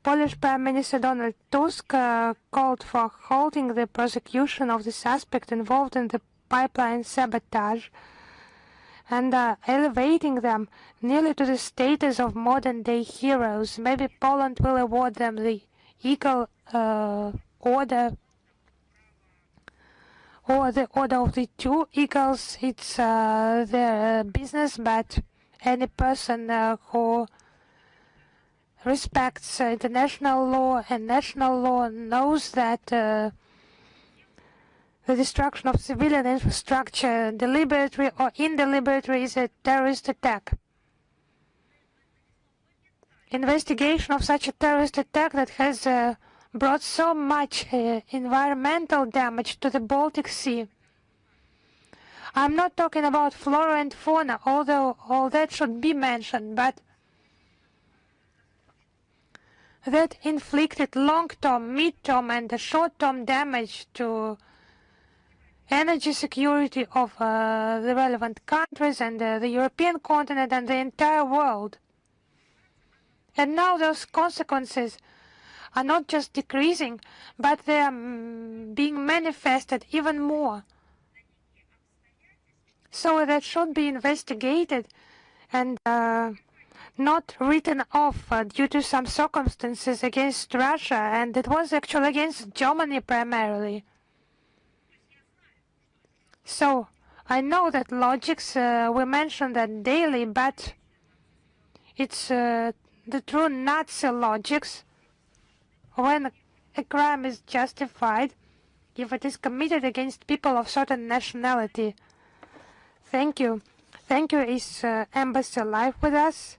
Polish Prime Minister Donald Tusk called for halting the prosecution of the suspect involved in the pipeline sabotage and elevating them nearly to the status of modern-day heroes. Maybe Poland will award them the Eagle Order or the Order of the Two Eagles. It's their business, but any person who respects international law and national law knows that the destruction of civilian infrastructure, deliberately or indeliberately, is a terrorist attack. Investigation of such a terrorist attack that has brought so much environmental damage to the Baltic Sea. I'm not talking about flora and fauna, although all that should be mentioned, but that inflicted long-term, mid-term and short-term damage to energy security of the relevant countries and the European continent and the entire world. And now those consequences are not just decreasing, but they are being manifested even more. So that should be investigated and not written off due to some circumstances against Russia, and it was actually against Germany primarily. So I know that logics, we mention that daily, but it's the true Nazi logics. When a crime is justified, if it is committed against people of certain nationality. Thank you. Thank you. Is Embassy Live with us?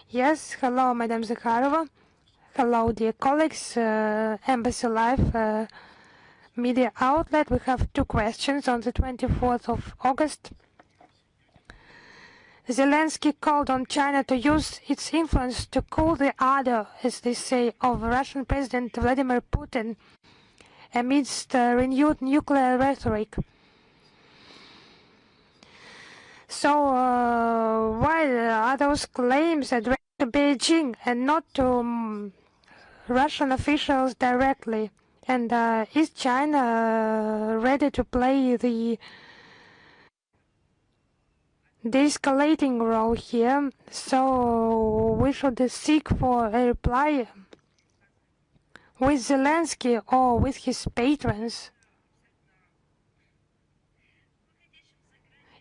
Yes. Hello, Madam Zakharova. Hello, dear colleagues. Embassy Live media outlet. We have two questions on the 24th of August. Zelensky called on China to use its influence to cool the ardor, as they say, of Russian President Vladimir Putin amidst renewed nuclear rhetoric. So why are those claims addressed to Beijing and not to Russian officials directly? And is China ready to play the de-escalating role here? So we should seek for a reply with Zelensky or with his patrons.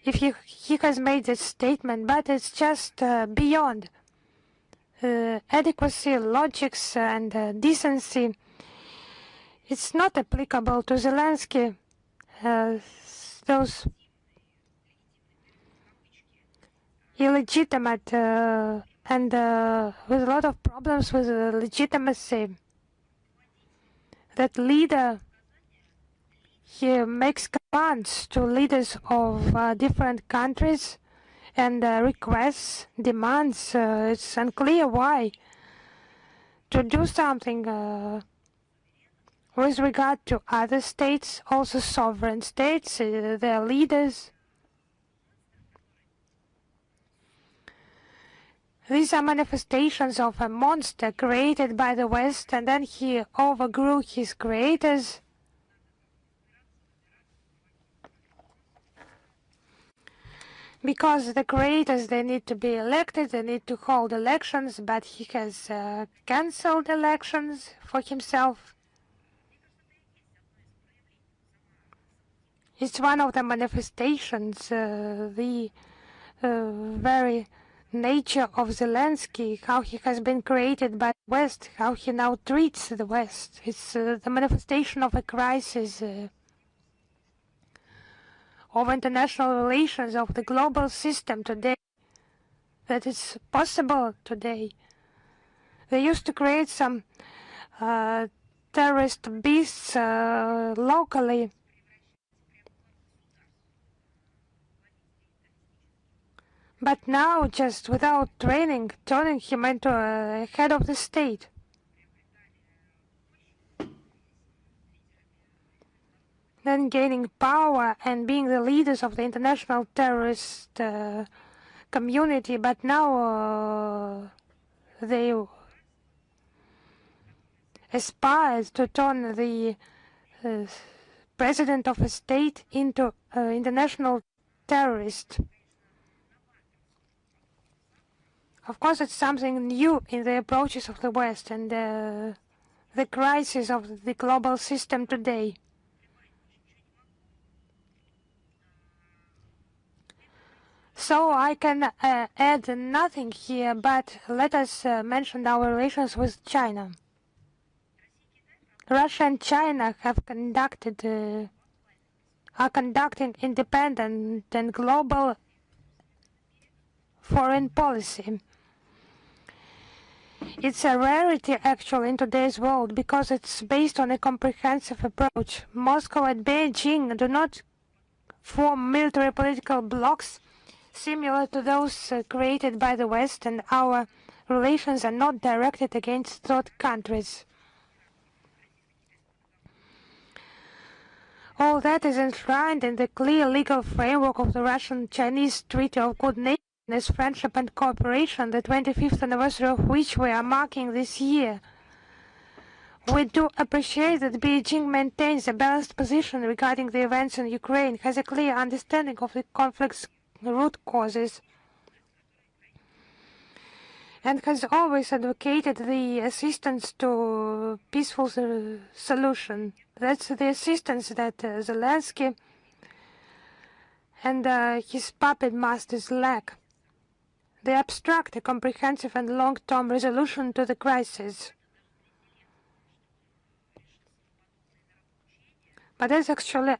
If he has made this statement, but it's just beyond adequacy, logics, and decency. It's not applicable to Zelensky. Those illegitimate and with a lot of problems with legitimacy. That leader, he makes commands to leaders of different countries and requests, demands. It's unclear why. To do something with regard to other states, also sovereign states, their leaders. These are manifestations of a monster created by the West, and then he overgrew his creators. Because the creators, they need to be elected, they need to hold elections, but he has cancelled elections for himself. It's one of the manifestations, the very nature of Zelensky, how he has been created by the West, how he now treats the West. It's the manifestation of a crisis of international relations, of the global system today, that is possible today. They used to create some terrorist beasts locally. But now, just without training, turning him into a head of the state. Then gaining power and being the leaders of the international terrorist community, but now they aspire to turn the president of a state into an international terrorist. Of course, it's something new in the approaches of the West and the crisis of the global system today. So I can add nothing here, but let us mention our relations with China. Russia and China have are conducting independent and global foreign policy. It's a rarity actually in today's world because it's based on a comprehensive approach. Moscow and Beijing do not form military political blocs similar to those created by the West, and our relations are not directed against third countries. All that is enshrined in the clear legal framework of the Russian-Chinese Treaty of Good Neighborliness, Friendship and Cooperation, the 25th anniversary of which we are marking this year. We do appreciate that Beijing maintains a balanced position regarding the events in Ukraine, has a clear understanding of the conflict's root causes, and has always advocated the assistance to peaceful solution. That's the assistance that Zelensky and his puppet masters lack. They obstruct a comprehensive and long-term resolution to the crisis. But that's actually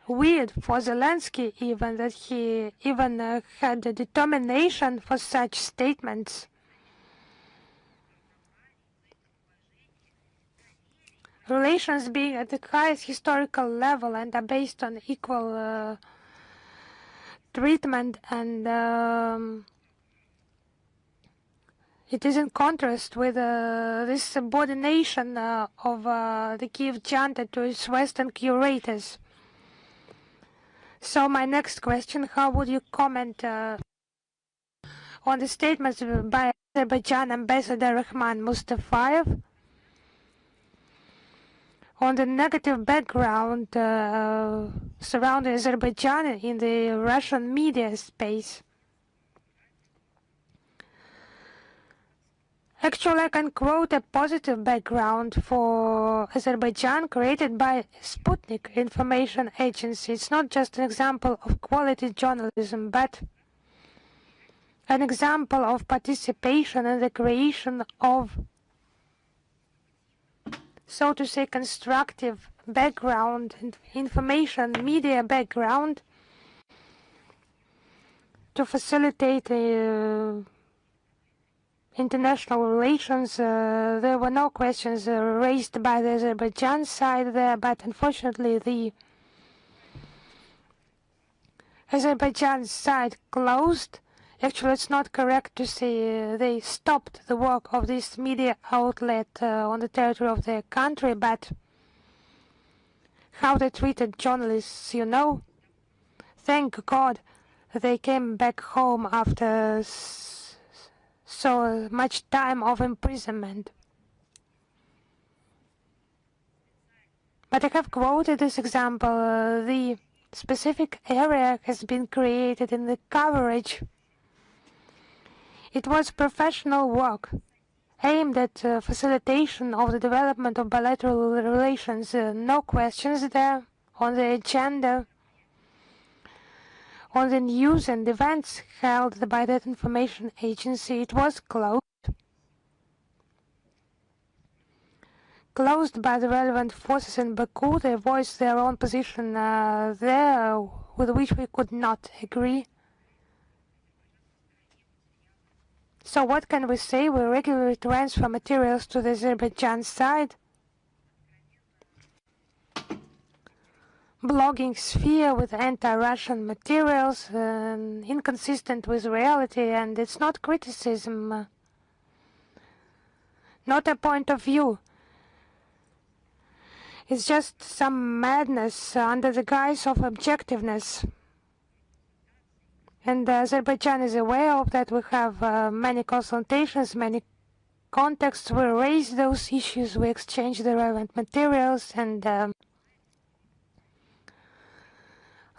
weird for Zelensky even, that he even had the determination for such statements. Relations being at the highest historical level and are based on equal treatment, and it is in contrast with this subordination of the Kiev junta to its Western curators. So my next question, how would you comment on the statements by Azerbaijan Ambassador Rahman Mustafayev on the negative background surrounding Azerbaijan in the Russian media space? Actually, I can quote a positive background for Azerbaijan created by Sputnik information agency. It's not just an example of quality journalism, but an example of participation in the creation of, so to say, constructive background and information media background to facilitate international relations. There were no questions raised by the Azerbaijan side there, but unfortunately the Azerbaijan side closed. Actually, it's not correct to say they stopped the work of this media outlet on the territory of their country, but how they treated journalists, you know. Thank God they came back home after so much time of imprisonment. But I have quoted this example. The specific area has been created in the coverage. It was professional work aimed at facilitation of the development of bilateral relations. No questions there on the agenda. On the news and events held by that information agency, it was closed by the relevant forces in Baku. They voiced their own position there, with which we could not agree. So what can we say? We regularly transfer materials to the Azerbaijan side. Blogging sphere with anti-Russian materials, inconsistent with reality, and it's not criticism, not a point of view. It's just some madness under the guise of objectiveness. And Azerbaijan is aware of that. We have many consultations, many contexts. We raise those issues, we exchange the relevant materials, and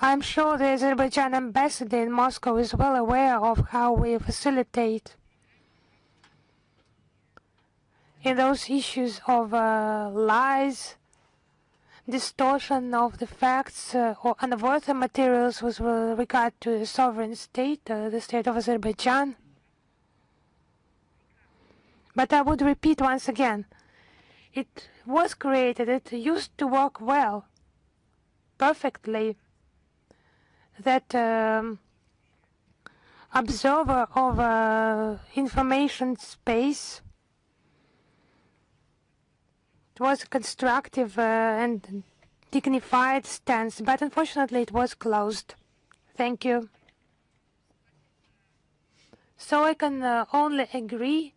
I'm sure the Azerbaijan ambassador in Moscow is well aware of how we facilitate in those issues of lies, distortion of the facts, or unworthy materials with regard to a sovereign state, the state of Azerbaijan. But I would repeat once again, it was created, it used to work well, perfectly. That observer of information space, it was a constructive and dignified stance, but unfortunately it was closed. Thank you. So I can only agree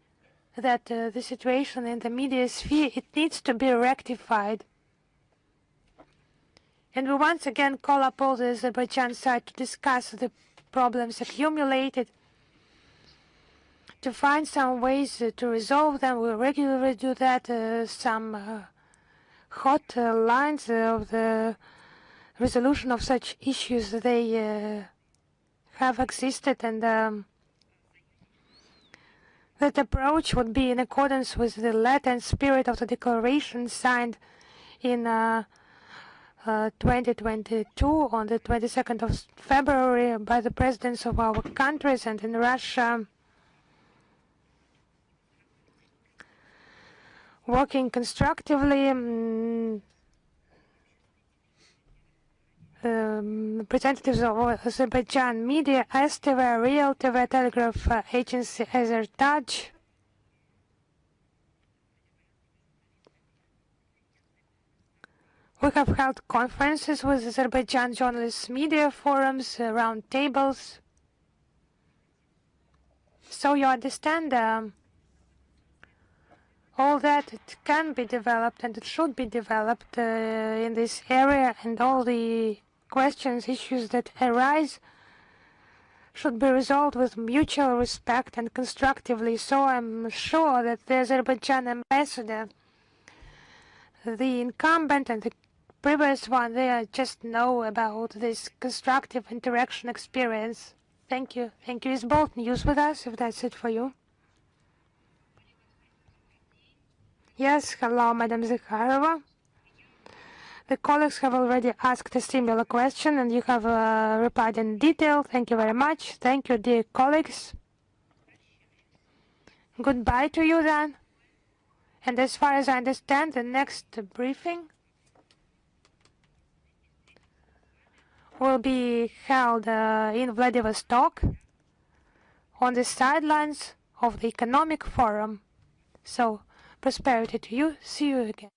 that the situation in the media sphere, it needs to be rectified. And we once again call upon the Azerbaijan side to discuss the problems accumulated, to find some ways to resolve them. We regularly do that. Some hot lines of the resolution of such issues, they have existed, and that approach would be in accordance with the letter and spirit of the declaration signed in 2022 on the 22nd of February by the presidents of our countries. And in Russia, working constructively, representatives of Azerbaijan media, STV, Real TV, Telegraph Agency, Azertaj, we have held conferences with Azerbaijan journalists, media forums, round tables. So you understand all that it can be developed and it should be developed in this area, and all the questions, issues that arise should be resolved with mutual respect and constructively. So I'm sure that the Azerbaijan ambassador, the incumbent and the previous one, they just know about this constructive interaction experience. Thank you. Thank you. Is Bolt News with us, if that's it for you? Yes, hello, Madam Zakharova. The colleagues have already asked a similar question, and you have replied in detail. Thank you very much. Thank you, dear colleagues. Goodbye to you then. And as far as I understand, the next briefing will be held in Vladivostok on the sidelines of the Economic Forum. So, prosperity to you. See you again.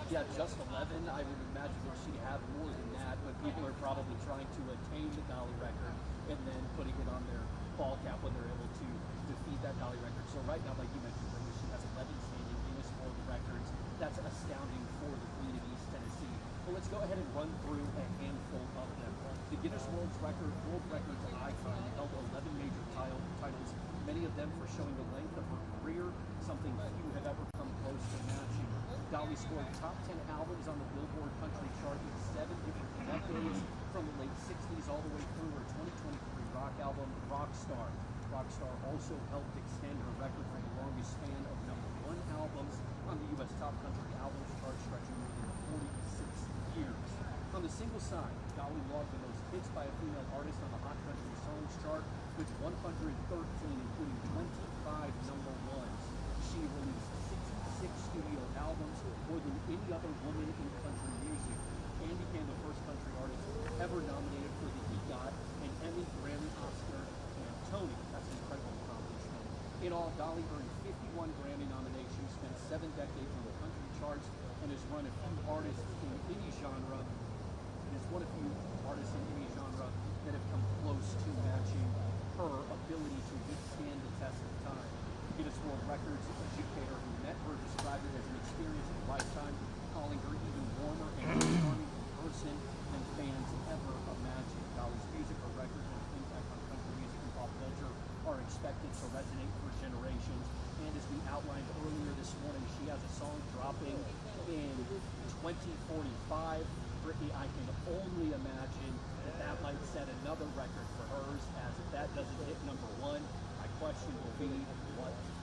Yeah, just 11. I would imagine that she'd have more than that, but people are probably trying to attain the Dolly record and then putting it on their ball cap when they're able to defeat that Dolly record. So right now, like you mentioned, she has 11 standing Guinness World Records. That's astounding for the Queen of East Tennessee. But let's go ahead and run through a handful of them. The Guinness World Records icon held 11 major titles, many of them for showing the length of her career, something few have ever come close to matching. Dolly scored top 10 albums on the Billboard Country chart in 7 different decades, from the late 60s all the way through her 2023 rock album, Rockstar. Rockstar also helped extend her record for the longest span of #1 albums on the U.S. Top Country Albums chart, stretching more than 46 years. On the single side, Dolly logged the most hits by a female artist on the Hot Country Songs chart with 113, including 25 #1s. She released 66 studio albums, more than any other woman in country music, and became the first country artist ever nominated for the EGOT, an Emmy, Grammy, Oscar, and Tony. That's an incredible accomplishment. In all, Dolly earned 51 Grammy nominations, spent 7 decades on the country charts, and has run a few artists in any genre. Is one of few artists in any genre that have come close to matching her ability to withstand the test of time. Guinness World Records educator who met her described it as an experience of a lifetime, calling her even warmer and more charming in person than fans ever imagined. Dolly's music, her records, and her impact on country music and pop culture are expected to resonate for generations. And as we outlined earlier this morning, she has a song dropping in 2045. Brittany, I can only imagine that might set another record for hers, as if that doesn't hit #1, my question will be, what will?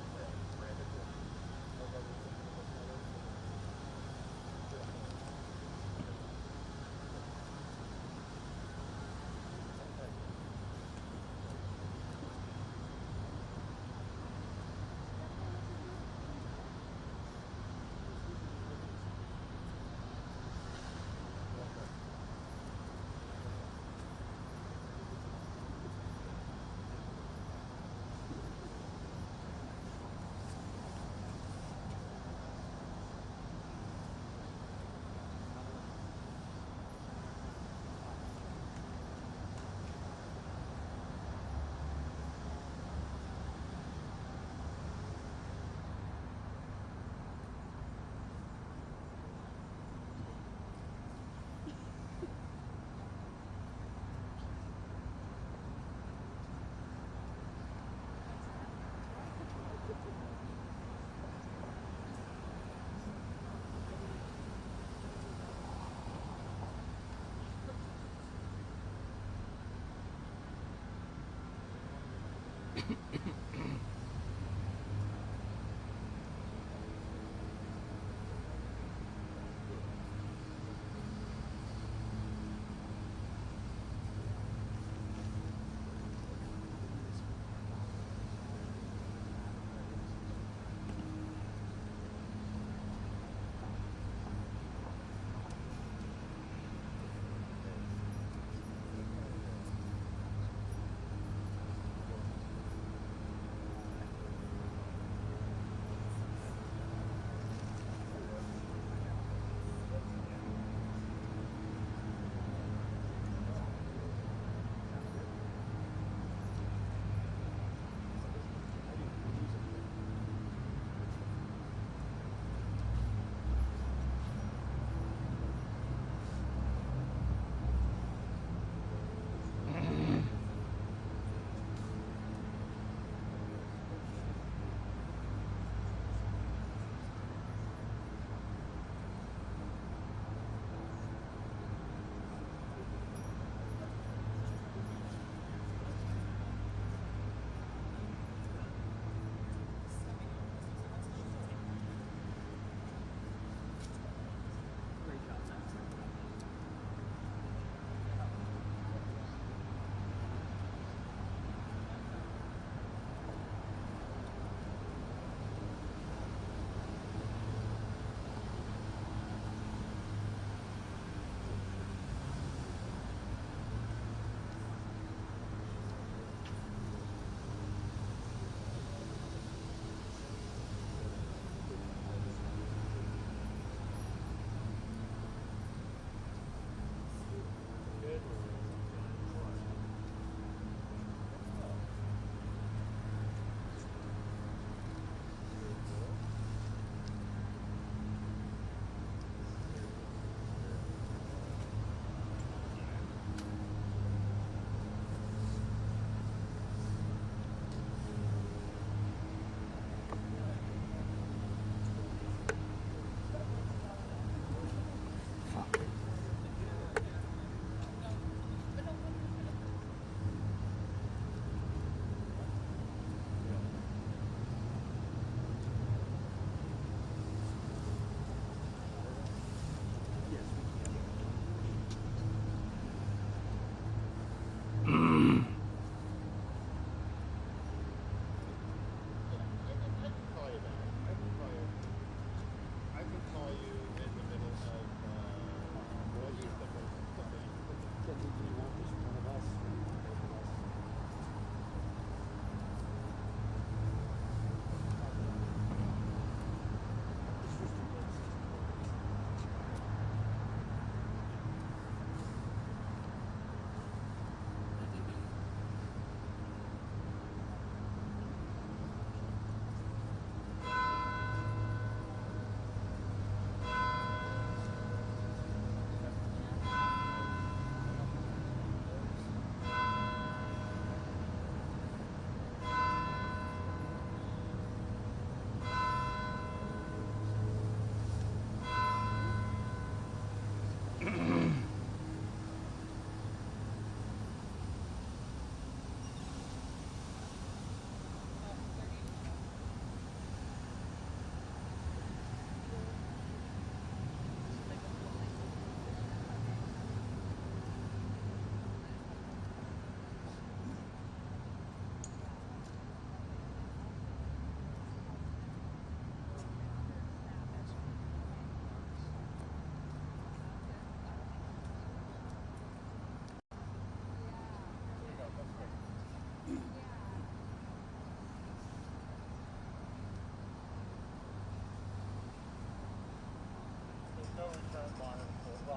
And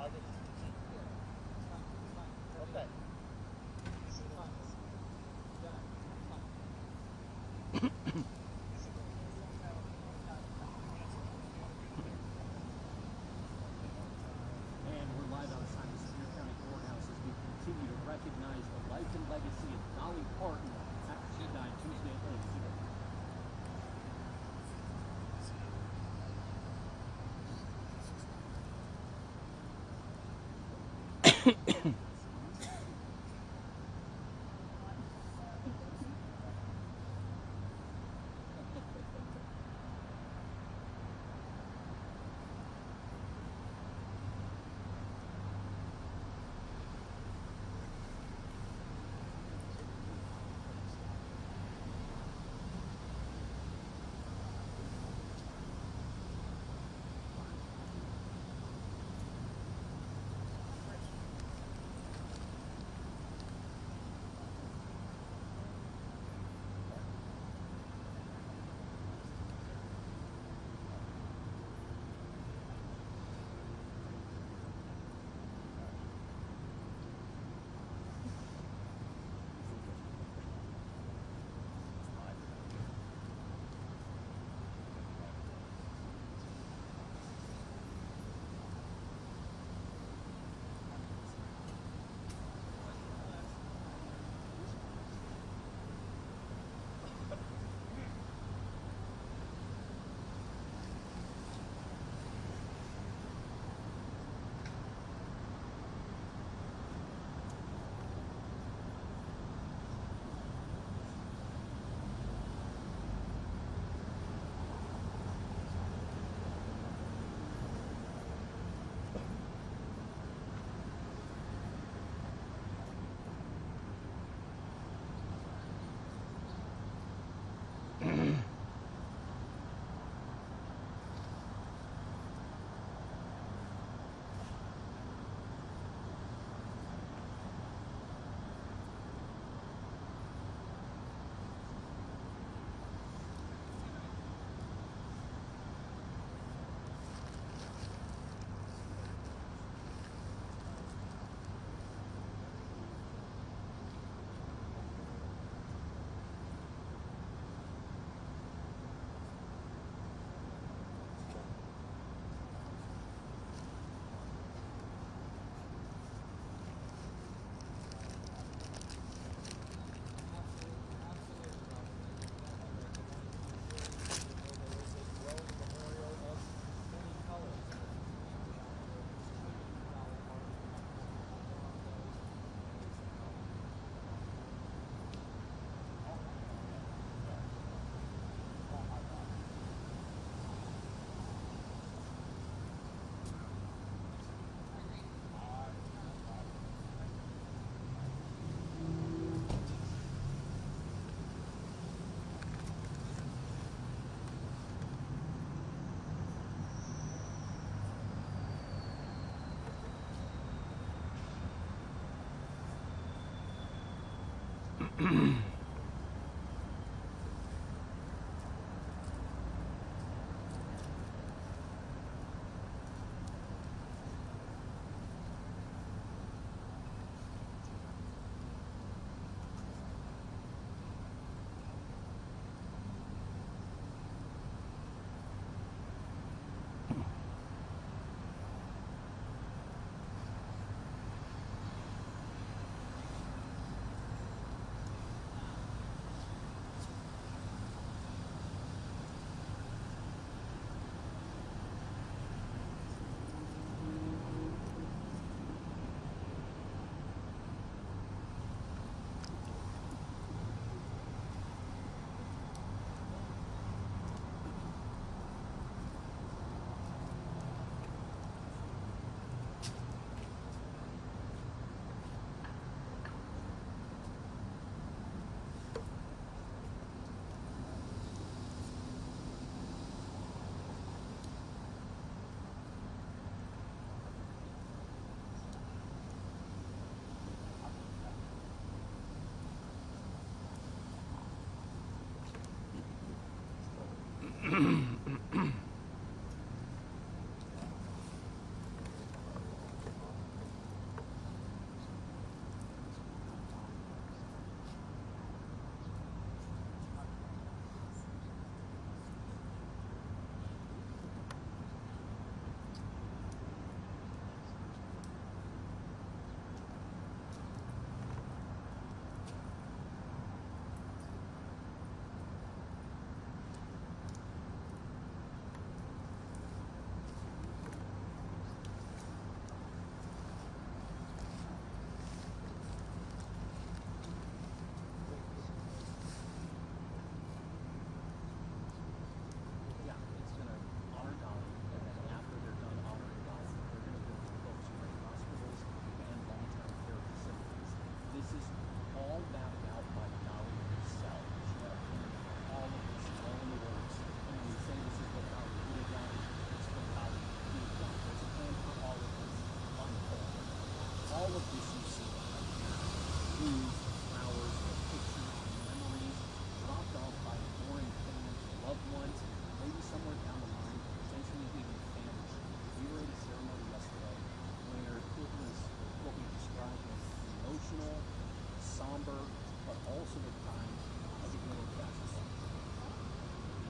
we're live outside the Superior County Courthouse as we continue to recognize the life and legacy of Dolly Parton after she died Tuesday at Thanksgiving.